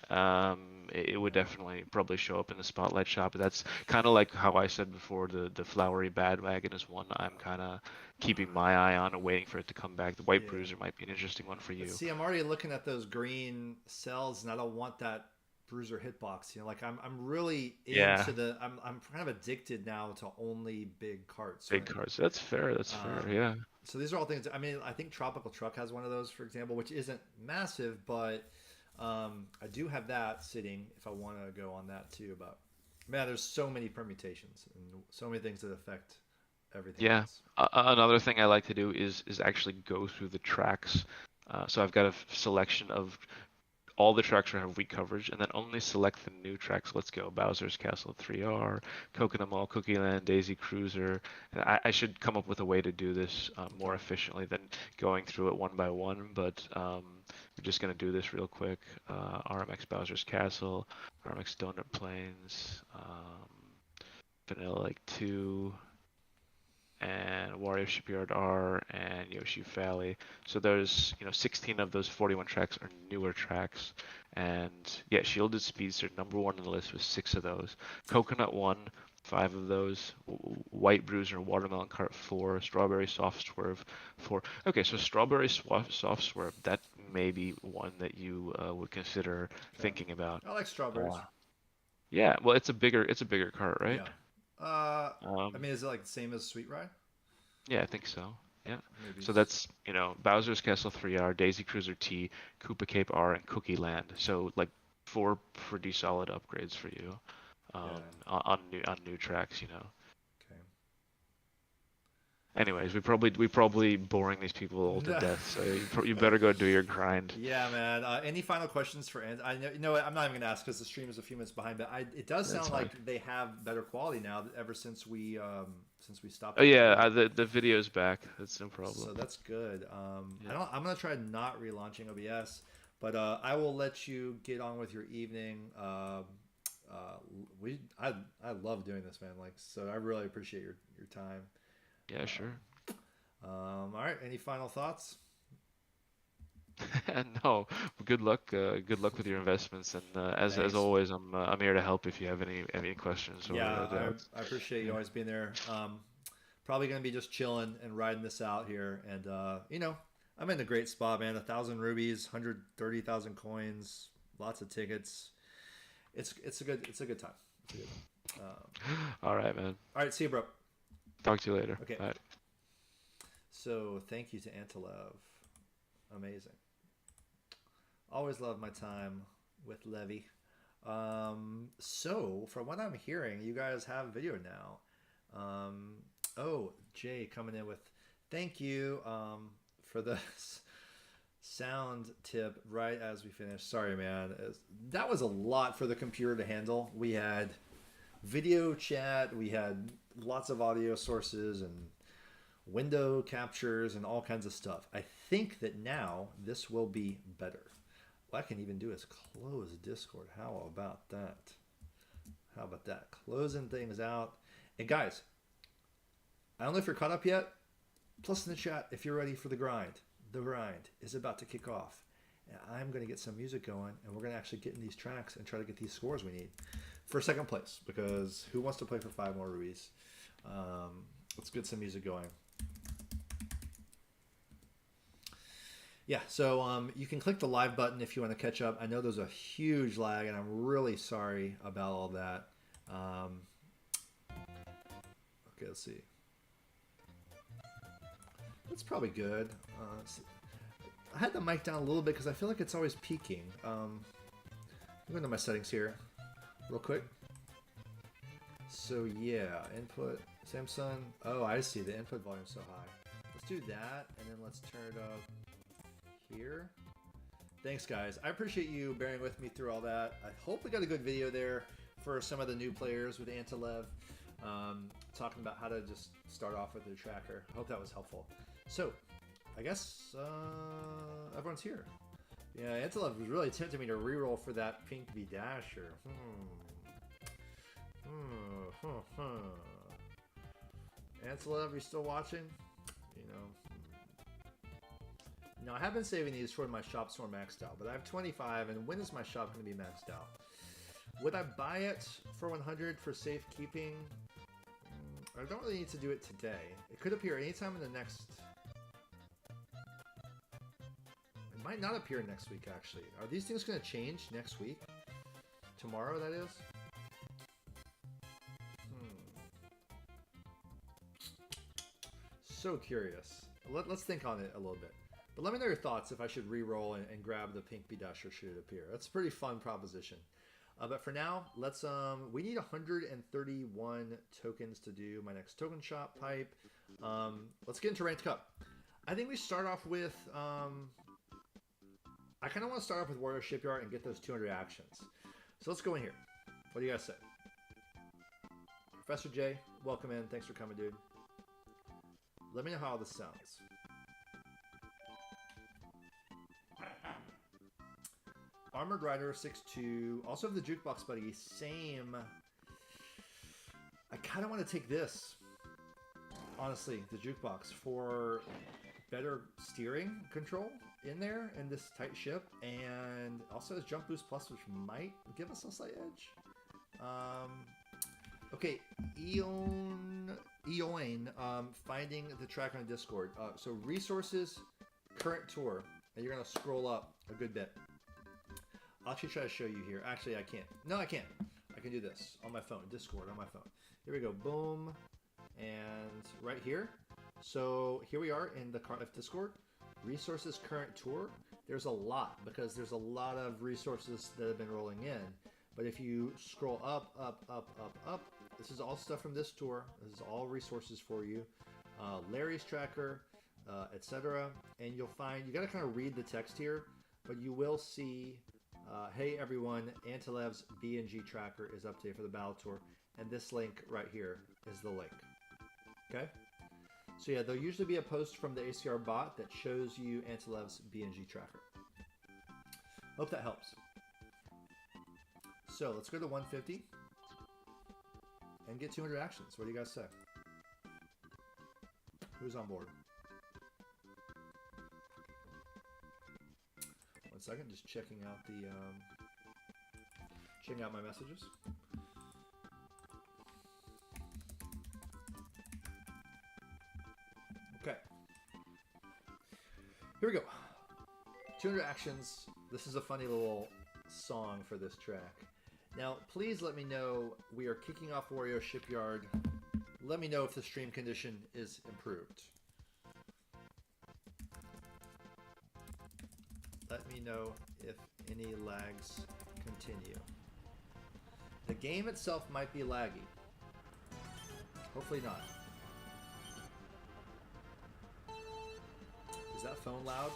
Speaker 2: it would
Speaker 1: Yeah.
Speaker 2: definitely probably show up in the spotlight shop. That's kind of like how I said before, the flowery bandwagon is one I'm kind of keeping my eye on and waiting for it to come back. The White
Speaker 1: Yeah.
Speaker 2: Bruiser might be an interesting one for
Speaker 1: But
Speaker 2: you.
Speaker 1: see, I'm already looking at those green cells, and I don't want that bruiser hitbox. Like I'm really
Speaker 2: Yeah,
Speaker 1: into I'm kind of addicted now to only big carts,
Speaker 2: big
Speaker 1: right?
Speaker 2: cards. That's fair. That's fair.
Speaker 1: Um,
Speaker 2: Yeah.
Speaker 1: so these are all things. I mean, I think Tropical Truck has one of those, for example, which isn't massive, but I do have that sitting if I want to go on that too. But man, there's so many permutations and so many things that affect everything
Speaker 2: Yeah.
Speaker 1: else.
Speaker 2: Another thing I like to do is actually go through the tracks. So I've got a selection of all the tracks have weak coverage, and then only select the new tracks. Let's go. Bowser's Castle 3R, Coconut Mall, Cookie Land, Daisy Cruiser. And I should come up with a way to do this more
Speaker 1: Okay.
Speaker 2: efficiently than going through it one by one, but we're just going to do this real quick. RMX Bowser's Castle, RMX Donut Plains, Vanilla Lake 2, and Wario Shipyard R, and Yoshi Valley. So there's 16 of those 41 tracks are newer tracks, and yeah, Shielded Speedster #1 on the list with 6 of those. Coconut 1, 5 of those. White Bruiser, Watermelon Cart 4, Strawberry Soft Swerve 4. Okay, so Strawberry Soft Swerve, that may be one that you would consider
Speaker 1: Okay.
Speaker 2: thinking about.
Speaker 1: I like strawberries.
Speaker 2: Uh, yeah, well, it's a bigger cart, right?
Speaker 1: Yeah. I
Speaker 2: Um,
Speaker 1: mean, is it like the same as Sweet Ride?
Speaker 2: Yeah, I think so. Yeah.
Speaker 1: Maybe
Speaker 2: So
Speaker 1: it's
Speaker 2: that's, Bowser's Castle 3R, Daisy Cruiser T, Koopa Cape R, and Cookie Land. So like 4 pretty solid upgrades for you
Speaker 1: yeah.
Speaker 2: on new tracks.
Speaker 1: Okay.
Speaker 2: Anyways, we probably boring these people all to death. So you better go do your grind.
Speaker 1: Yeah, man. Any final questions for Ant? I know, you know what? I'm not even gonna ask because the stream is a few minutes behind. But it does
Speaker 2: That's
Speaker 1: sound
Speaker 2: fine.
Speaker 1: like they have better quality now ever since we stopped
Speaker 2: Oh yeah,
Speaker 1: recording.
Speaker 2: the video's back. That's no problem.
Speaker 1: So that's good.
Speaker 2: Yeah.
Speaker 1: I'm gonna try not relaunching OBS, but I will let you get on with your evening. Uh, I love doing this, man. Like, so I really appreciate your time.
Speaker 2: Yeah, sure.
Speaker 1: All right. Any final thoughts?
Speaker 2: No, good luck with your investments, and as
Speaker 1: Thanks.
Speaker 2: always, I'm here to help if you have any questions or
Speaker 1: Yeah,
Speaker 2: doubts.
Speaker 1: I appreciate you
Speaker 2: Yeah,
Speaker 1: always being there. Probably gonna be just chilling and riding this out here, and I'm in a great spot, man. 1,000 rubies, 130,000 coins, lots of tickets. It's a good time. It's a good time.
Speaker 2: all right, man.
Speaker 1: All right, see you, bro.
Speaker 2: Talk to you later.
Speaker 1: Okay,
Speaker 2: Bye.
Speaker 1: so thank you to Antilev. Amazing. Always love my time with Levy. So from what I'm hearing, you guys have video now. Oh, Jay coming in with thank you for the sound tip right as we finish. Sorry, man. That was a lot for the computer to handle. We had video chat, we had lots of audio sources and window captures and all kinds of stuff. I think that now this will be better. What I can even do is close Discord. How about that? How about that? Closing things out. And guys, I don't know if you're caught up yet. Plus in the chat if you're ready for the grind. The grind is about to kick off. And I'm going to get some music going, and we're going to actually get in these tracks and try to get these scores we need for second place, because who wants to play for 5 more rubies? Let's get some music going. Yeah, so you can click the live button if you want to catch up. I know there's a huge lag, and I'm really sorry about all that. Okay, let's see. That's probably good. I had the mic down a little bit because I feel like it's always peaking. I'm going to my settings here real quick. So yeah, input, Samsung. Oh, I see. The input volume's so high. Let's do that, and then let's turn it up here. Thanks, guys. I appreciate you bearing with me through all that. I hope we got a good video there for some of the new players with Antilev, talking about how to just start off with their tracker. I hope that was helpful. So, I guess everyone's here. Yeah, Antilev was really tempting me to reroll for that pink V Dasher. Antilev, you still watching? You know. No, I have been saving these for my shop store maxed out, but I have 25, and when is my shop going to be maxed out? Would I buy it for 100 for safekeeping? I don't really need to do it today. It could appear anytime in the next... It might not appear next week, actually. Are these things going to change next week? Tomorrow, that is? So curious. Let's think on it a little bit. But let me know your thoughts if I should re-roll and grab the pink B dash or should it appear. That's a pretty fun proposition. But for now, let's we need 131 tokens to do my next token shop pipe. Let's get into ranked cup. I think we start off with I kind of want to start off with Warrior Shipyard and get those 200 actions. So let's go in here. What do you guys say? Professor J, welcome in. Thanks for coming, dude. Let me know how this sounds. Armored Rider 6'2". Also have the Jukebox Buddy. Same. I kind of want to take this. Honestly, the Jukebox for better steering control in there in this tight ship. And also has Jump Boost Plus, which might give us a slight edge. Okay, Eoin, finding the track on Discord. So resources, current tour, and you're gonna scroll up a good bit. I'll actually try to show you here. Actually, I can't. No, I can't. I can do this on my phone. Discord on my phone. Here we go. Boom, and right here. So here we are in the Kart Life Discord. Resources, current tour. There's a lot because there's a lot of resources that have been rolling in. But if you scroll up, this is all stuff from this tour. This is all resources for you. Larry's tracker, etc. And you'll find, you got to kind of read the text here, but you will see, hey everyone, Antilev's BNG tracker is updated for the Battle Tour, and this link right here is the link. Okay? So yeah, there'll usually be a post from the ACR bot that shows you Antilev's BNG tracker. Hope that helps. So let's go to 150 and get 200 actions. What do you guys say? Who's on board? 1 second, just checking out the checking out my messages. Okay. Here we go. 200 actions. This is a funny little song for this track. Now, please let me know. We are kicking off Wario Shipyard. Let me know if the stream condition is improved. Let me know if any lags continue. The game itself might be laggy. Hopefully not. Is that phone loud?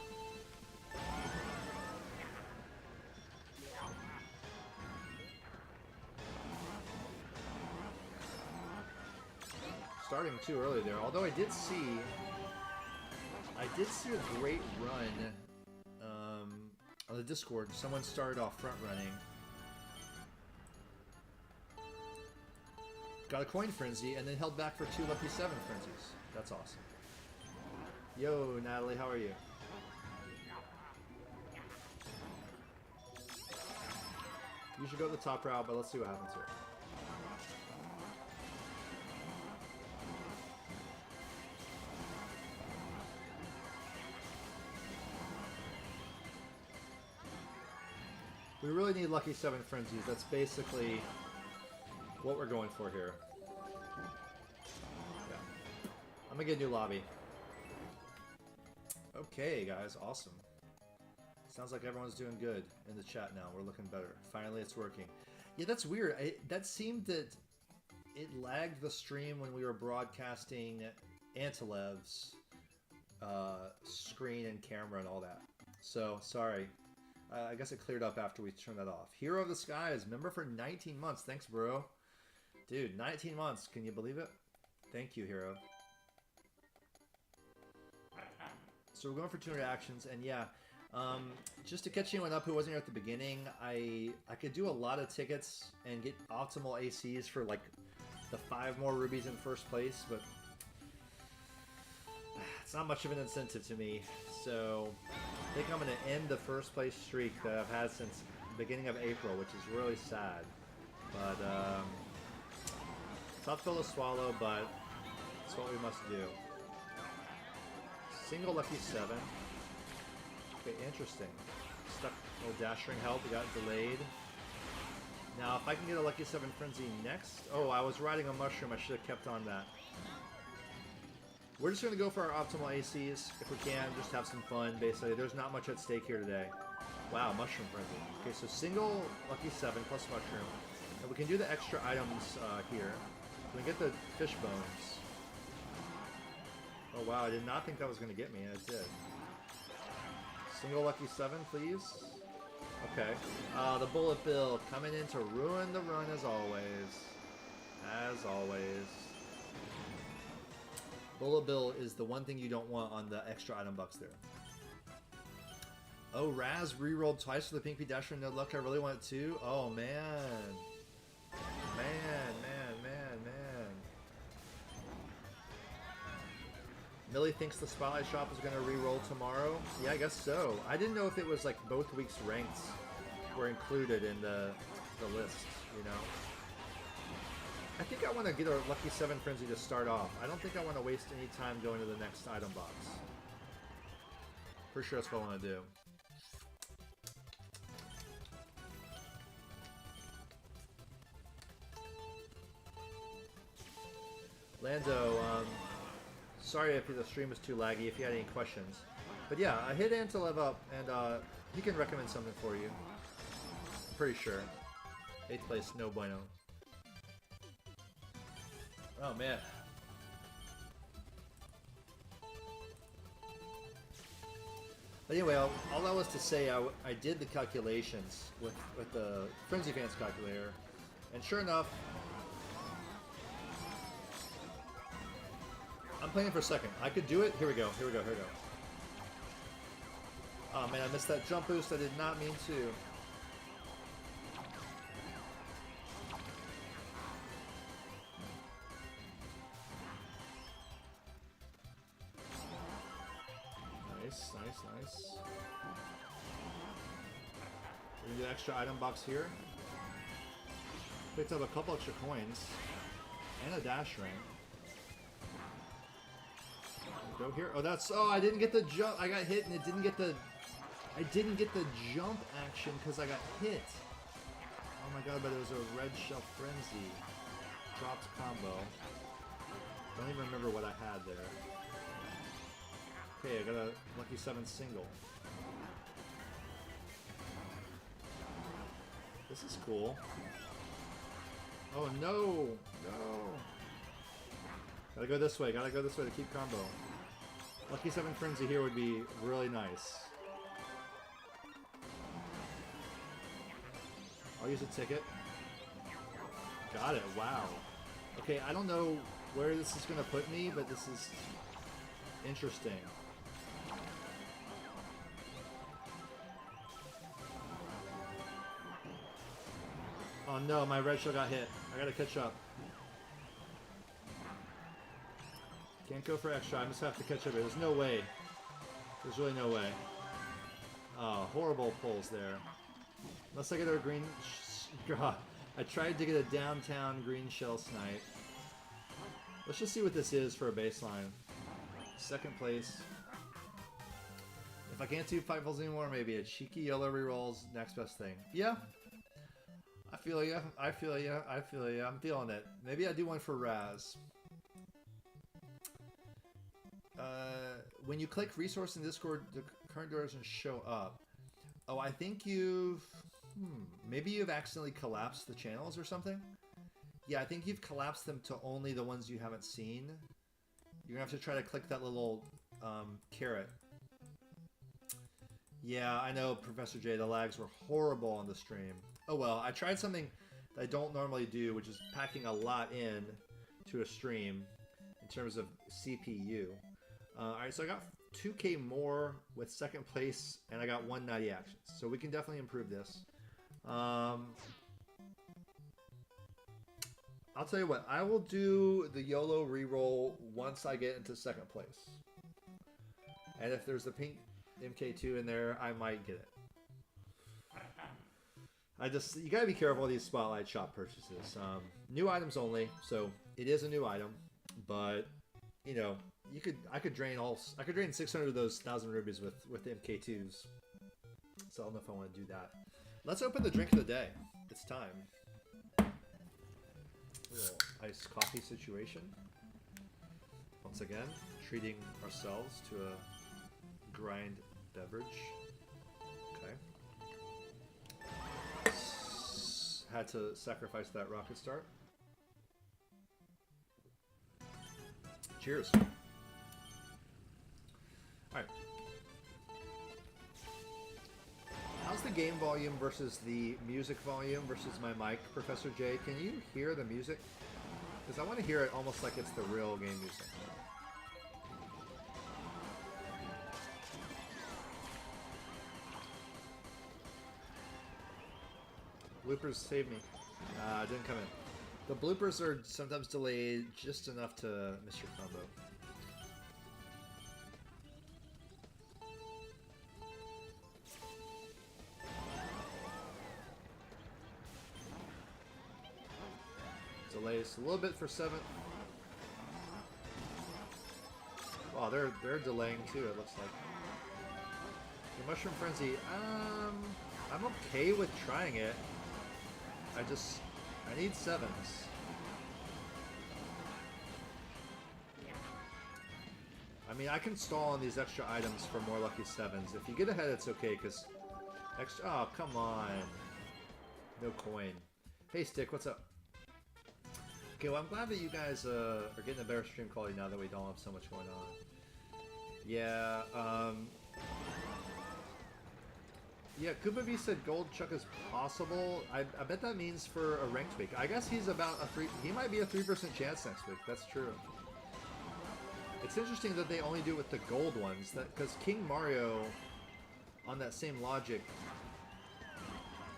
Speaker 1: Starting too early there. Although I did see a great run on the Discord. Someone started off front running. Got a coin frenzy and then held back for 2 lucky 7 frenzies. That's awesome. Yo, Natalie, how are you? You should go the top route, but let's see what happens here. We really need lucky 7 frenzies. That's basically what we're going for here. Yeah. I'm gonna get a new lobby. Okay, guys, awesome. Sounds like everyone's doing good in the chat now. We're looking better. Finally, it's working. Yeah, that's weird. That seemed that it lagged the stream when we were broadcasting Antilev's screen and camera and all that. So, sorry. I guess it cleared up after we turned that off. Hero of the Skies, member for 19 months. Thanks, bro. Dude, 19 months. Can you believe it? Thank you, Hero. So we're going for 200 actions, and yeah, just to catch anyone up who wasn't here at the beginning, I could do a lot of tickets and get optimal ACs for like the 5 more rubies in first place, but it's not much of an incentive to me. So I think I'm going to end the first place streak that I've had since the beginning of April, which is really sad. But tough pill to swallow, but it's what we must do. Single lucky 7. Okay, interesting. Stuck. Oh, dash ring help. We got delayed. Now, if I can get a lucky 7 frenzy next. Oh, I was riding a mushroom. I should have kept on that. We're just going to go for our optimal ACs if we can. Just have some fun, basically. There's not much at stake here today. Wow, mushroom frenzy. Okay, so single lucky 7 plus mushroom. And we can do the extra items here. We can get the fish bones. Oh wow, I did not think that was going to get me, and it did. Single lucky 7, please. Okay. The bullet bill coming in to ruin the run as always. As always. Bullet bill is the one thing you don't want on the extra item bucks there. Oh, Raz re-rolled twice for the Pink P Dasher. No luck, I really want it too. Oh man. Man. Millie thinks the Spotlight Shop is going to re-roll tomorrow. Yeah, I guess so. I didn't know if it was like both weeks' ranks were included in the list, you know? I think I want to get a Lucky 7 Frenzy to start off. I don't think I want to waste any time going to the next item box. For sure that's what I want to do. Lando, sorry if the stream was too laggy, if you had any questions. But yeah, I hit Antilev up, and he can recommend something for you. I'm pretty sure. 8th place, no bueno. Oh man. But anyway, all that was to say, I did the calculations with the Frenzy Fans calculator, and sure enough, I'm playing for second. I could do it. Here we go. Here we go. Here we go. Oh man, I missed that jump boost. I did not mean to. Nice, nice, nice. We're gonna do extra item box here. Picked up a couple extra coins and a dash ring. Go here. Oh, that's. Oh, I didn't get the jump. I got hit, and it didn't get the. I didn't get the jump action because I got hit. Oh my god! But it was a red shell frenzy. Dropped combo. Don't even remember what I had there. Okay, I got a lucky 7 single. This is cool. Oh no! No! Gotta go this way. Gotta go this way to keep combo. Lucky 7 frenzy here would be really nice. I'll use a ticket. Got it. Wow. Okay, I don't know where this is going to put me, but this is interesting. Oh no, my red shell got hit. I gotta catch up. Can't go for extra. I just have to catch up here. There's no way. There's really no way. Oh, horrible pulls there. Unless I get a green... God. I tried to get a downtown green shell snipe. Let's just see what this is for a baseline. Second place. If I can't do 5 pulls anymore, maybe a cheeky yellow rerolls. Next best thing. Yeah. I feel ya. I feel ya. I feel ya. I'm feeling it. Maybe I do one for Raz. When you click resource in Discord, the current door doesn't show up. Oh, I think you've... maybe you've accidentally collapsed the channels or something? Yeah, I think you've collapsed them to only the ones you haven't seen. You're going to have to try to click that little caret. Yeah, I know, Professor J, the lags were horrible on the stream. Oh well, I tried something that I don't normally do, which is packing a lot in to a stream in terms of CPU. Alright, so I got 2k more with second place, and I got 190 actions. So we can definitely improve this. I'll tell you what, I will do the YOLO reroll once I get into second place. And if there's the pink MK2 in there, I might get it. You gotta be careful with these Spotlight Shop purchases. New items only, so it is a new item, but you know, I could drain 600 of those 1,000 rubies with MK2s. So I don't know if I want to do that. Let's open the drink of the day. It's time. A little iced coffee situation. Once again, treating ourselves to a grind beverage. Okay. Had to sacrifice that rocket start. Cheers. Alright. How's the game volume versus the music volume versus my mic, Professor J? Can you hear the music? Because I want to hear it almost like it's the real game music. Bloopers save me. Didn't come in. The bloopers are sometimes delayed just enough to miss your combo. Delays a little bit for 7. Wow, they're delaying too, it looks like. The Mushroom Frenzy, I'm okay with trying it. I need 7s. I mean, I can stall on these extra items for more lucky 7s. If you get ahead, it's okay, because extra... Oh, come on. No coin. Hey, Stick, what's up? Okay, well, I'm glad that you guys are getting a better stream quality now that we don't have so much going on. Yeah, Yeah, Kupavi said gold chuck is possible. I bet that means for a ranked week. I guess he's about a 3... He might be a 3% chance next week. That's true. It's interesting that they only do it with the gold ones. Because King Mario, on that same logic,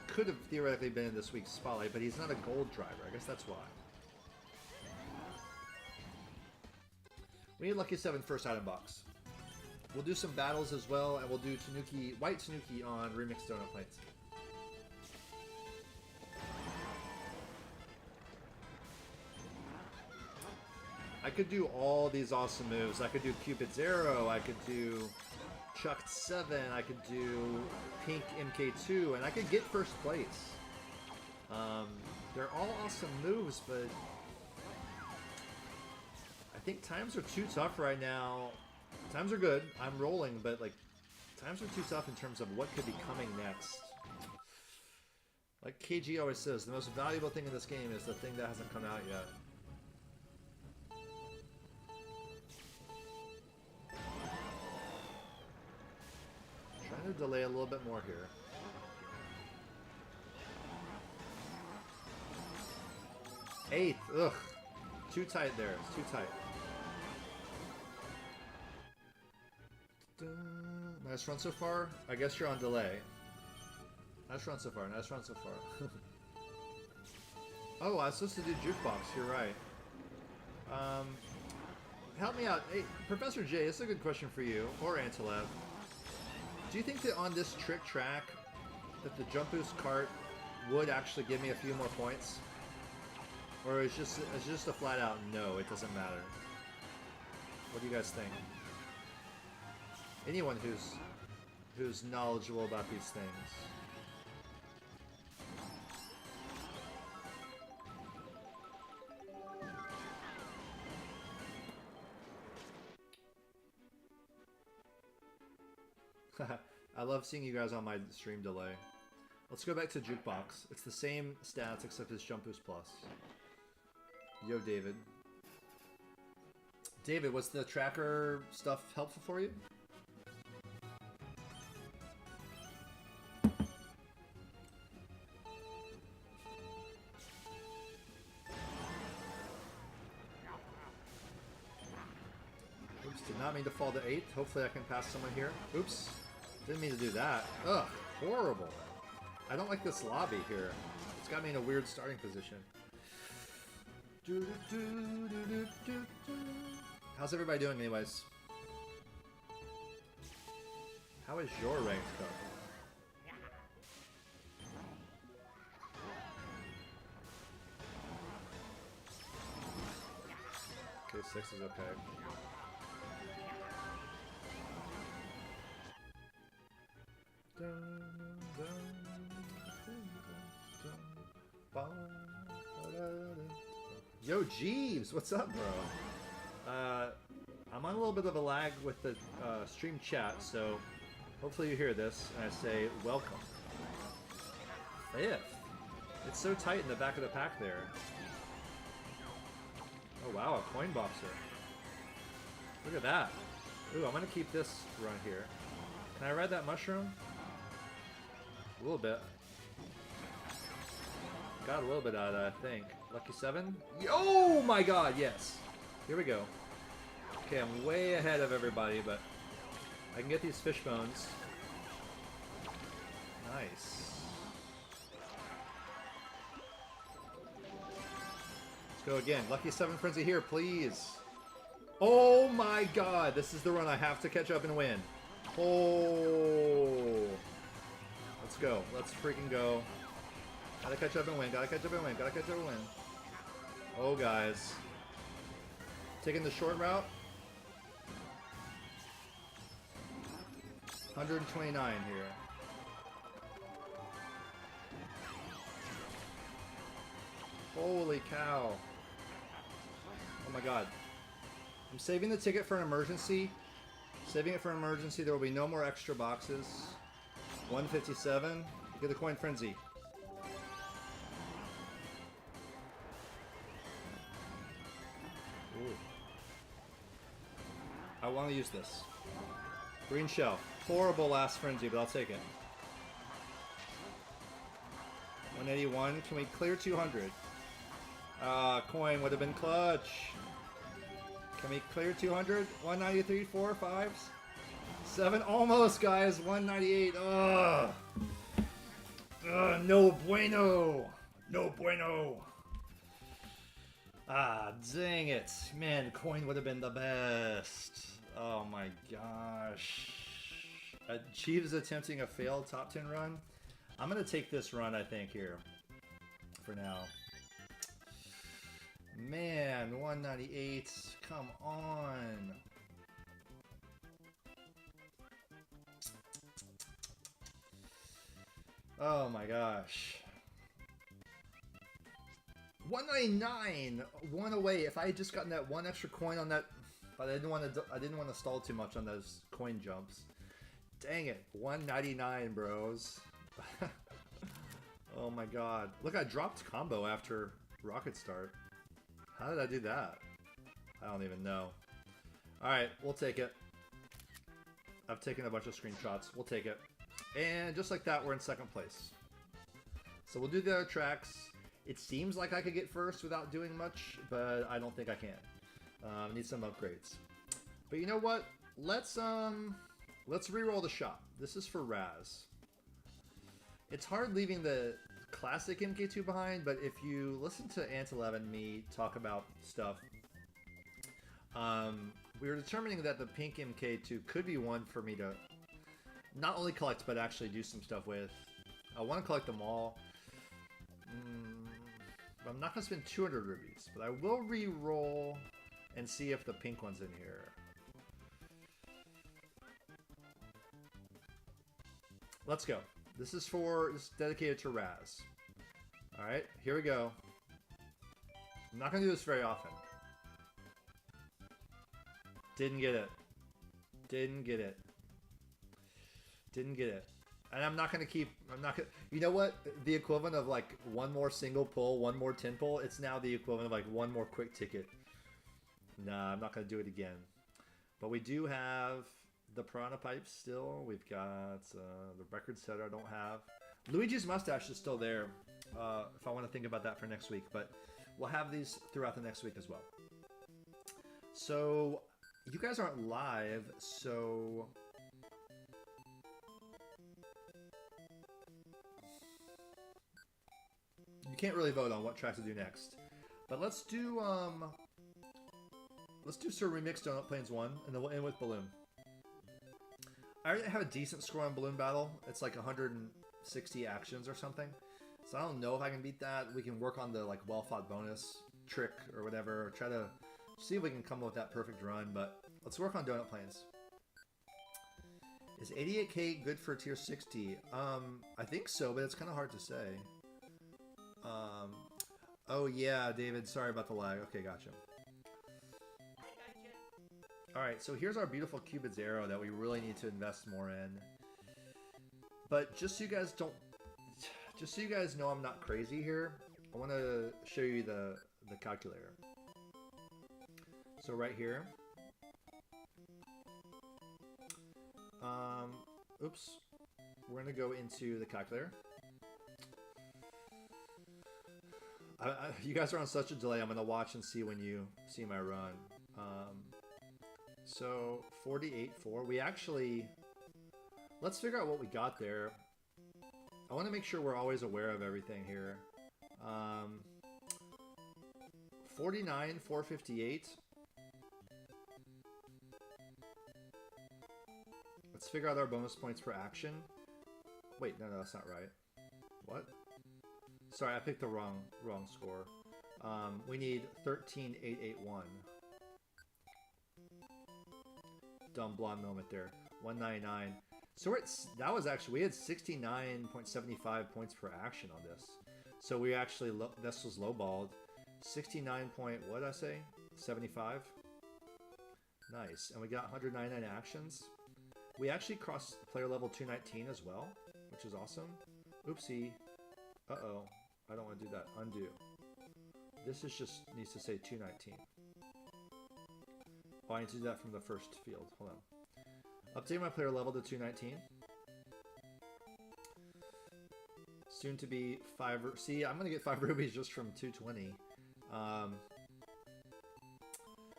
Speaker 1: could have theoretically been in this week's spotlight, but he's not a gold driver. I guess that's why. We need Lucky 7 first item box. We'll do some battles as well, and we'll do Tanuki, White Tanuki on Remixed Donut Plates. I could do all these awesome moves. I could do Cupid's Arrow, I could do Chucked 7, I could do Pink MK2, and I could get first place. They're all awesome moves, but I think times are too tough right now. Times are good. I'm rolling, but like times are too tough in terms of what could be coming next. Like KG always says, the most valuable thing in this game is the thing that hasn't come out yet. Trying to delay a little bit more here. Eighth. Ugh. Too tight there. It's too tight. Nice run so far. I guess you're on delay. Nice run so far. Nice run so far. Oh, I was supposed to do jukebox. You're right. Help me out. Hey, Professor J, this is a good question for you, or Antilev. Do you think that on this trick track, that the jump boost cart would actually give me a few more points? Or is just a flat out no, it doesn't matter? What do you guys think? Anyone who's knowledgeable about these things. I love seeing you guys on my stream delay. Let's go back to Jukebox. It's the same stats except it's Jump Boost Plus. Yo, David. David, was the tracker stuff helpful for you? Oops, did not mean to fall to 8th. Hopefully I can pass someone here. Oops. Didn't mean to do that. Ugh, horrible. I don't like this lobby here. It's got me in a weird starting position. How's everybody doing anyways? How is your ranked card? Okay, 6 is okay. Yo, Jeeves, what's up, bro? I'm on a little bit of a lag with the stream chat, so hopefully you hear this, and I say welcome. 5th. It's so tight in the back of the pack there. Oh wow, a coin boxer. Look at that. Ooh, I'm gonna keep this run here. Can I ride that mushroom? A little bit. Got a little bit out of that, I think. Lucky 7? Oh my god, yes! Here we go. Okay, I'm way ahead of everybody, but I can get these fish bones. Nice. Let's go again. Lucky 7 frenzy here, please. Oh my god, this is the run I have to catch up and win. Oh. Let's go. Let's freaking go. Gotta catch up and win. Gotta catch up and win. Gotta catch up and win. Oh, guys. Taking the short route. 129 here. Holy cow. Oh my god. I'm saving the ticket for an emergency. Saving it for an emergency. There will be no more extra boxes. 157. Get the coin frenzy. Ooh. I want to use this. Green shell. Horrible last frenzy, but I'll take it. 181. Can we clear 200? Coin would have been clutch. Can we clear 200? 193, 4, 5, 7. Almost, guys. 198. Ugh. No bueno. No bueno. Ah, dang it. Man, coin would have been the best. Oh my gosh. Chiefs attempting a failed top 10 run. I'm going to take this run, I think, here. For now. Man, 198. Come on. Oh my gosh. 199. One away. If I had just gotten that one extra coin on that, but I didn't want to stall too much on those coin jumps. Dang it. 199, bros. Oh my god. Look, I dropped combo after rocket start. How did I do that? I don't even know. Alright, we'll take it. I've taken a bunch of screenshots. We'll take it. And just like that, we're in second place. So we'll do the other tracks. It seems like I could get first without doing much, but I don't think I can. Need some upgrades. But you know what? Let's re-roll the shop. This is for Raz. It's hard leaving the classic MK2 behind, but if you listen to Ant11 and me talk about stuff, we were determining that the pink MK2 could be one for me to not only collect, but actually do some stuff with. I want to collect them all. But I'm not going to spend 200 rubies, but I will re-roll and see if the pink one's in here. Let's go. This is dedicated to Raz. Alright, here we go. I'm not going to do this very often. Didn't get it. Didn't get it. Didn't get it. And I'm not going to keep... You know what? The equivalent of like one more single pull, one more 10 pull, it's now the equivalent of like one more quick ticket. Nah, I'm not going to do it again. But we do have the piranha pipes still. We've got the record setter I don't have. Luigi's mustache is still there if I want to think about that for next week. But we'll have these throughout the next week as well. So you guys aren't live, so... You can't really vote on what track to do next. But let's do Sir Remix Donut Plains 1, and then we'll end with Balloon. I already have a decent score on Balloon Battle. It's like 160 actions or something. So I don't know if I can beat that. We can work on the like well-fought bonus trick or whatever. Or try to see if we can come up with that perfect run. But let's work on Donut Plains. Is 88k good for tier 60? I think so, but it's kind of hard to say. Oh yeah, David, sorry about the lag. Okay, gotcha. Alright, so here's our beautiful Cupids Arrow that we really need to invest more in. But just so you guys know I'm not crazy here, I want to show you the calculator. So right here. Oops. We're going to go into the calculator. You guys are on such a delay. I'm going to watch and see when you see my run. So 48.4. We actually... Let's figure out what we got there. I want to make sure we're always aware of everything here. 49,458. Let's figure out our bonus points per action. Wait, no, that's not right. What? Sorry, I picked the wrong score. We need 13,881. Dumb blonde moment there. 199. So that was actually, we had 69.75 points per action on this. So we actually, this was lowballed. 69 point, what did I say? 75. Nice. And we got 199 actions. We actually crossed player level 219 as well, which is awesome. Oopsie. Uh-oh. I don't want to do that. Undo. This is just needs to say 219. Oh, I need to do that from the first field. Hold on. Update my player level to 219. soon to be 5. See, I'm gonna get 5 rubies just from 220.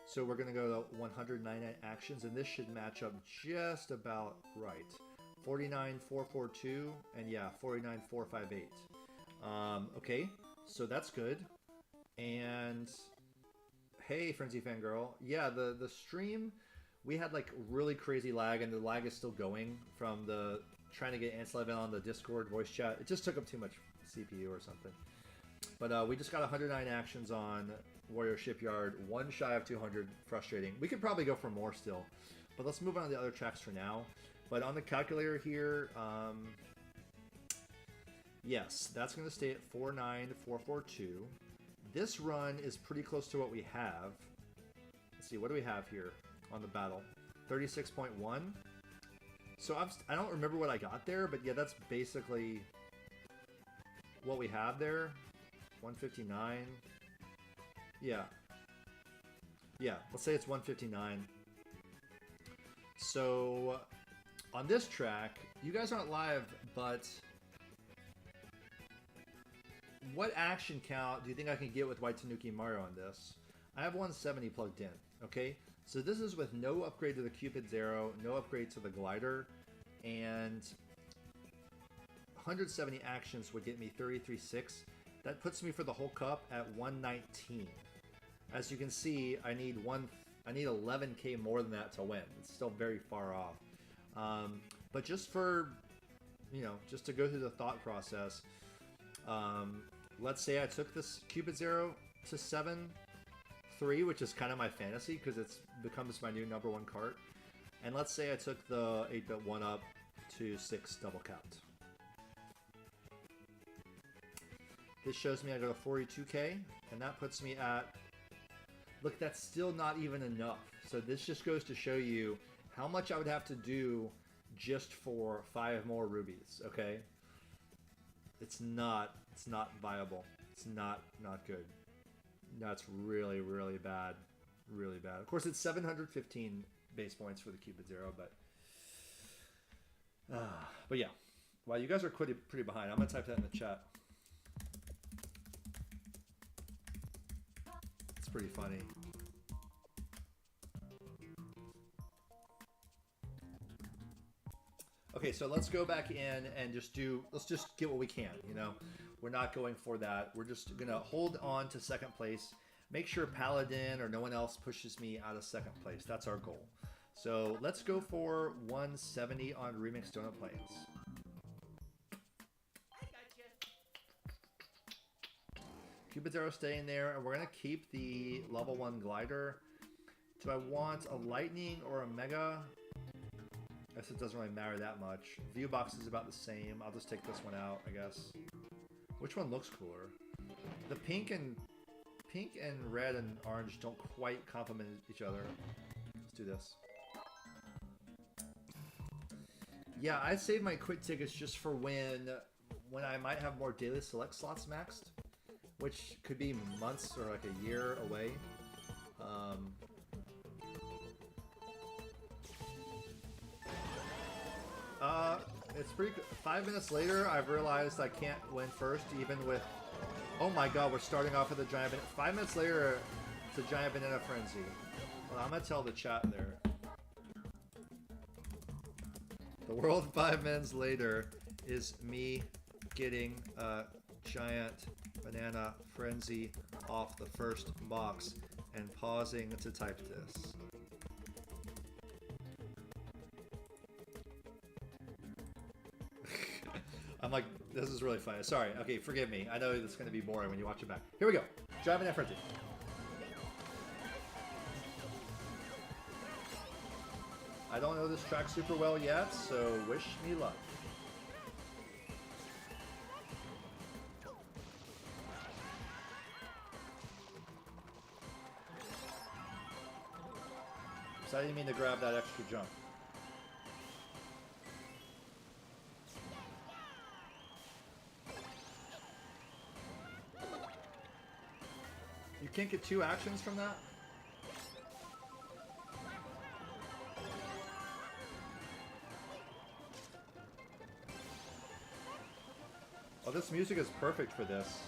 Speaker 1: So we're gonna go to 199 actions, and this should match up just about right. 49,442, and yeah, 49,458. Okay, so that's good. And hey, Frenzy Fangirl, yeah, the stream, we had like really crazy lag, and the lag is still going from the trying to get Ansel on the Discord voice chat. It just took up too much CPU or something. But we just got 109 actions on Warrior Shipyard, 1 shy of 200. Frustrating. We could probably go for more still, but let's move on to the other tracks for now. But on the calculator here, yes, that's going to stay at 49442. This run is pretty close to what we have. Let's see, what do we have here on the battle? 36.1. So I don't remember what I got there, but yeah, that's basically what we have there. 159. Yeah. Yeah, let's say it's 159. So on this track, you guys aren't live, but what action count do you think I can get with White Tanuki Mario on this? I have 170 plugged in, okay? So this is with no upgrade to the Cupid's Arrow, no upgrade to the glider, and 170 actions would get me 33.6. That puts me for the whole cup at 119. As you can see, I need 11k more than that to win. It's still very far off. But just for, just to go through the thought process, let's say I took this Cupid's Arrow to 7-3, which is kind of my fantasy because it becomes my new #1 cart. And let's say I took the 8-bit 1-up to 6 double count. This shows me I go to 42k, and that puts me at... Look, that's still not even enough. So this just goes to show you how much I would have to do just for 5 more rubies, okay? It's not viable. It's not good. That's really, really bad. Really bad. Of course, it's 715 base points for the Cupid's Arrow, but yeah. Wow, you guys are pretty behind. I'm gonna type that in the chat. It's pretty funny. Okay, so let's go back in and let's just get what we can, We're not going for that. We're just gonna hold on to 2nd place. Make sure Paladin or no one else pushes me out of 2nd place. That's our goal. So let's go for 170 on Remix Donut Plains. Cupid's Arrow staying there, and we're gonna keep the level 1 glider. Do I want a lightning or a mega? I guess it doesn't really matter that much. View box is about the same. I'll just take this one out, I guess. Which one looks cooler? The pink and red and orange don't quite complement each other. Let's do this. Yeah, I save my quick tickets just for when I might have more daily select slots maxed, which could be months or like a year away. It's pretty good. 5 minutes later, I've realized I can't win first, even with... Oh my god, we're starting off with a giant banana. 5 minutes later, it's a giant banana frenzy. Well, I'm gonna tell the chat there. The world 5 minutes later is me getting a giant banana frenzy off the first box and pausing to type this. I'm like, this is really funny. Sorry. Okay, forgive me. I know it's going to be boring when you watch it back. Here we go. Giant banana frenzy. I don't know this track super well yet, so wish me luck. So I didn't mean to grab that extra jump. You can't get 2 actions from that? Oh, this music is perfect for this.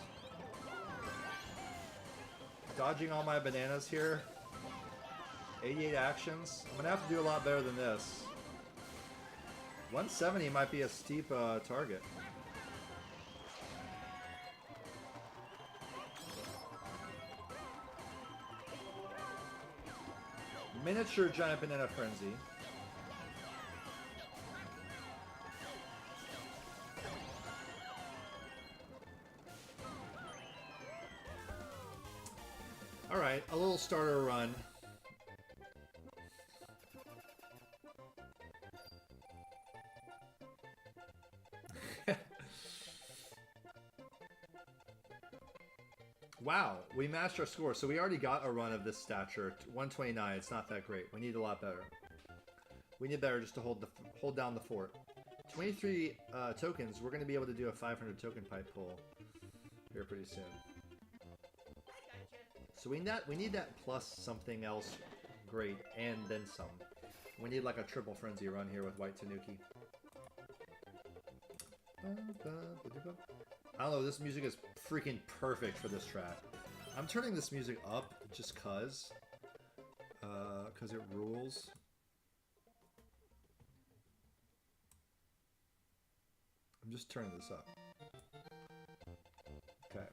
Speaker 1: Dodging all my bananas here. 88 actions. I'm gonna have to do a lot better than this. 170 might be a steep target. Miniature giant banana frenzy. Alright, a little starter run. Wow, we matched our score. So we already got a run of this stature. 129, it's not that great. We need a lot better. We need better just to hold down the fort. 23 tokens, we're going to be able to do a 500 token pipe pull here pretty soon. So we need that plus something else great, and then some. We need like a triple frenzy run here with White Tanuki. I don't know, this music is freaking perfect for this track. I'm turning this music up just cause it rules. I'm just turning this up. Okay.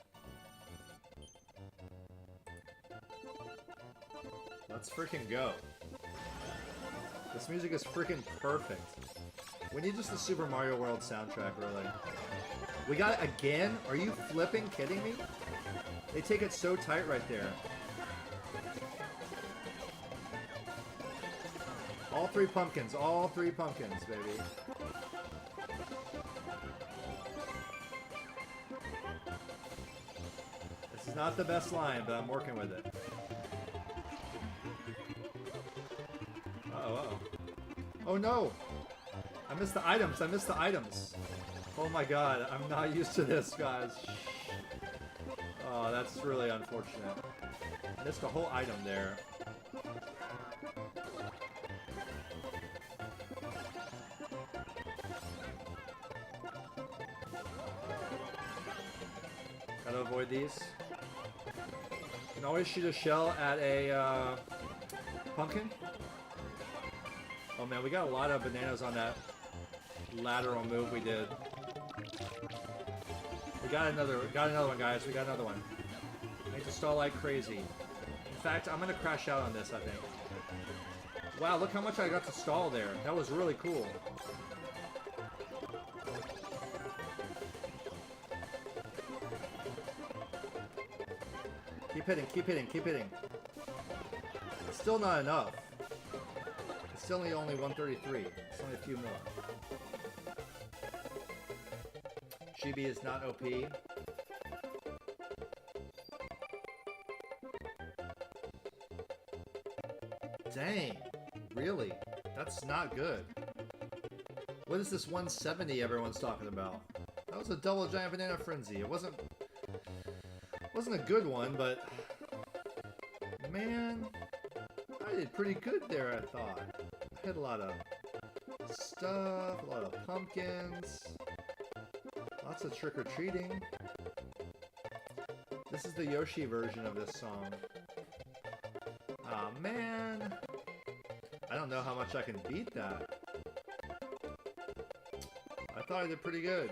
Speaker 1: Let's freaking go. This music is freaking perfect. We need just the Super Mario World soundtrack, really. We got it again? Are you flipping kidding me? They take it so tight right there. All three pumpkins, baby. This is not the best line, but I'm working with it. Uh-oh, uh-oh. Oh no! I missed the items, Oh my god, I'm not used to this, guys. Oh, that's really unfortunate. Missed a whole item there. Gotta avoid these. You can always shoot a shell at a pumpkin. Oh man, we got a lot of bananas on that lateral move we did. We got another one, guys. We got another one. I need to stall like crazy. In fact, I'm gonna crash out on this, I think. Wow, look how much I got to stall there. That was really cool. Keep hitting, keep hitting, keep hitting. It's still not enough. It's still only 133. It's only a few more. Chibi is not OP. Dang. Really? That's not good. What is this 170 everyone's talking about? That was a double giant banana frenzy. It wasn't a good one, but man, I did pretty good there, I thought. I had a lot of stuff, a lot of pumpkins. Lots of trick-or-treating. This is the Yoshi version of this song. Aw, man. I don't know how much I can beat that. I thought I did pretty good.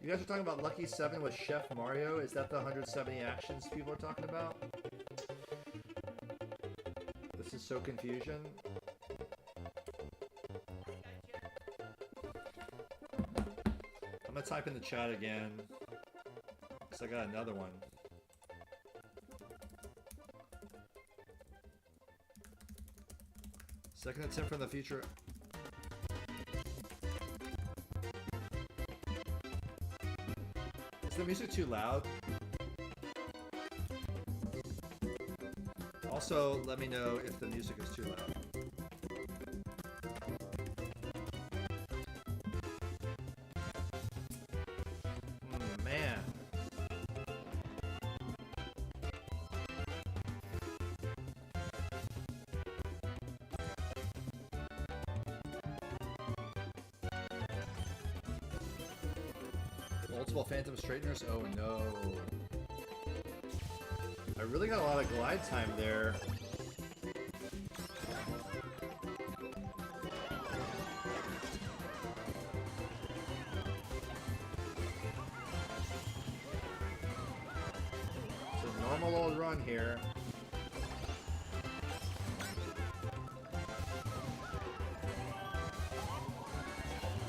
Speaker 1: You guys are talking about Lucky 7 with Chef Mario? Is that the 170 actions people are talking about? This is so confusion. I'm gonna type in the chat again, because I got another one. Second attempt from the future. Is the music too loud? Also, let me know if the music is too loud. Man. Multiple phantom straighteners? Oh no. I really got a lot of glide time there. It's a normal old run here.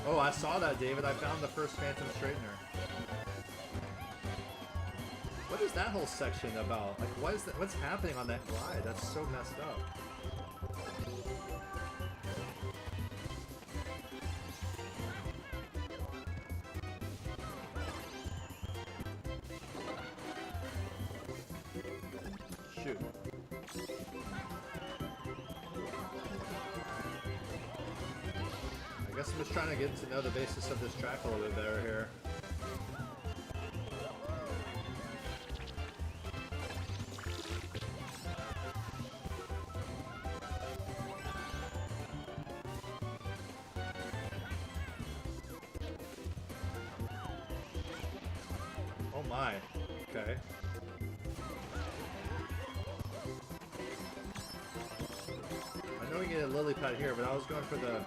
Speaker 1: Oh, I saw that, David. I found the first phantom straightener. What is that whole section about? Like, what is that? What's happening on that glide? That's so messed up. Shoot. I guess I'm just trying to get to know the basis of this track a little bit better here. Oh my. Okay. I know we get a lily pad here, but I was going for the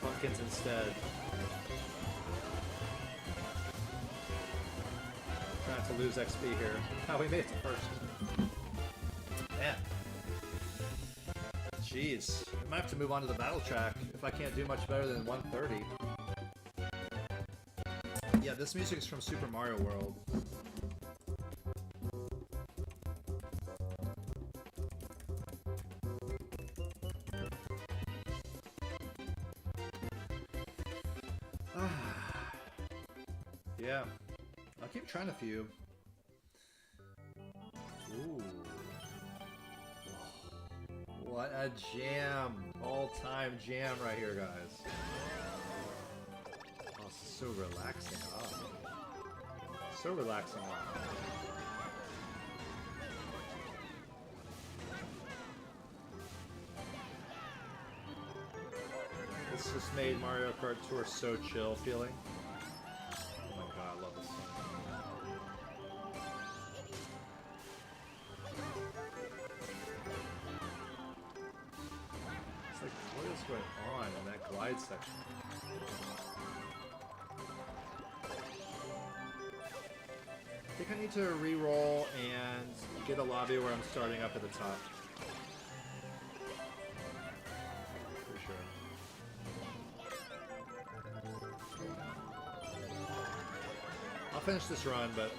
Speaker 1: pumpkins instead. Trying not to lose XP here. Oh, we made it to first. Man. Jeez. I might have to move on to the battle track if I can't do much better than 130. Yeah, this music is from Super Mario World. Yeah, I'll keep trying a few. Ooh. What a jam. All-time jam right here, guys. Oh, this is so relaxing. Oh. So relaxing. This just made Mario Kart Tour so chill feeling. Oh my god, I love this song. It's like, what is going on in that glide section? I think I need to re-roll and get a lobby where I'm starting up at the top. For sure. I'll finish this run, but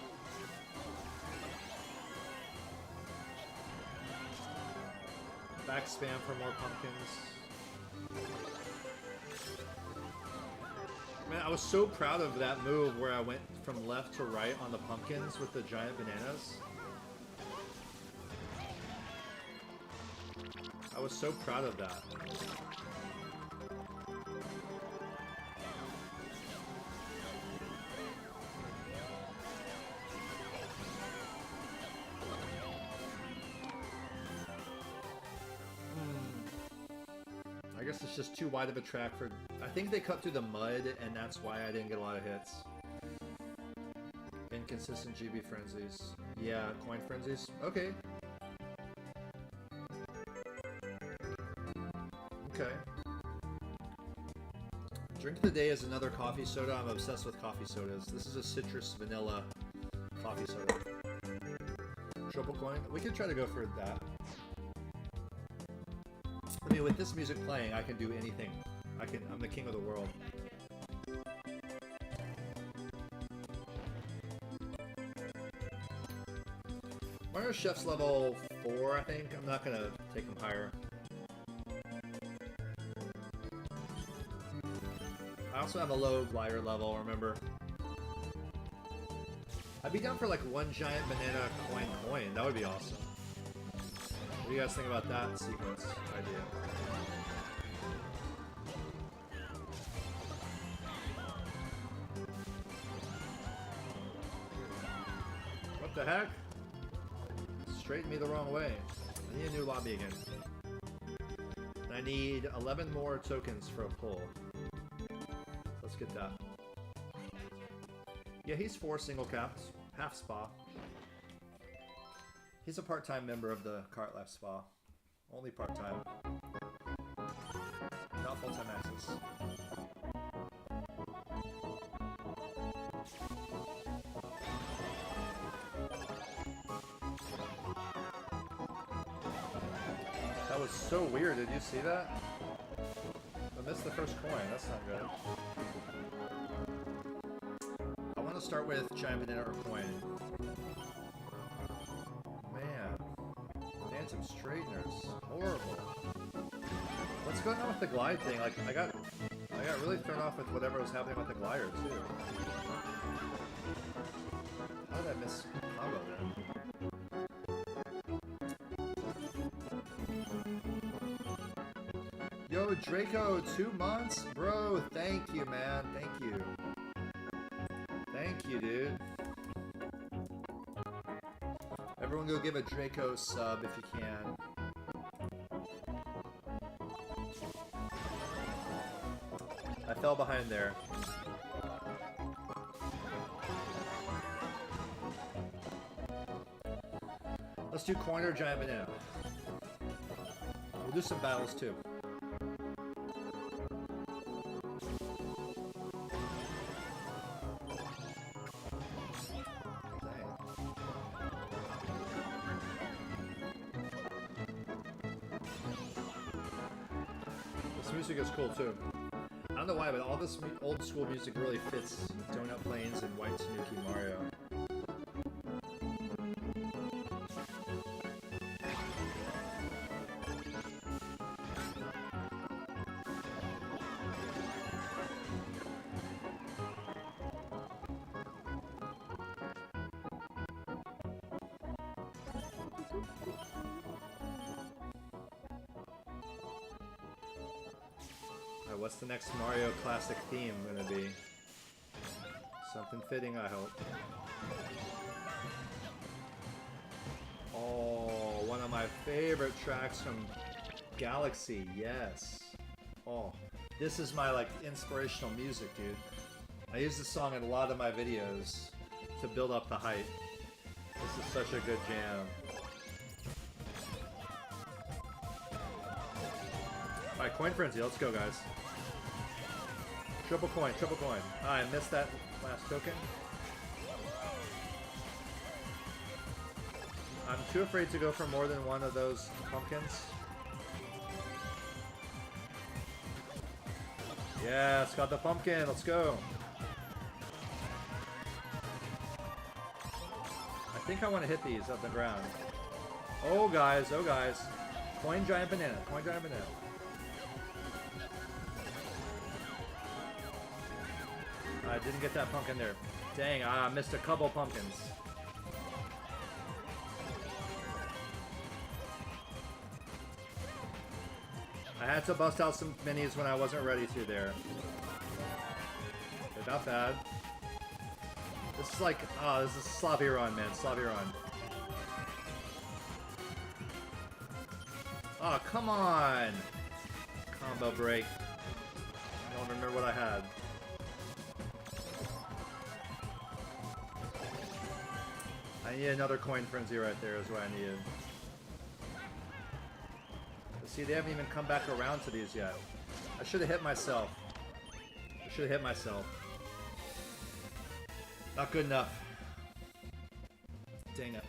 Speaker 1: back spam for more pumpkins. Man, I was so proud of that move where I went from left to right on the pumpkins with the giant bananas. I was so proud of that. I guess it's just too wide of a track for... I think they cut through the mud, and that's why I didn't get a lot of hits. Inconsistent GB frenzies. Yeah, coin frenzies. Okay. Okay. Drink of the day is another coffee soda. I'm obsessed with coffee sodas. This is a citrus vanilla coffee soda. Triple coin. We could try to go for that. I mean, with this music playing, I can do anything. I'm the king of the world. Mario Chef's level 4, I think. I'm not gonna take him higher. I also have a low glider level, remember? I'd be down for like one giant banana coin. That would be awesome. What do you guys think about that sequence idea? What the heck? Straightened me the wrong way. I need a new lobby again. And I need 11 more tokens for a pull. Let's get that. Yeah, he's 4 single caps, half spa. He's a part-time member of the Kart Life spa. Only part-time. Not full-time access. That was so weird. Did you see that? I missed the first coin. That's not good. I want to start with giant banana or coin. Man. Phantom straighteners. Horrible. What's going on with the glide thing? Like, I got really thrown off with whatever was happening with the glider, too. How did I miss combo there? Yo, Draco, 2 months? Bro, thank you, man. Thank you. Thank you, dude. Everyone go give a Draco sub if you can. I fell behind there. Let's do coin or giant banana. We'll do some battles too. This music is cool too. I don't know why, but all this old school music really fits Donut Plains and White Tanuki Mario. What's the next Mario Classic theme gonna be? Something fitting, I hope. Oh, one of my favorite tracks from Galaxy, yes. Oh, this is my like inspirational music, dude. I use this song in a lot of my videos to build up the hype. This is such a good jam. Alright, Coin Frenzy, let's go, guys. Triple coin, triple coin. Ah, I missed that last token. I'm too afraid to go for more than one of those pumpkins. Yes, got the pumpkin, let's go. I think I want to hit these up the ground. Oh guys, oh guys. Coin giant banana, coin giant banana. I didn't get that pumpkin there. Dang, I missed a couple pumpkins. I had to bust out some minis when I wasn't ready to there. They're not bad. This is like, oh, this is a sloppy run, man. Sloppy run. Oh, come on! Combo break. I don't remember what I had. I need another coin frenzy right there is what I needed. But see, they haven't even come back around to these yet. I should have hit myself. I should have hit myself. Not good enough. Dang it.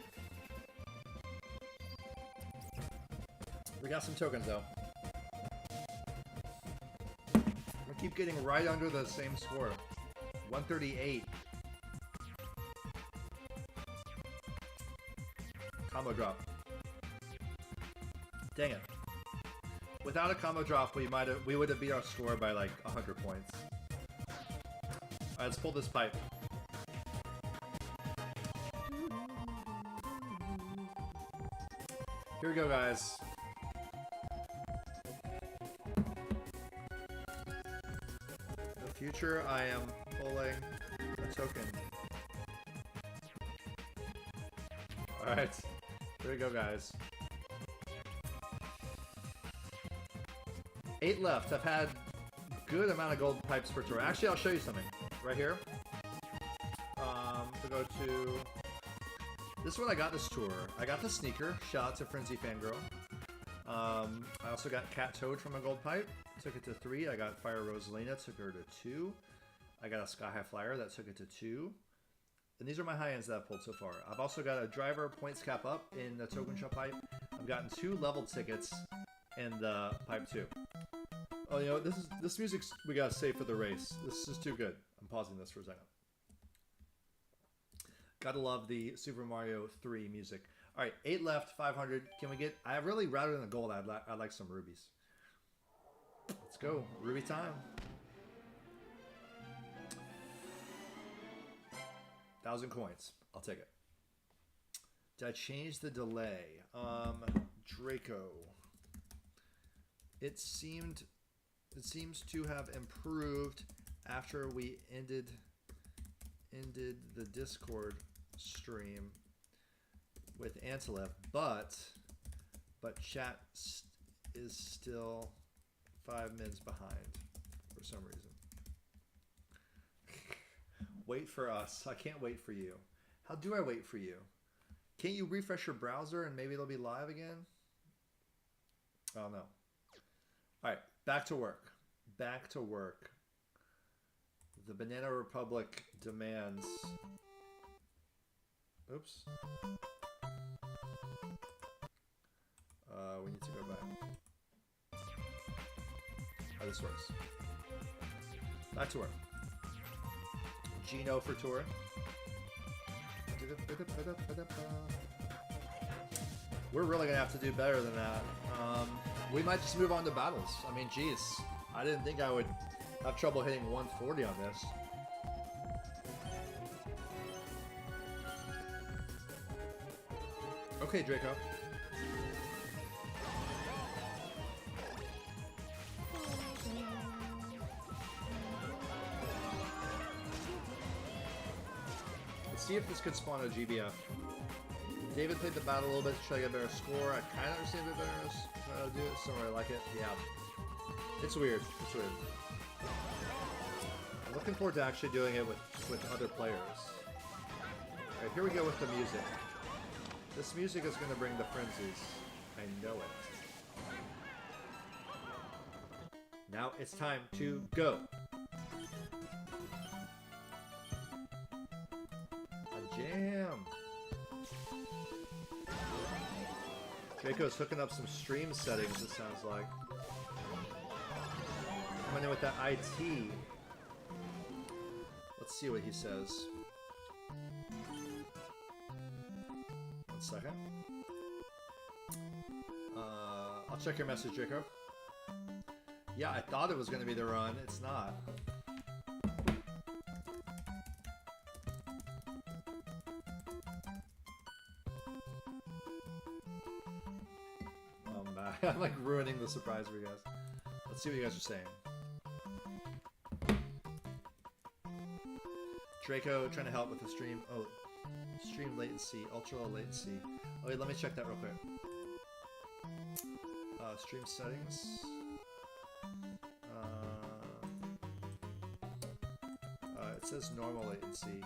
Speaker 1: We got some tokens though. We keep getting right under the same score. 138. Combo drop. Dang it. Without a combo drop, we would have beat our score by like 100 points. Alright, let's pull this pipe. Here we go, guys. In the future, I am pulling a token. Alright. Here we go, guys. 8 left. I've had good amount of gold pipes per tour. Actually, I'll show you something. Right here. go to... This is what I got this tour. I got the sneaker. Shout out to Frenzy Fangirl. I also got Cat Toad from a gold pipe. Took it to 3. I got Fire Rosalina. Took her to 2. I got a Sky High Flyer. That took it to 2. And these are my high ends that I've pulled so far. I've also got a driver points cap up in the token shop pipe. I've gotten 2 level tickets in the pipe too. Oh, you know, this music's we gotta save for the race. This is too good. I'm pausing this for a second. Gotta love the Super Mario 3 music. All right, 8 left, 500. Can we get? I really, rather than a gold, I'd like some rubies. Let's go, ruby time. 1,000 coins. I'll take it. Did I change the delay? Draco. It seems to have improved after we ended the Discord stream with Antilef, but chat is still 5 minutes behind for some reason. Wait for us. I can't wait for you. How do I wait for you? Can't you refresh your browser and maybe it'll be live again? Oh no. All right, back to work. Back to work. The Banana Republic demands... Oops. We need to go back. Oh, this works. Back to work. Gino for tour. We're really gonna have to do better than that. We might just move on to battles. I mean, geez, I didn't think I would have trouble hitting 140 on this. Okay, Draco. Let's see if this could spawn a GBF. David played the battle a little bit to try to get a better score. I kind of understand it better how to do it, so I like it. Yeah. It's weird. It's weird. I'm looking forward to actually doing it with other players. Alright, here we go with the music. This music is going to bring the frenzies. I know it. Now it's time to go. A jam. Draco's hooking up some stream settings, it sounds like. Coming in with that IT. Let's see what he says. 1 second. I'll check your message, Draco. Yeah, I thought it was going to be the run. It's not. I'm like ruining the surprise for you guys. Let's see what you guys are saying. Draco trying to help with the stream. Oh, stream latency, ultra low latency. Oh wait, let me check that real quick. Stream settings. It says normal latency.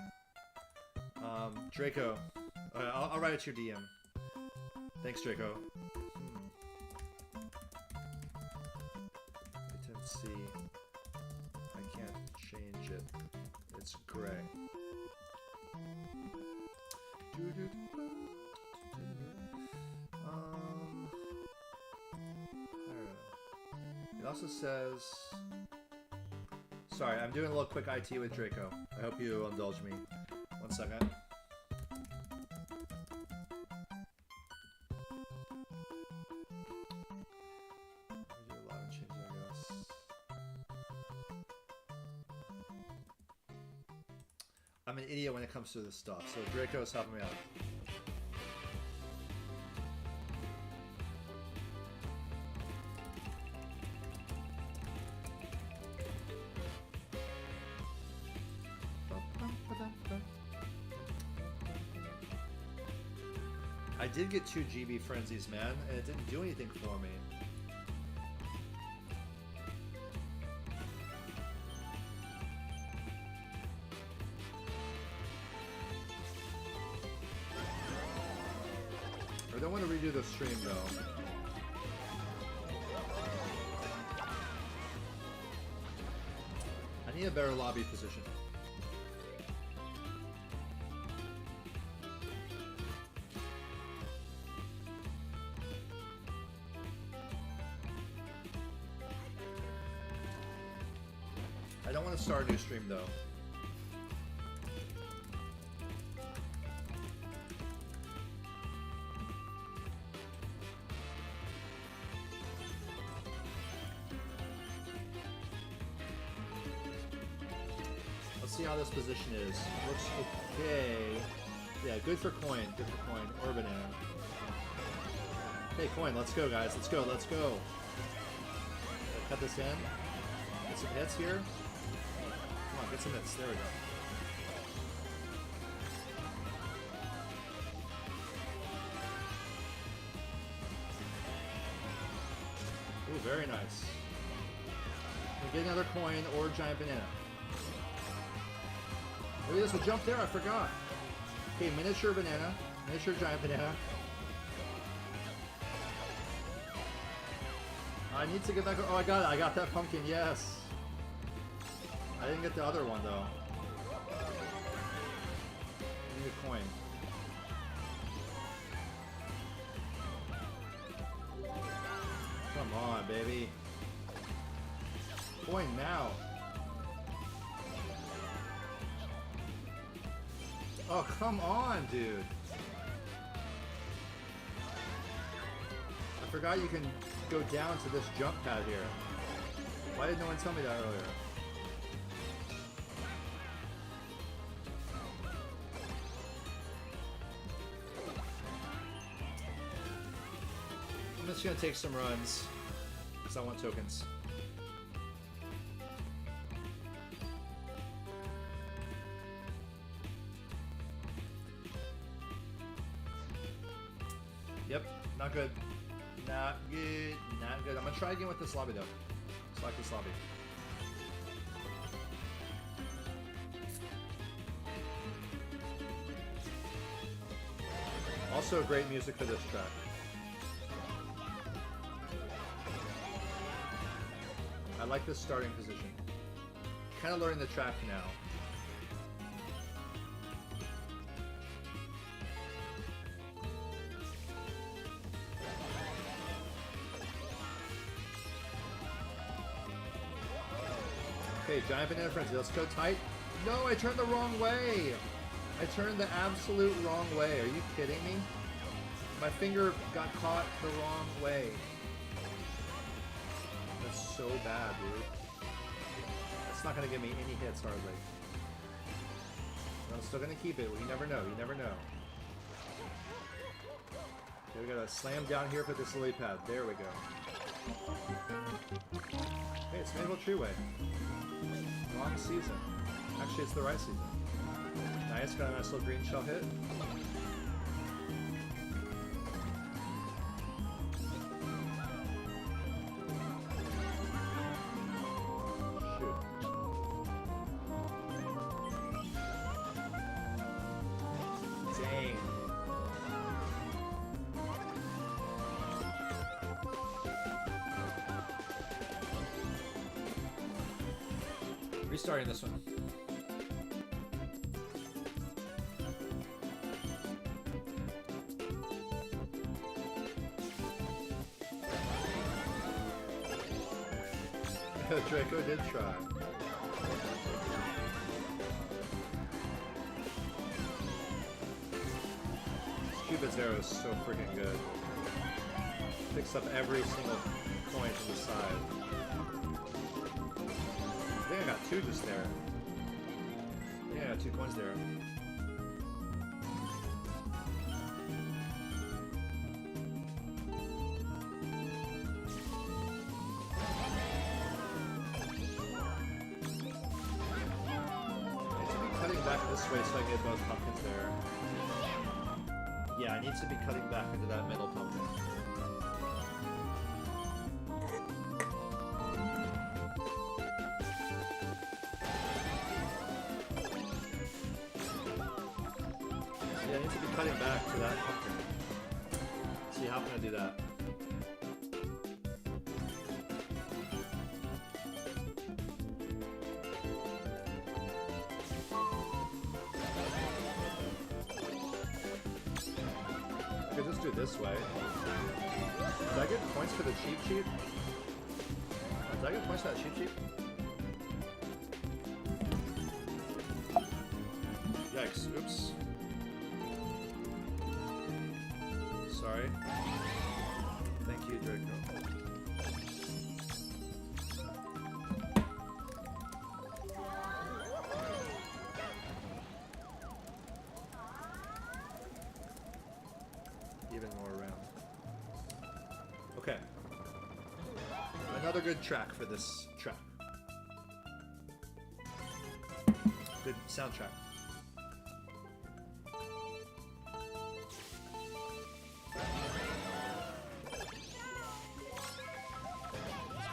Speaker 1: Draco, I'll write it to your DM. Thanks, Draco. Latency. I can't change it. It's gray. It also says... Sorry, I'm doing a little quick IT with Draco. I hope you indulge me. 1 second. Do a lot of changes, I guess. I'm an idiot when it comes to this stuff, so Draco's helping me out. I did get 2 GB frenzies, man, and it didn't do anything for me. redo the stream though. I need a better lobby position. I don't want to start a new stream though. Let's see how this position is. Looks okay. Yeah, good for coin. Good for coin. Or banana. Hey, coin. Let's go, guys. Let's go. Let's go. Cut this in. Get some hits here. Come on, get some hits. There we go. Ooh, very nice. We get another coin or giant banana. Look at this, we'll jump there, I forgot. Okay, miniature banana, miniature giant banana. I need to get back, oh I got that pumpkin, yes. I didn't get the other one though. I need a coin. Come on, baby. Coin now. Oh, come on, dude. I forgot you can go down to this jump pad here. Why did no one tell me that earlier? I'm just gonna take some runs because I want tokens. Yep, not good. Not good. Not good. I'm gonna try again with this lobby though. Select this lobby. Also great music for this track. I like this starting position. Kind of learning the track now. Okay, giant banana frenzy. Let's go tight. No, I turned the wrong way. I turned the absolute wrong way. Are you kidding me? My finger got caught the wrong way. That's so bad, dude. That's not gonna give me any hits hardly. But I'm still gonna keep it. Well, you never know. You never know. Okay, we gotta slam down here for this lily pad. There we go. Hey, it's Maple Treeway. Wrong season. Actually, it's the right season. Nice, got a nice little green shell hit. Shoot. Dang. Restarting this one. Draco did try. Cupids Arrow is so freaking good. Picks up every single coin from the side. I think I got two just there. Yeah, I got 2 coins there. This way so I get both pumpkins there. Yeah, I need to be cutting back into that middle pumpkin. Yeah, I need to be cutting back to that pumpkin. See how want to do that. I could just do it this way. Did I get points for the cheat sheet? Did I get points for that cheat sheet? Yikes, oops. Sorry. Thank you, Draco. Even more round. Okay. Another good track for this track. Good soundtrack.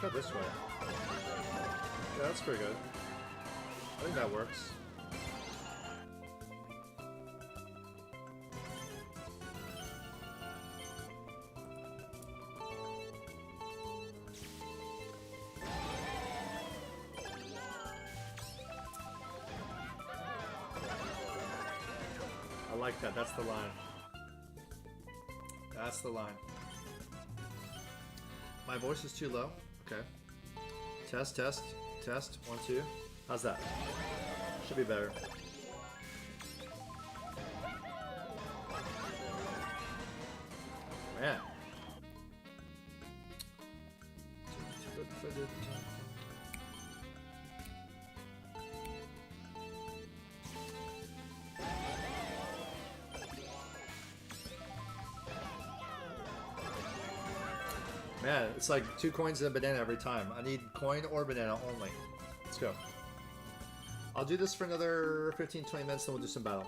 Speaker 1: Let's go this way. Yeah, that's pretty good. I think that works. I like that. That's the line. That's the line. My voice is too low. Okay. Test, test, test. 1, 2. How's that? Should be better. Man. Man, it's like 2 coins and a banana every time. I need coin or banana only. Let's go. I'll do this for another 15-20 minutes, then we'll do some battle.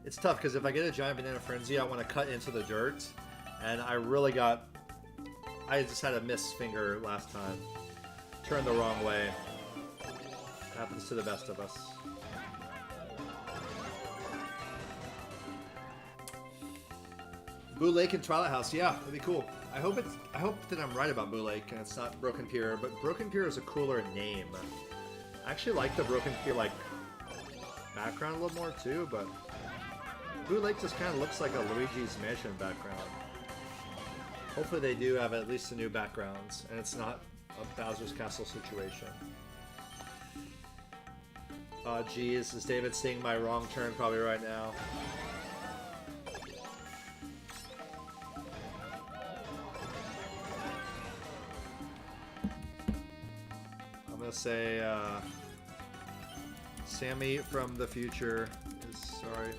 Speaker 1: It's tough because if I get a giant banana frenzy, I want to cut into the dirt, and I just had a miss finger last time. Turned the wrong way. Happens to the best of us. Boo Lake and Twilight House, yeah, that'd be cool. I hope that I'm right about Boo Lake and it's not Broken Pier, but Broken Pier is a cooler name. I actually like the Broken Pier like background a little more too, but Boo Lake just kind of looks like a Luigi's Mansion background. Hopefully they do have at least the new backgrounds and it's not a Bowser's Castle situation. Geez, is David seeing my wrong turn probably right now? I'm gonna say Sammy from the future is sorry.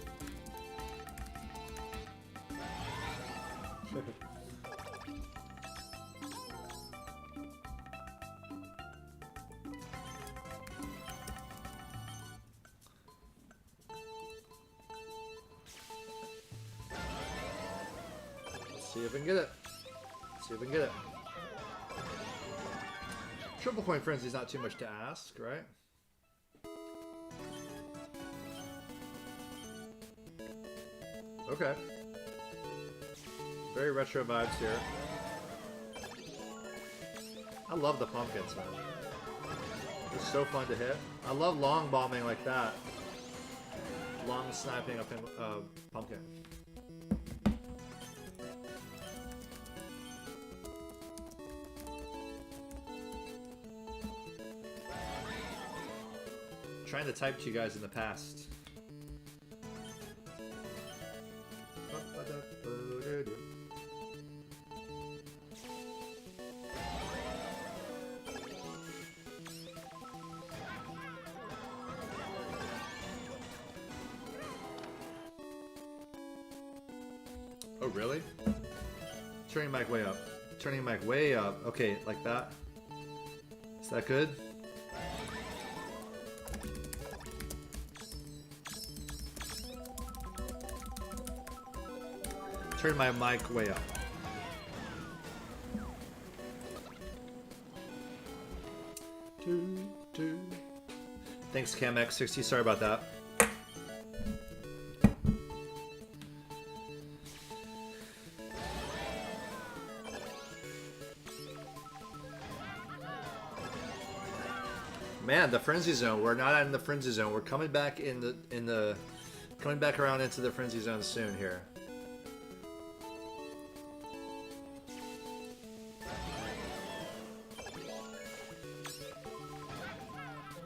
Speaker 1: See if we can get it. See if we can get it. Triple coin frenzy is not too much to ask, right? Okay. Very retro vibes here. I love the pumpkins, man. It's so fun to hit. I love long bombing like that. Long sniping up in pumpkin. Trying to type to you guys in the past. Oh, really? Turning mic way up. Turning mic way up. Okay, like that. Is that good? Turn my mic way up. Thanks, CamX60. Sorry about that. Man, the frenzy zone. We're not in the frenzy zone. We're coming back coming back around into the frenzy zone soon here.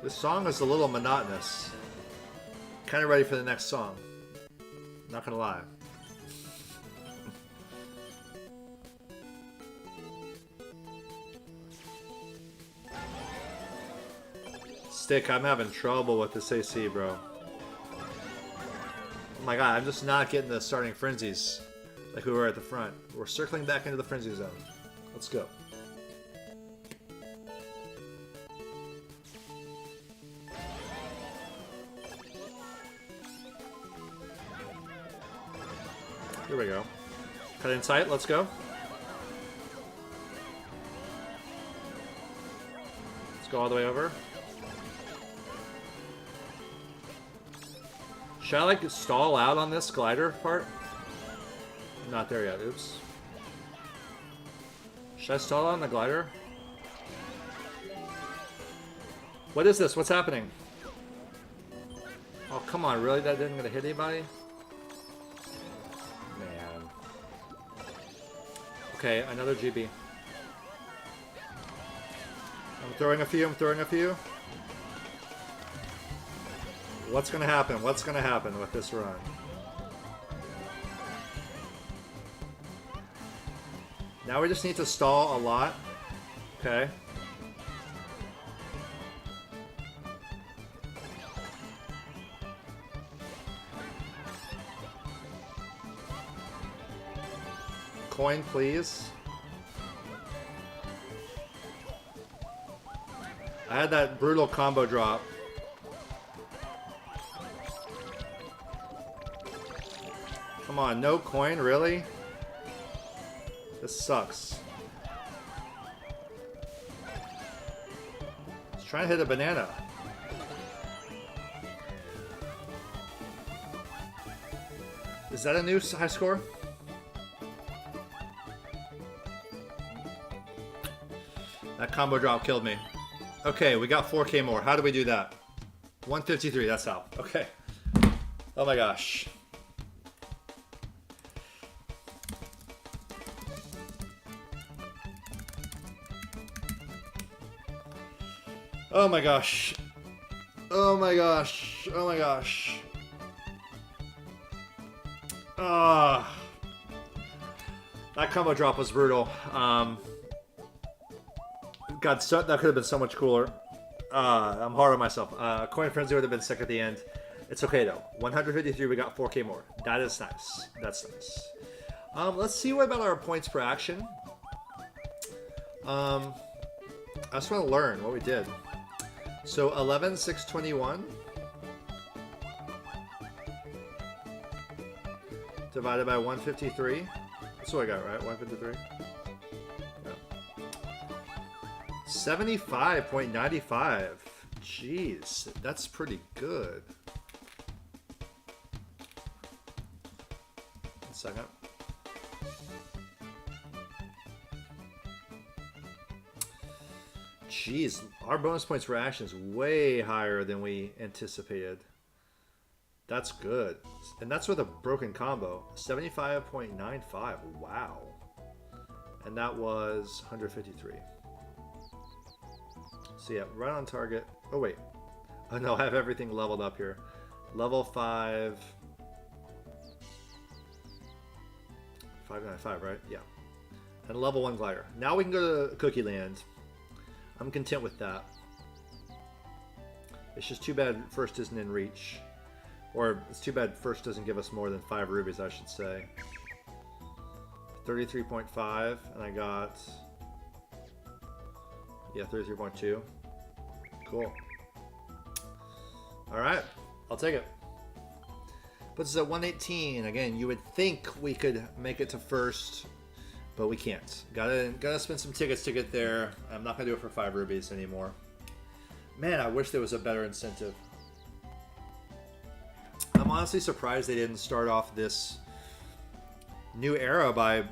Speaker 1: This song is a little monotonous. Kind of ready for the next song. Not gonna lie. Stick, I'm having trouble with this AC, bro. Oh my god, I'm just not getting the starting frenzies like we were at the front. We're circling back into the frenzy zone. Let's go. Here we go. Cut in sight, let's go. Let's go all the way over. Should I like stall out on this glider part? I'm not there yet, oops. Should I stall out on the glider? What is this? What's happening? Oh, come on, really? That didn't gonna hit anybody? Man. Okay, another GB. I'm throwing a few. What's gonna happen? What's gonna happen with this run? Now we just need to stall a lot. Okay. Coin, please. I had that brutal combo drop. Come on, no coin, really? This sucks. Just trying to hit a banana. Is that a new high score? That combo drop killed me. Okay, we got 4K more. How do we do that? 153, that's how. Okay. Oh my gosh. Oh my gosh. Oh my gosh. Oh my gosh. Ah. That combo drop was brutal. God, that could have been so much cooler. I'm hard on myself. Coin Frenzy would have been sick at the end. It's okay though. 153, we got 4K more. That is nice. That's nice. Let's see what about our points per action. I just want to learn what we did. So 11,621 divided by 153. That's what I got, right? 153. Yeah. 75.95. Jeez, that's pretty good. 1 second. Jeez, our bonus points for action is way higher than we anticipated. That's good. And that's with a broken combo. 75.95. Wow. And that was 153. So yeah, right on target. Oh wait. Oh no, I have everything leveled up here. Level 5. 595, right? Yeah. And level 1 glider. Now we can go to Cookie Land. I'm content with that. It's just too bad first isn't in reach. Or it's too bad first doesn't give us more than 5 rubies, I should say. 33.5, and I got... yeah, 33.2. Cool. Alright, I'll take it. Puts us at 118. Again, you would think we could make it to first, but we can't. Gotta spend some tickets to get there. I'm not gonna do it for 5 rubies anymore. Man, I wish there was a better incentive. I'm honestly surprised they didn't start off this new era by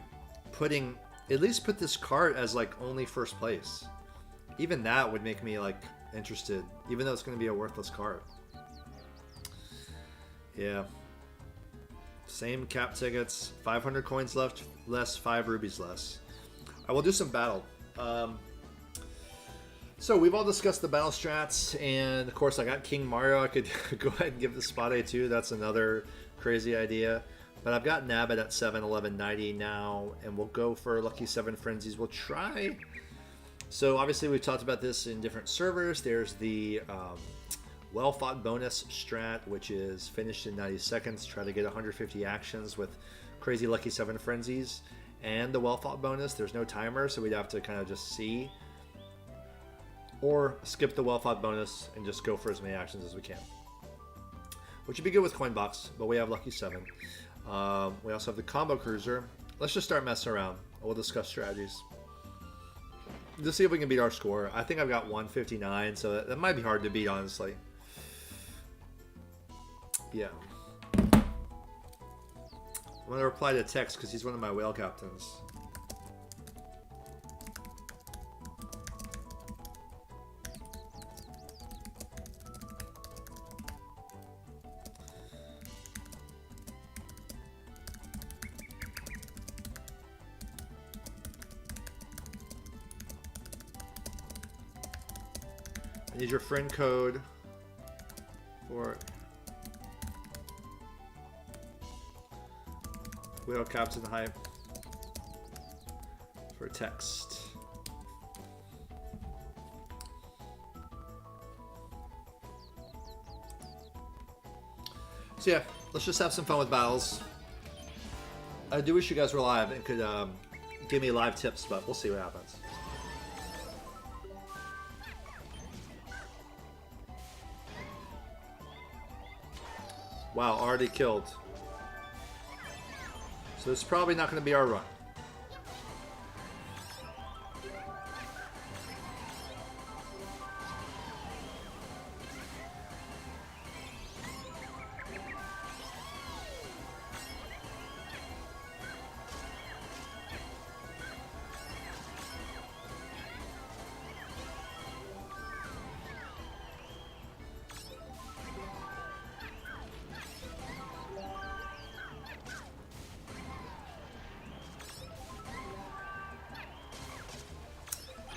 Speaker 1: putting, at least put this cart as like only first place. Even that would make me like interested, even though it's going to be a worthless cart. Yeah. Same cap tickets, 500 coins left, less 5 rubies less. I will do some battle. So we've all discussed the battle strats, and of course I got King Mario. I could go ahead and give the spot A2. That's another crazy idea. But I've got Nabbit at 7, 11, 90 now, and we'll go for Lucky 7 Frenzies. We'll try. So obviously we've talked about this in different servers. There's the well-fought bonus strat, which is finished in 90 seconds. Try to get 150 actions with crazy Lucky 7 Frenzies. And the well-fought bonus, there's no timer, so we'd have to kind of just see. Or skip the well-fought bonus and just go for as many actions as we can. Which would be good with Coinbox, but we have Lucky 7. We also have the Combo Cruiser. Let's just start messing around. We'll discuss strategies. Just see if we can beat our score. I think I've got 159, so that might be hard to beat, honestly. Yeah. I'm going to reply to text because he's one of my whale captains. I need your friend code for Whale Captain Hype for text. So yeah, let's just have some fun with battles. I do wish you guys were live and could give me live tips, but we'll see what happens. Wow, already killed. So it's probably not going to be our run.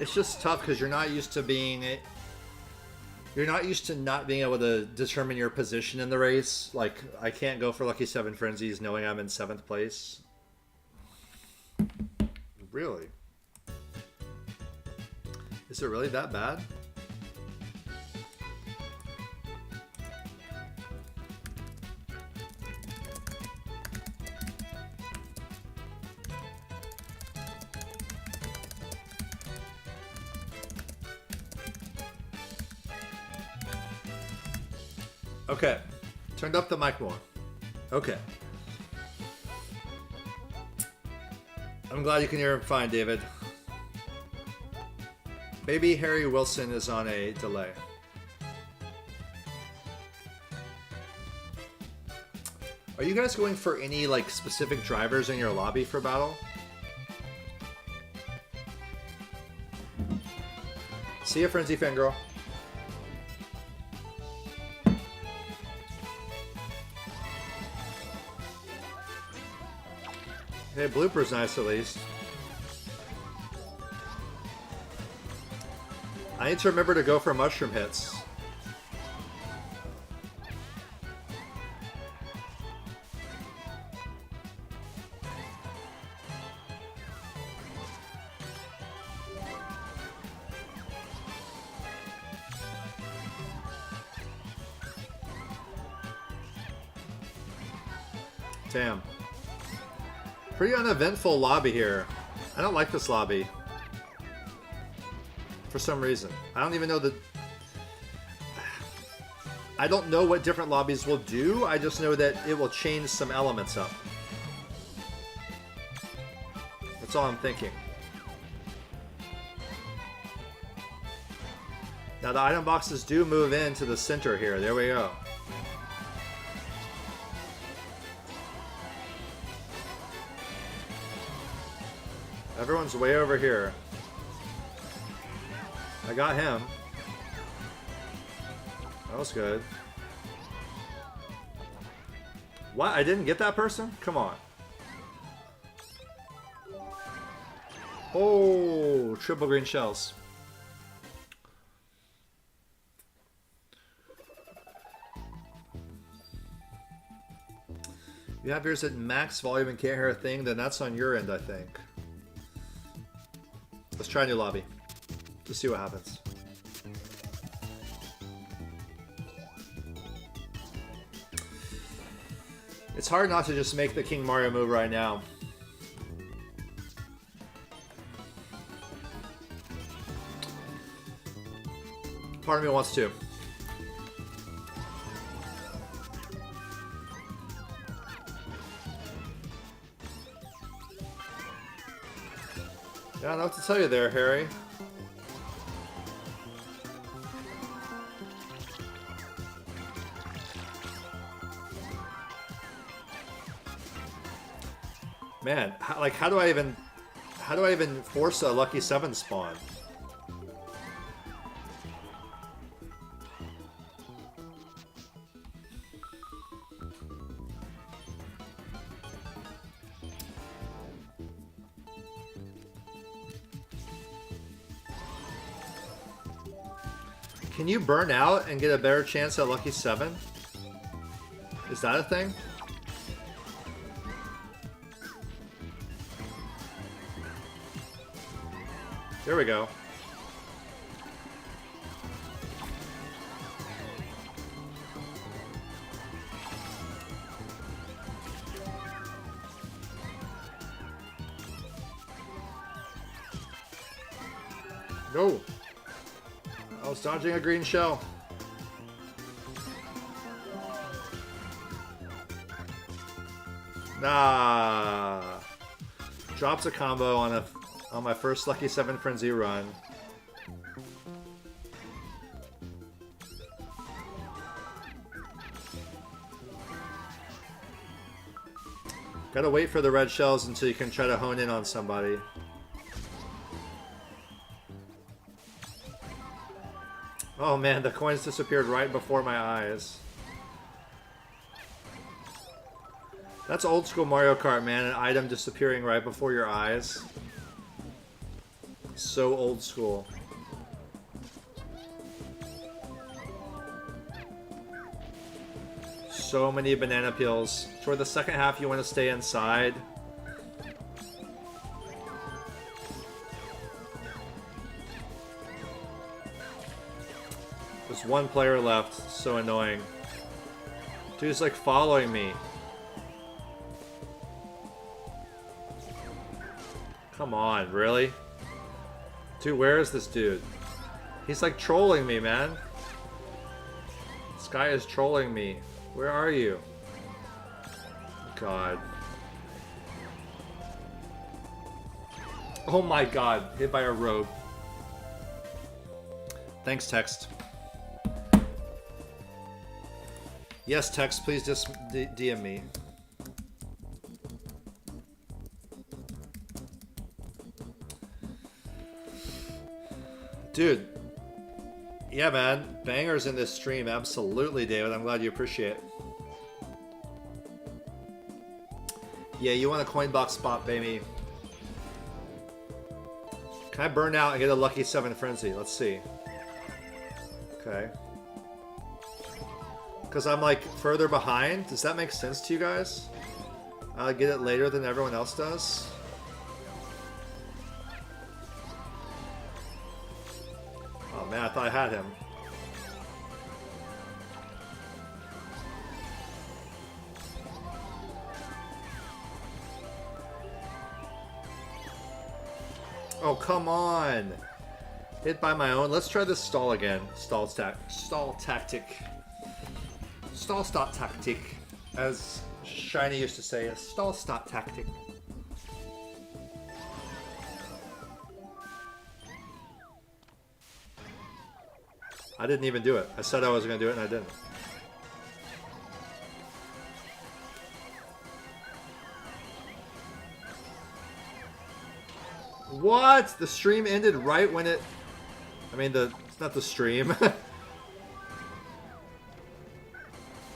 Speaker 1: It's just tough because you're not used to not being able to determine your position in the race. Like, I can't go for Lucky 7 Frenzies knowing I'm in 7th place. Really? Is it really that bad? Okay, turned up the mic more. Okay. I'm glad you can hear him fine, David. Maybe Harry Wilson is on a delay. Are you guys going for any like specific drivers in your lobby for battle? See ya, Frenzy Fangirl. Hey, blooper's nice at least. I need to remember to go for mushroom hits. Damn. Pretty uneventful lobby here. I don't like this lobby. For some reason. I don't even know the... I don't know what different lobbies will do. I just know that it will change some elements up. That's all I'm thinking. Now the item boxes do move into the center here. There we go. Everyone's way over here. I got him. That was good. What? I didn't get that person? Come on. Oh, triple green shells. You have yours at max volume and can't hear a thing, then that's on your end, I think. Let's try a new lobby. Just see what happens. It's hard not to just make the King Mario move right now. Part of me wants to. I don't know what to tell you there, Harry. Man, how do I even force a lucky 7 spawn? Can you burn out and get a better chance at lucky 7? Is that a thing? There we go. No. I was dodging a green shell. Nah. Drops a combo on my first lucky 7 frenzy run. Gotta wait for the red shells until you can try to hone in on somebody. Oh man, the coins disappeared right before my eyes. That's old school Mario Kart, man. An item disappearing right before your eyes. So old school. So many banana peels. Toward the second half, you want to stay inside. There's one player left. So annoying. Dude's like following me. Come on, really? Dude, where is this dude? He's like trolling me, man. This guy is trolling me. Where are you? God. Oh my god. Hit by a rogue. Thanks, Text. Yes, Text, please just DM me. Dude. Yeah, man. Bangers in this stream. Absolutely, David. I'm glad you appreciate it. Yeah, you want a coin box spot, baby. Can I burn out and get a lucky 7 frenzy? Let's see. Okay. Because I'm like further behind. Does that make sense to you guys? I get it later than everyone else does. Oh man, I thought I had him. Oh, come on. Hit by my own. Let's try this stall again. Stall tactic. Stall stop tactic. As Shiny used to say, a stall stop tactic. I didn't even do it. I said I was going to do it and I didn't. What? The stream ended right when it... I mean, it's not the stream.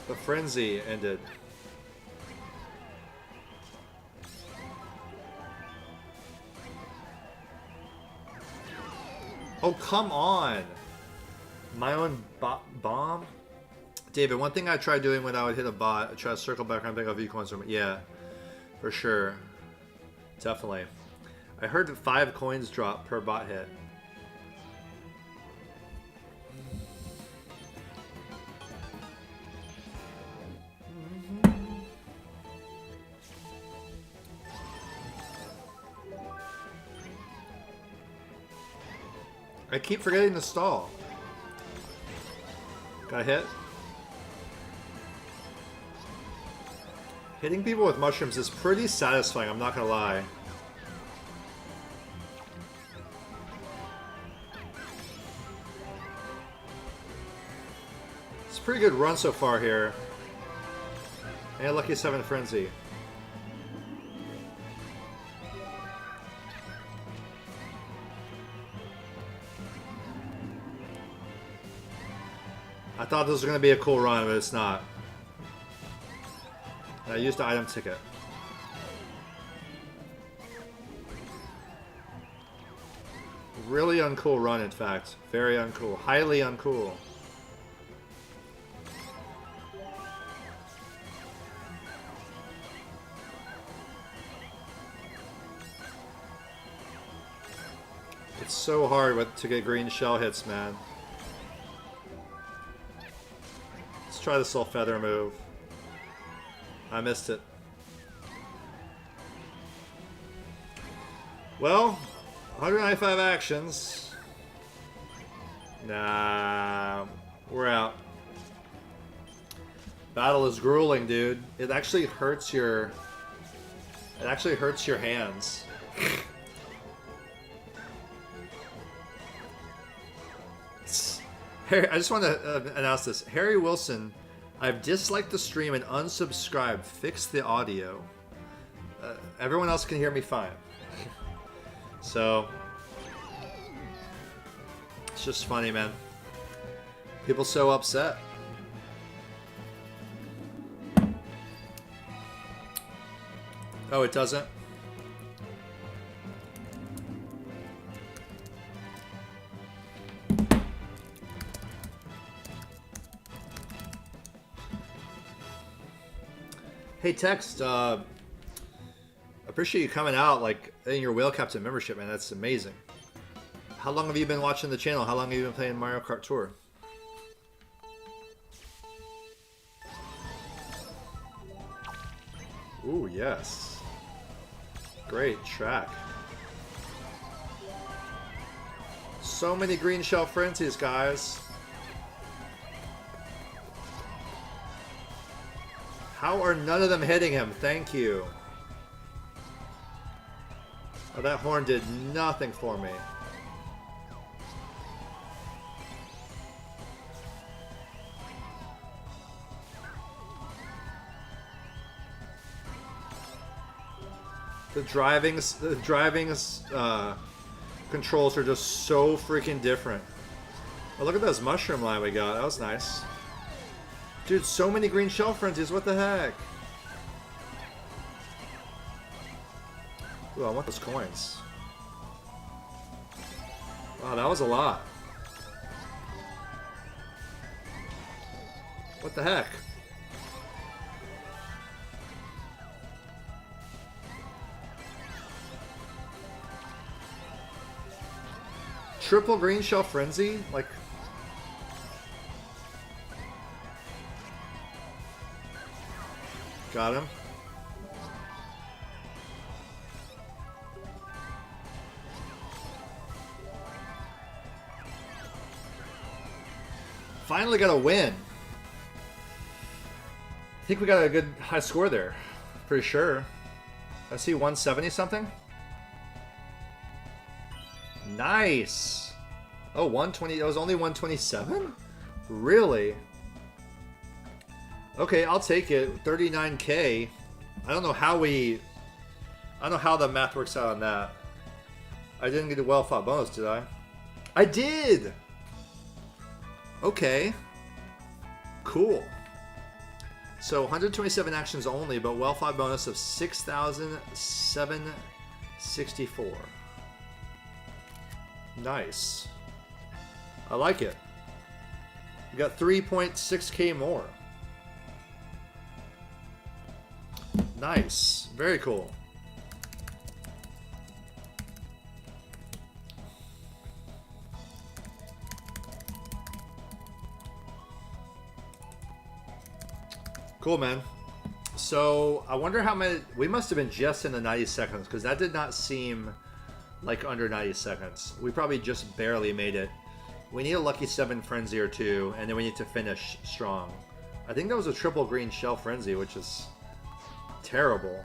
Speaker 1: The frenzy ended. Oh, come on. My own bomb? David, one thing I tried doing when I would hit a bot, I try to circle back and pick up V-coins from it. Yeah, for sure. Definitely. I heard 5 coins drop per bot hit. I keep forgetting to stall. Got hit. Hitting people with mushrooms is pretty satisfying, I'm not gonna lie. It's a pretty good run so far here. And lucky 7 frenzy. I thought this was going to be a cool run, but it's not. And I used the item ticket. Really uncool run, in fact. Very uncool. Highly uncool. It's so hard to get green shell hits, man. Let's try the soul feather move. I missed it. Well, 195 actions. Nah, we're out. Battle is grueling, dude. It actually hurts your... It actually hurts your hands. Harry, I just want to announce this. Harry Wilson, I've disliked the stream and unsubscribed. Fix the audio. Everyone else can hear me fine. So, it's just funny, man. People so upset. Oh, it doesn't? Hey, Text, appreciate you coming out, like, in your Whale Captain membership, man. That's amazing. How long have you been watching the channel? How long have you been playing Mario Kart Tour? Ooh, yes. Great track. So many green shell frenzies, guys. How are none of them hitting him? Thank you. Oh, that horn did nothing for me. The driving controls are just so freaking different. Oh, look at this mushroom line we got. That was nice. Dude, so many green shell frenzies. What the heck? Ooh, I want those coins. Wow, that was a lot. What the heck? Triple green shell frenzy? Like... Got him. Finally got a win. I think we got a good high score there. Pretty sure. I see 170 something. Nice. Oh, 120. It was only 127? Really? Okay, I'll take it. 39K. I don't know how the math works out on that. I didn't get a well-fought bonus, did I? I did! Okay. Cool. So 127 actions only, but well-fought bonus of 6,764. Nice. I like it. We got 3.6k more. Nice. Very cool. Cool, man. So I wonder how many we must have been just in the 90 seconds, because that did not seem like under 90 seconds. We probably just barely made it. We need a lucky 7 frenzy or 2, and then we need to finish strong. I think that was a triple green shell frenzy, which is terrible.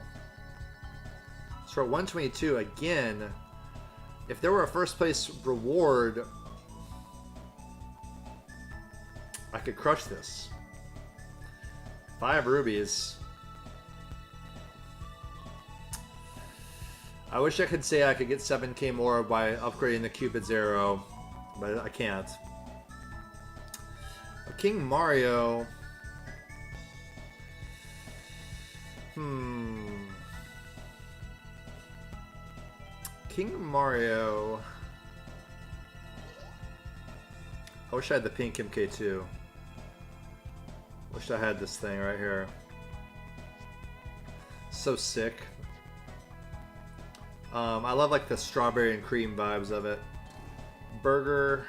Speaker 1: So at 122 again, if there were a first place reward, I could crush this. 5 rubies. I wish I could say I could get 7k more by upgrading the Cupids Arrow, but I can't. King Mario. King Mario. I wish I had the pink MK2. Wish I had this thing right here. So sick. I love like the strawberry and cream vibes of it. Burger.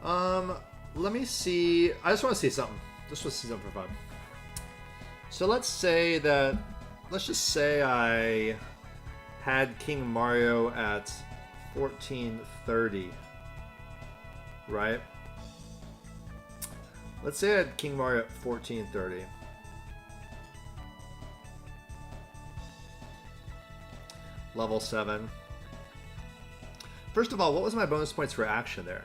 Speaker 1: Let me see. I just want to see something. Just want to see something for fun. So let's just say I had King Mario at 1430, right? Let's say I had King Mario at 1430. Level 7. First of all, what was my bonus points for action there?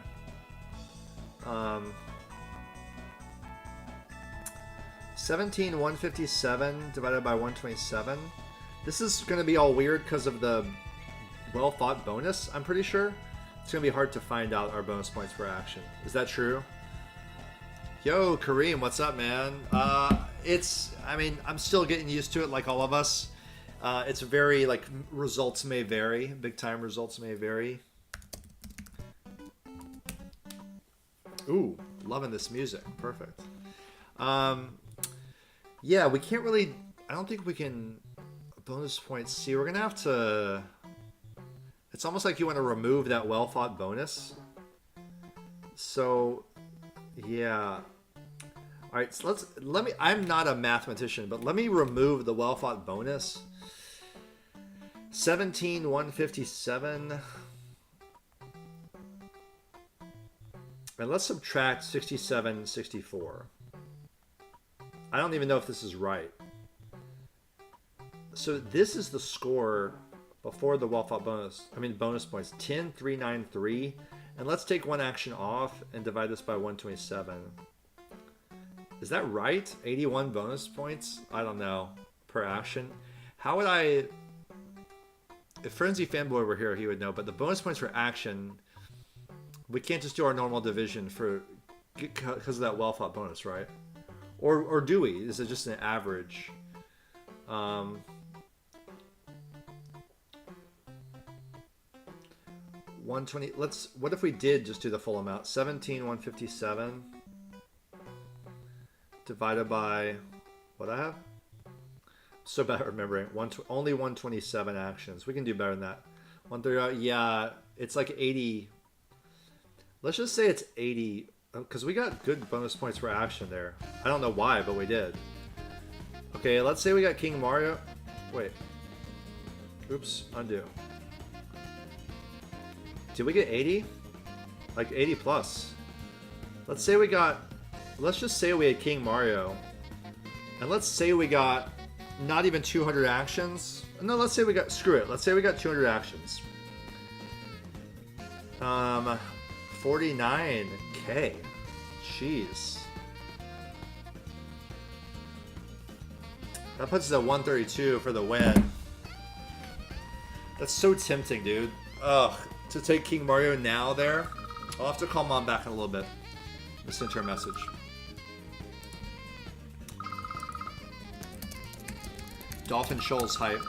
Speaker 1: 17,157 divided by 127. This is going to be all weird because of the well-fought bonus, I'm pretty sure. It's going to be hard to find out our bonus points for action. Is that true? Yo, Kareem, what's up, man? I mean, I'm still getting used to it like all of us. It's very, like, results may vary. Big time results may vary. Ooh, loving this music. Perfect. Yeah, we can't really... I don't think we can... Bonus points. See, we're going to have to... It's almost like you want to remove that well-fought bonus. So, yeah. Alright, so let me... I'm not a mathematician, but let me remove the well-fought bonus. 17,157... And let's subtract 6764. I don't even know if this is right. So this is the score before the well-fought bonus. I mean bonus points. 10,393. And let's take one action off and divide this by 127. Is that right? 81 bonus points? I don't know. Per action. How would I... If Frenzy Fanboy were here, he would know. But the bonus points for action... We can't just do our normal division for because of that well-fought bonus, right? Or do we? Is it just an average? 120. What if we did just do the full amount? 17,157 divided by what I have? So bad at remembering. Only 127 actions. We can do better than that. 130. Yeah, it's like 80. Let's just say it's 80, because we got good bonus points for action there. I don't know why, but we did. Okay, let's say we got King Mario. Wait. Oops, undo. Did we get 80? Like 80 plus. Let's say we got... Let's just say we had King Mario. And let's say we got not even 200 actions. No, let's say we got... Screw it. Let's say we got 200 actions. 49K. Jeez. That puts us at 132 for the win. That's so tempting, dude. Ugh. To take King Mario now there. I'll have to call Mom back in a little bit. I sent her a message. Dolphin Shoals hype.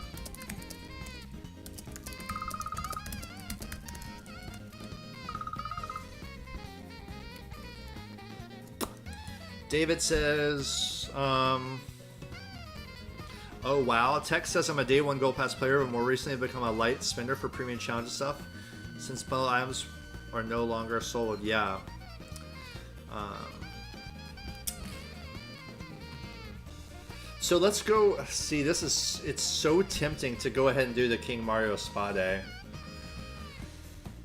Speaker 1: David says, oh wow. Text says I'm a day one Gold Pass player, but more recently I've become a light spender for premium challenge stuff. Since bundle items are no longer sold, yeah. So let's go see. It's so tempting to go ahead and do the King Mario Spa Day.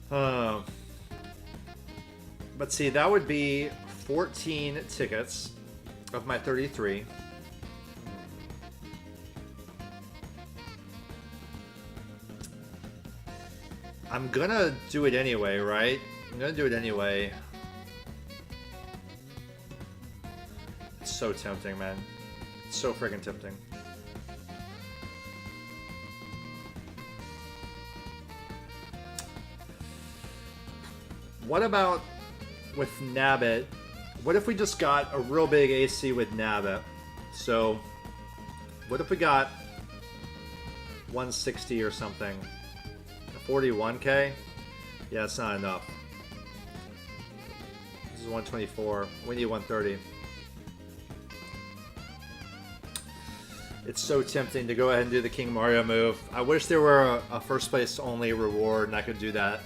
Speaker 1: But see, that would be 14 tickets of my 33. I'm gonna do it anyway, right? I'm gonna do it anyway. It's so tempting, man. It's so freaking tempting. What about with Nabbit? What if we just got a real big AC with Nabbit? So, what if we got 160 or something? 41K? Yeah, it's not enough. This is 124. We need 130. It's so tempting to go ahead and do the King Mario move. I wish there were a first place only reward and I could do that.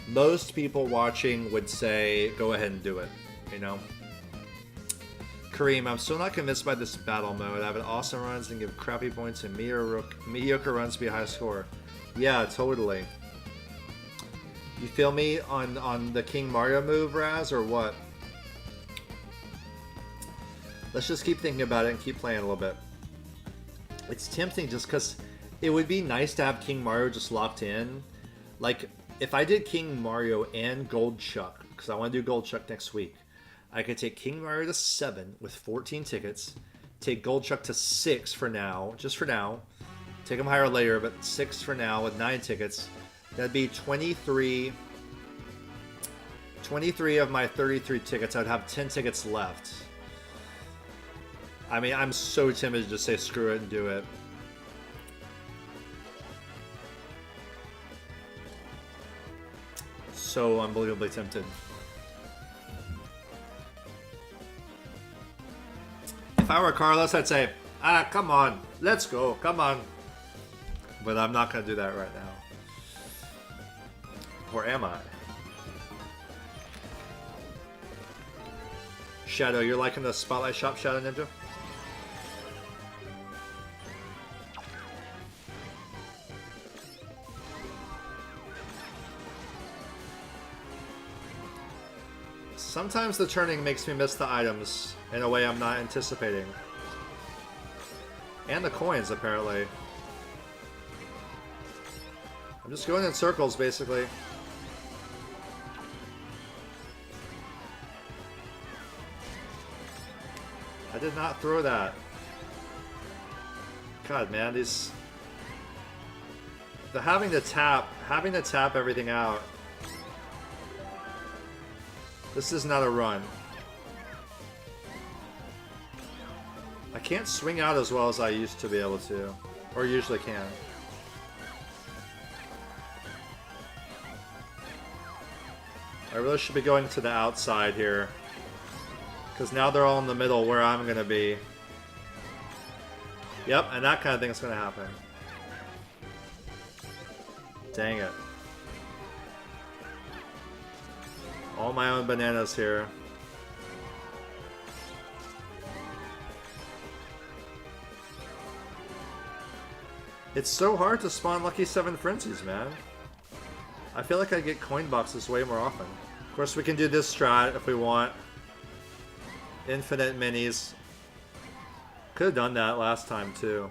Speaker 1: Most people watching would say, go ahead and do it, you know? Kareem, I'm still not convinced by this battle mode. I have an awesome runs and give crappy points and mediocre runs to be a high score. Yeah, totally. You feel me on the King Mario move, Raz, or what? Let's just keep thinking about it and keep playing a little bit. It's tempting just because it would be nice to have King Mario just locked in. Like, if I did King Mario and Gold Chuck, because I want to do Gold Chuck next week, I could take King Mario to 7 with 14 tickets, take Gold Chuck to 6 for now, just for now, take them higher later, but 6 for now with 9 tickets. That'd be 23 of my 33 tickets. I'd have 10 tickets left. I mean, I'm so timid to just say screw it and do it. So unbelievably tempted. If I were Carlos, I'd say, come on, let's go, come on. But I'm not going to do that right now. Or am I? Shadow, you're liking the Spotlight Shop, Shadow Ninja? Sometimes the turning makes me miss the items in a way I'm not anticipating. And the coins, apparently. I'm just going in circles, basically. I did not throw that. God, man, these... having to tap everything out. This is not a run. I can't swing out as well as I used to be able to. Or usually can. I really should be going to the outside here. Because now they're all in the middle where I'm going to be. Yep, and that kind of thing is going to happen. Dang it. All my own bananas here. It's so hard to spawn Lucky 7 Frenzies, man. I feel like I get coin boxes way more often. Of course, we can do this strat if we want. Infinite minis. Could have done that last time, too.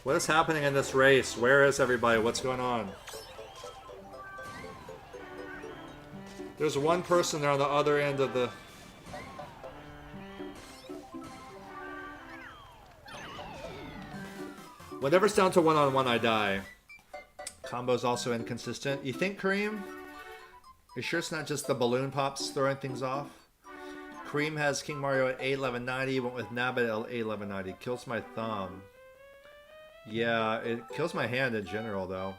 Speaker 1: What is happening in this race? Where is everybody? What's going on? There's one person there on the other end of the... Whenever it's down to one-on-one, I die. Combo's also inconsistent. You think, Kareem? You sure it's not just the balloon pops throwing things off? Kareem has King Mario at 81190. Went with Nabbit at 81190. Kills my thumb. Yeah, it kills my hand in general, though.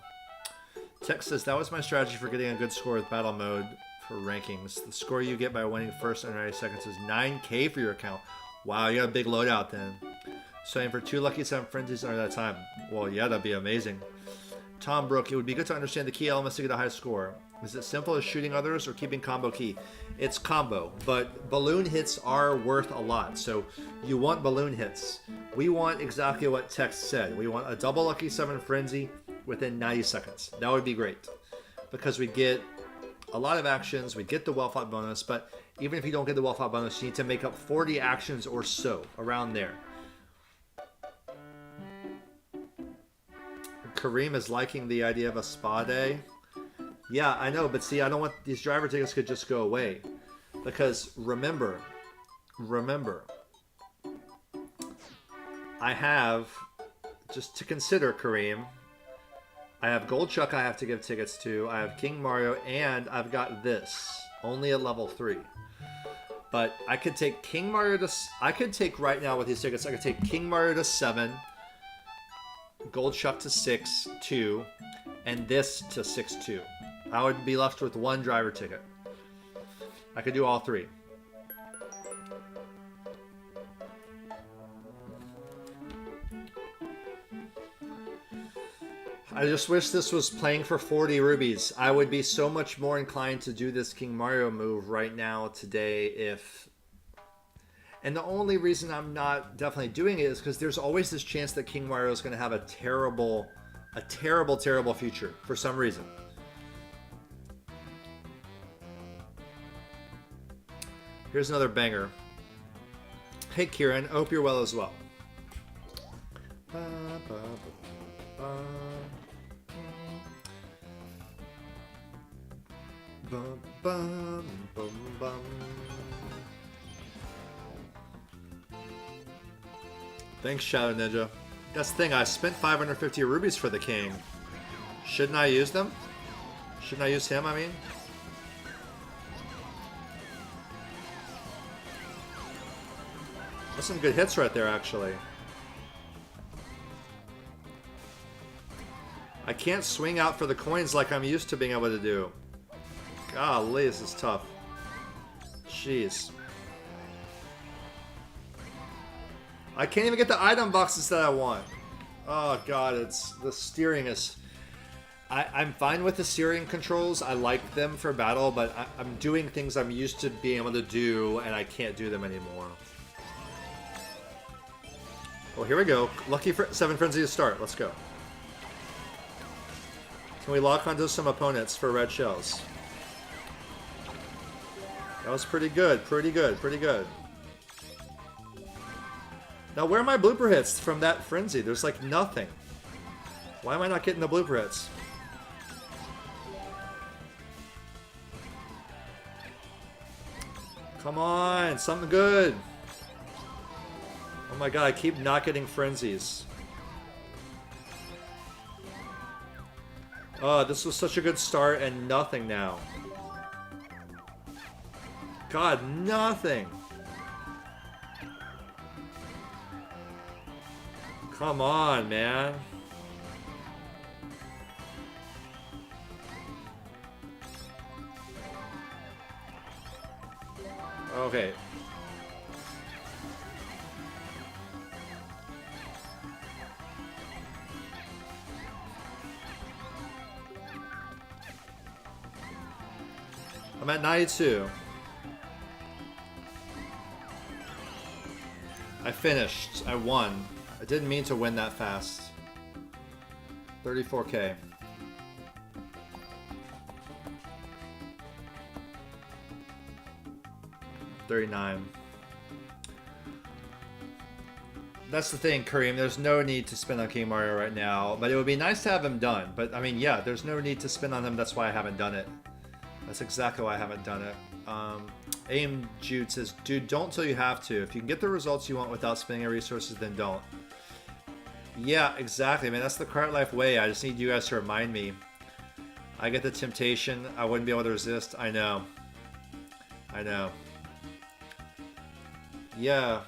Speaker 1: Tex says, that was my strategy for getting a good score with battle mode for rankings. The score you get by winning first under 90 seconds is 9K for your account. Wow, you got a big loadout then. So aim for 2 lucky 7 frenzies under that time. Well, yeah, that'd be amazing. Tom Brook, it would be good to understand the key elements to get a high score. Is it simple as shooting others or keeping combo key? It's combo, but balloon hits are worth a lot. So you want balloon hits. We want exactly what Tex said. We want a double lucky 7 frenzy within 90 seconds. That would be great because we get a lot of actions. We get the well-fought bonus, but even if you don't get the well-fought bonus, you need to make up 40 actions or so around there. Kareem is liking the idea of a spa day. Yeah, I know, but see, I don't want these driver tickets could just go away. Because remember, I have, just to consider, Kareem, I have Gold Chuck I have to give tickets to, I have King Mario, and I've got this, only at level 3. But I could take King Mario to, I could take right now with these tickets, I could take King Mario to 7, Gold Chuck to 6, 2, and this to 6, 2. I would be left with 1 driver ticket. I could do all 3. I just wish this was playing for 40 rubies. I would be so much more inclined to do this King Mario move right now today if... And the only reason I'm not definitely doing it is because there's always this chance that King Mario is going to have a terrible future for some reason. Here's another banger. Hey Kieran, I hope you're well as well. Thanks, Shadow Ninja. That's the thing, I spent 550 rubies for the king. Shouldn't I use them? Shouldn't I use him, I mean? That's some good hits right there, actually. I can't swing out for the coins like I'm used to being able to do. Golly, this is tough. Jeez. I can't even get the item boxes that I want. Oh god, it's the steering is... I'm fine with the steering controls. I like them for battle, but I'm doing things I'm used to being able to do, and I can't do them anymore. Well, here we go. Lucky for 7 Frenzy to start. Let's go. Can we lock onto some opponents for red shells? That was pretty good. Pretty good. Pretty good. Now, where are my blooper hits from that frenzy? There's like nothing. Why am I not getting the blooper hits? Come on, something good. Oh my god, I keep not getting frenzies. Oh, this was such a good start and nothing now. God, nothing. Come on, man. Okay. I'm at 92. I finished. I won. I didn't mean to win that fast. 34K. $39. That's the thing, Kareem. There's no need to spin on King Mario right now, but it would be nice to have him done. But I mean, yeah, there's no need to spin on him. That's why I haven't done it. That's exactly why I haven't done it. Aim Jude says, dude, don't till you have to. If you can get the results you want without spending your resources, then don't. Yeah, exactly, man. That's the Kart Life way. I just need you guys to remind me. I get the temptation. I wouldn't be able to resist. I know. I know. Yeah.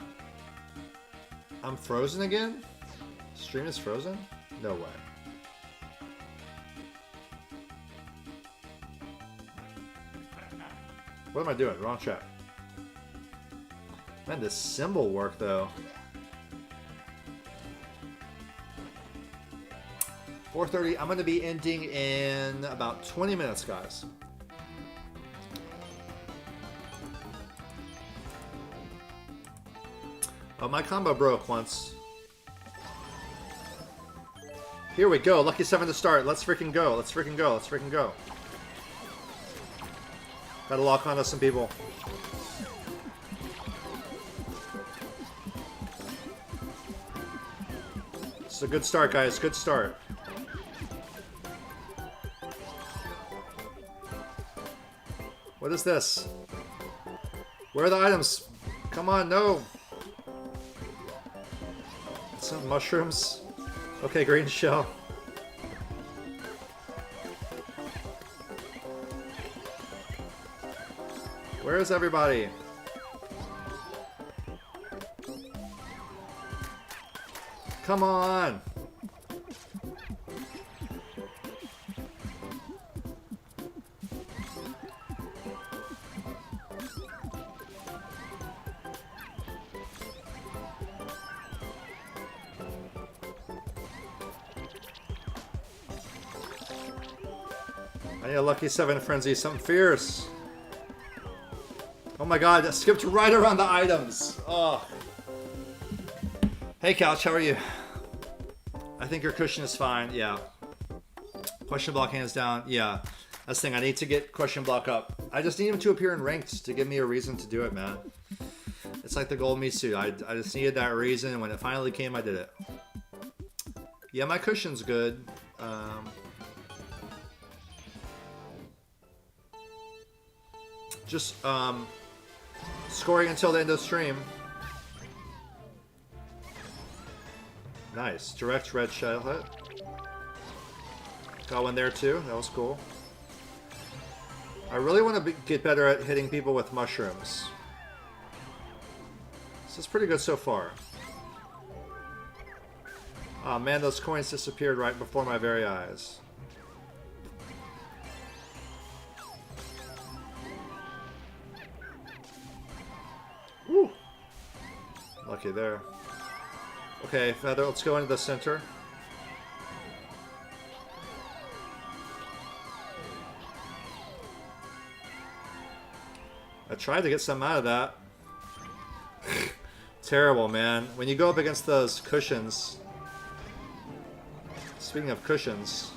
Speaker 1: I'm frozen again? Stream is frozen? No way. What am I doing? Wrong chat. Man, this symbol work though. 4:30. I'm going to be ending in about 20 minutes, guys. Oh, my combo broke once. Here we go. Lucky 7 to start. Let's freaking go. Let's freaking go. Let's freaking go. Gotta lock onto some people. It's a good start, guys. Good start. What is this? Where are the items? Come on, no. Some mushrooms. Okay, green shell. Where is everybody? Come on. I need a lucky 7 frenzy, something fierce. Oh my god, that skipped right around the items. Oh. Hey Couch, how are you? I think your cushion is fine, yeah. Question block hands down, yeah. That's the thing, I need to get question block up. I just need him to appear in ranked to give me a reason to do it, man. It's like the gold Misu. I just needed that reason, and when it finally came, I did it. Yeah, my cushion's good. Just scoring until the end of the stream. Nice. Direct red shell hit. Got one there too. That was cool. I really want to get better at hitting people with mushrooms. This is pretty good so far. Oh man, those coins disappeared right before my very eyes. Woo! Lucky there. Okay, Feather, let's go into the center. I tried to get some out of that. Terrible, man. When you go up against those cushions... Speaking of cushions...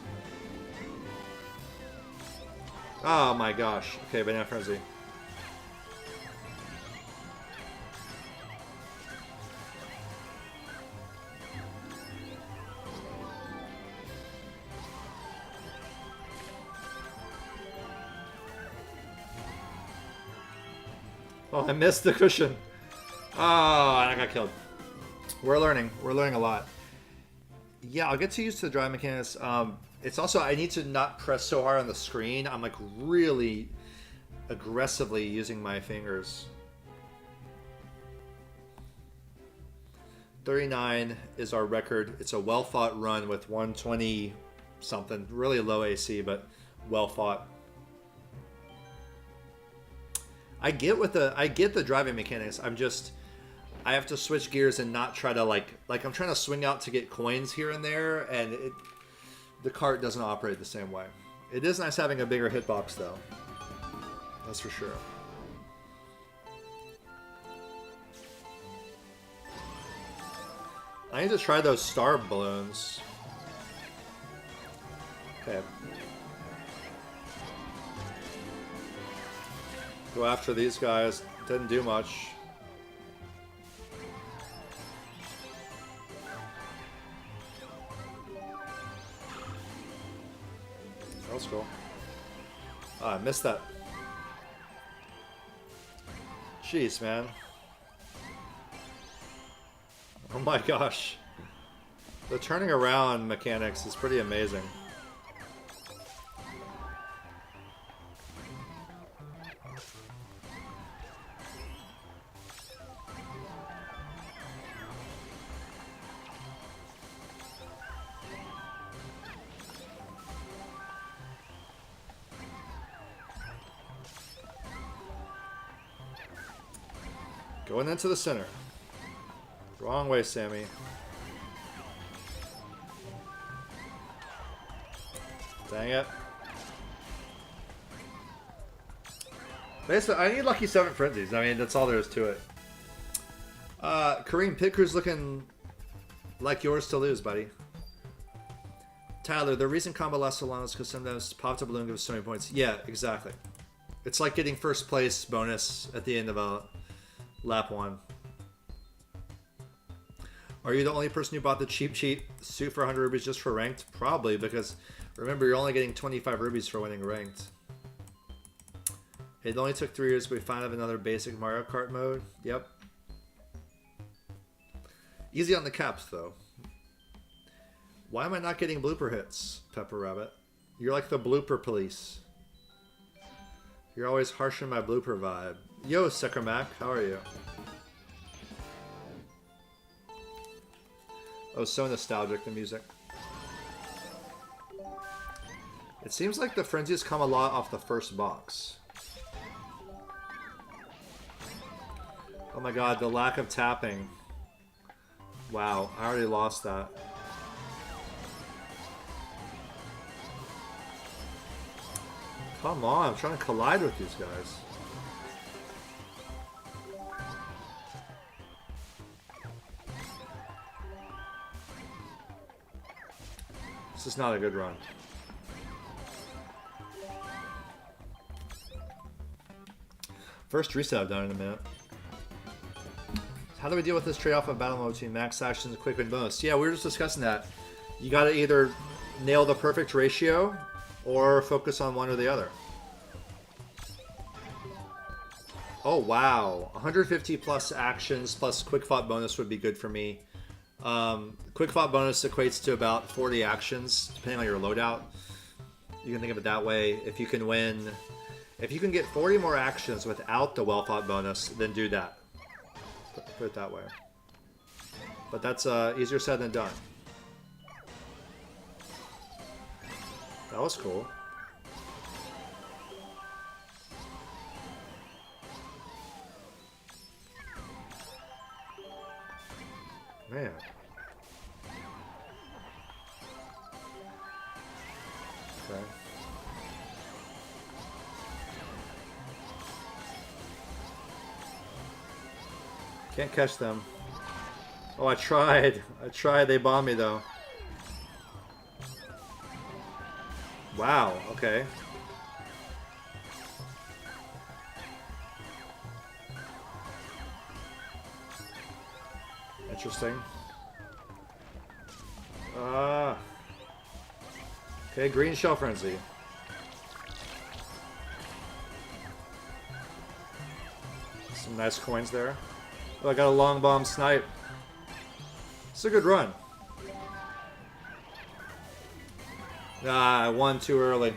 Speaker 1: Oh my gosh. Okay, Banana Frenzy. Oh, I missed the cushion. Oh, I got killed. We're learning. We're learning a lot. Yeah, I'll get too used to the drive mechanics. It's also, I need to not press so hard on the screen. I'm like really aggressively using my fingers. 39 is our record. It's a well-fought run with 120 something. Really low AC, but well-fought. I get the driving mechanics. I have to switch gears and not try to like I'm trying to swing out to get coins here and there, and the cart doesn't operate the same way. It is nice having a bigger hitbox though. That's for sure. I need to try those star balloons. Okay. Go after these guys. Didn't do much. was cool. Oh, I missed that. Jeez, man. Oh my gosh. The turning around mechanics is pretty amazing. Going into the center. Wrong way, Sammy. Dang it. Basically, I need lucky 7 frenzies. I mean, that's all there is to it. Kareem, pit crew's looking like yours to lose, buddy. Tyler, the reason combo lasts so long is because sometimes pop to balloon gives so many points. Yeah, exactly. It's like getting first place bonus at the end of a lap 1. Are you the only person who bought the cheap cheat suit for 100 rubies just for ranked? Probably, because remember, you're only getting 25 rubies for winning ranked. It only took 3 years, but we finally have another basic Mario Kart mode. Yep. Easy on the caps, though. Why am I not getting blooper hits, Pepper Rabbit? You're like the blooper police. You're always harshing my blooper vibe. Yo, Sucker Mac, how are you? Oh, so nostalgic, the music. It seems like the frenzies come a lot off the first box. Oh my god, the lack of tapping. Wow, I already lost that. Come on, I'm trying to collide with these guys. This is not a good run. First reset I've done in a minute. How do we deal with this trade-off of battle mode between max actions and quick win bonus? Yeah, we were just discussing that. You gotta either nail the perfect ratio or focus on one or the other. Oh wow, 150 plus actions plus quick thought bonus would be good for me. Quick thought bonus equates to about 40 actions, depending on your loadout. You can think of it that way. If you can win, if you can get 40 more actions without the well thought bonus, then do that. Put it that way. But that's easier said than done. That was cool. Man. Okay. Can't catch them. Oh, I tried. They bombed me though. Wow, okay. Interesting. Okay, green shell frenzy. Some nice coins there. Oh, I got a long bomb snipe. It's a good run. Ah, I won too early.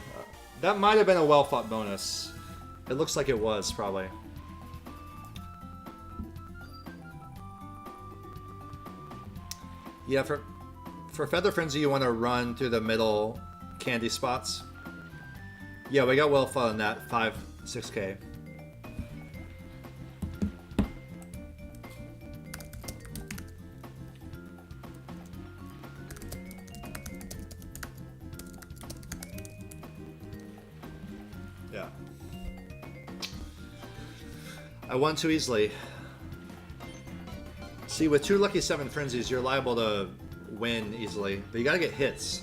Speaker 1: That might have been a well fought bonus. It looks like it was, probably. Yeah, for Feather Frenzy, you want to run through the middle candy spots. Yeah, we got well fought on that 6K. Yeah. I won too easily. See, with 2 lucky 7 frenzies, you're liable to win easily, but you gotta get hits.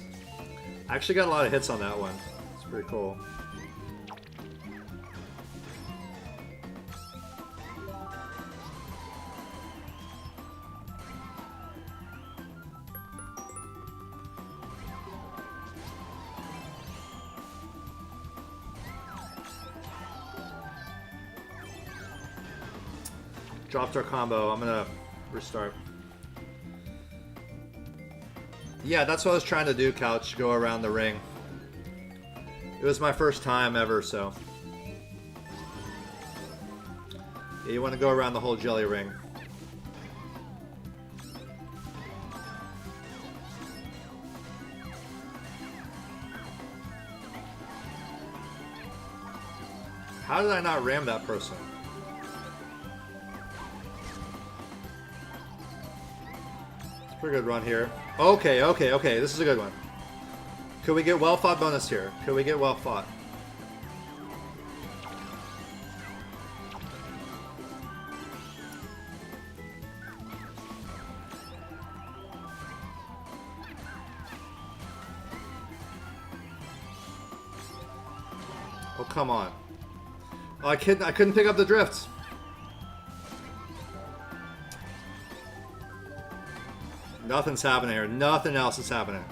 Speaker 1: I actually got a lot of hits on that one. It's pretty cool. Dropped our combo. I'm gonna restart. Yeah, that's what I was trying to do, Couch. Go around the ring. It was my first time ever, so. Yeah, you want to go around the whole jelly ring. How did I not ram that person? It's a pretty good run here. Okay, okay, okay. This is a good one. Could we get well fought bonus here? Could we get well fought? Oh, come on. Oh, I couldn't pick up the drift. Nothing's happening here. Nothing else is happening.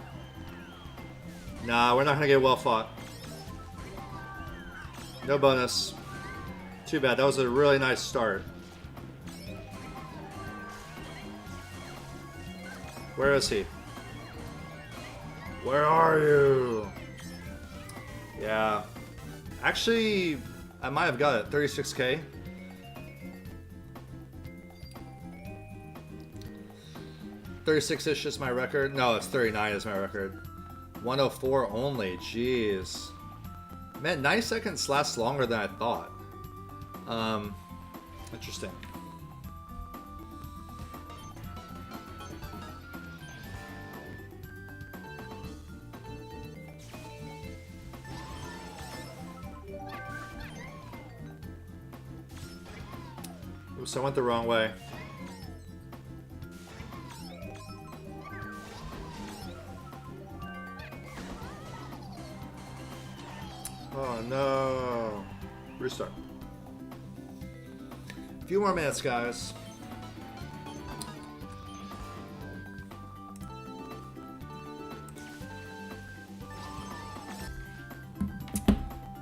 Speaker 1: Nah, we're not gonna get well fought. No bonus. Too bad. That was a really nice start. Where is he? Where are you? Yeah. Actually, I might have got it. 36K. $36-ish is my record. No, it's 39 is my record. 104 only. Jeez. Man, 9 seconds lasts longer than I thought. Interesting. Oops, I went the wrong way. Oh no. Restart. A few more minutes, guys.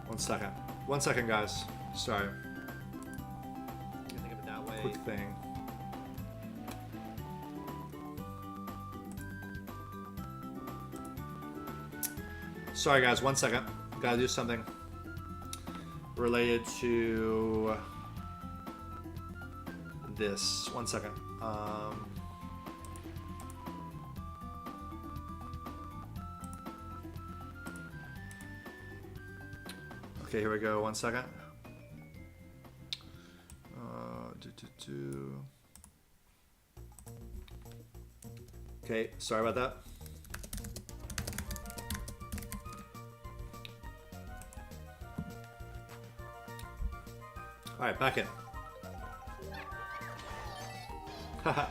Speaker 1: One second. 1 second, guys. Sorry. Think of it that way. Quick thing. Sorry, guys. 1 second. Gotta do something related to this. 1 second. Okay, here we go. 1 second. Okay, sorry about that. All right, back in. Haha.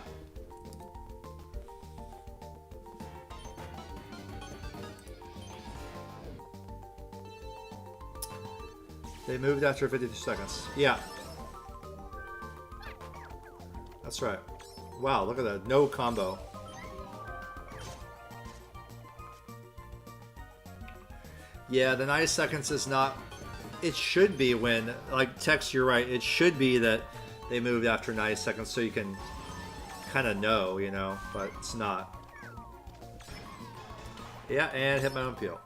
Speaker 1: They moved after 52 seconds. Yeah. That's right. Wow, look at that. No combo. Yeah, the 9 seconds is not... It should be when, like, Tex, you're right. It should be that they moved after 9 seconds so you can kind of know, you know, but it's not. Yeah, and hit my own peel.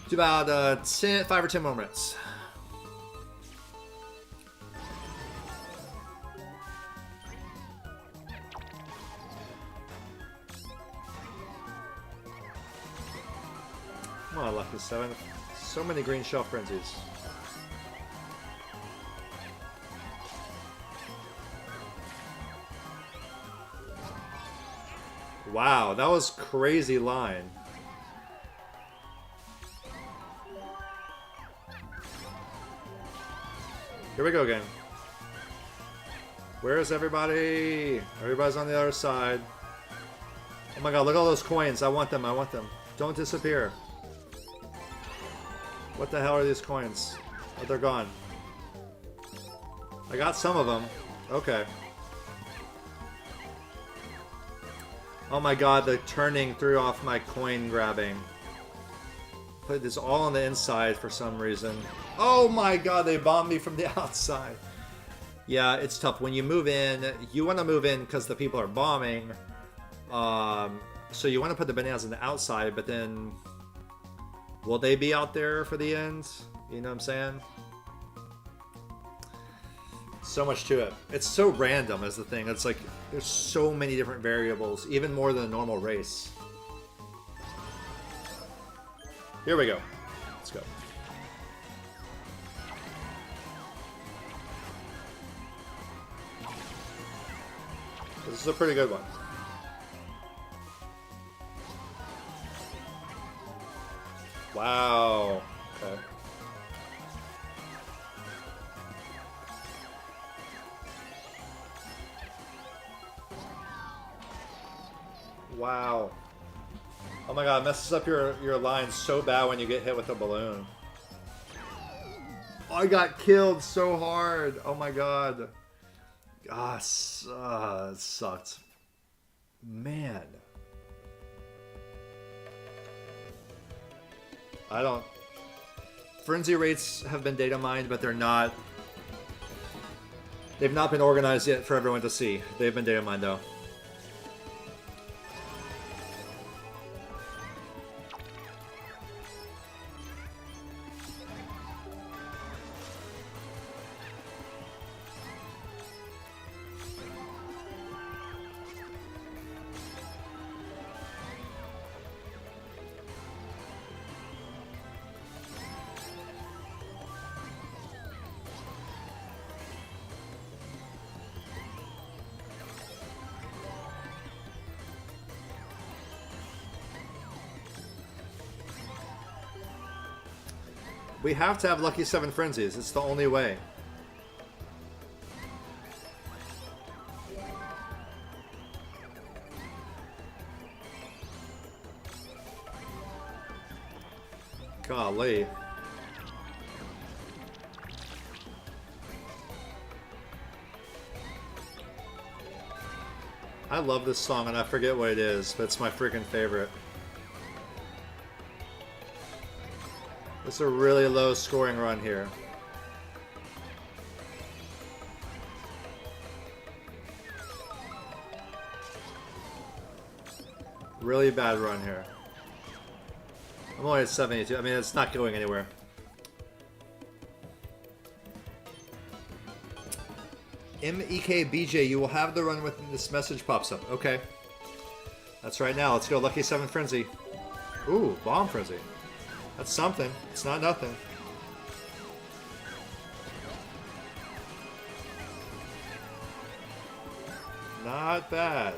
Speaker 1: Do about 5 or 10 more minutes. Come on, Lucky 7. So many green shell frenzies. Wow, that was crazy line. Here we go again. Where is everybody? Everybody's on the other side. Oh my god, look at all those coins. I want them, I want them. Don't disappear. What the hell are these coins? Oh, they're gone. I got some of them. Okay. Oh my god, the turning threw off my coin grabbing. put this all on the inside for some reason. Oh my god, they bombed me from the outside. Yeah, it's tough. When you move in, you want to move in because the people are bombing. So you want to put the bananas on the outside, but then will they be out there for the end? You know what I'm saying? So much to it. It's so random is the thing. It's like there's so many different variables, even more than a normal race. Here we go. Let's go. This is a pretty good one. Wow. Okay. Wow. Oh my god, it messes up your line so bad when you get hit with a balloon. I got killed so hard. Oh my god. Ah, it sucked. Man. I don't... Frenzy rates have been data mined, but they're not... They've not been organized yet for everyone to see. They've been data mined, though. We have to have Lucky 7 Frenzies. It's the only way. Golly. I love this song and I forget what it is, but it's my freaking favorite. It's a really low scoring run here. Really bad run here. I'm only at 72. I mean, it's not going anywhere. MEKBJ, you will have the run when this message pops up. Okay. That's right now. Let's go Lucky 7 Frenzy. Ooh, Bomb Frenzy. That's something. It's not nothing. Not bad.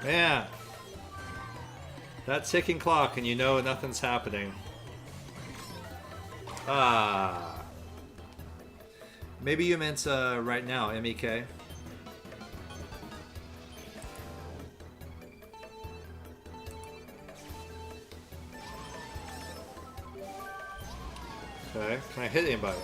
Speaker 1: Man, that ticking clock and you know nothing's happening. Ah. Maybe you meant right now, MEK. Okay, can I hit anybody?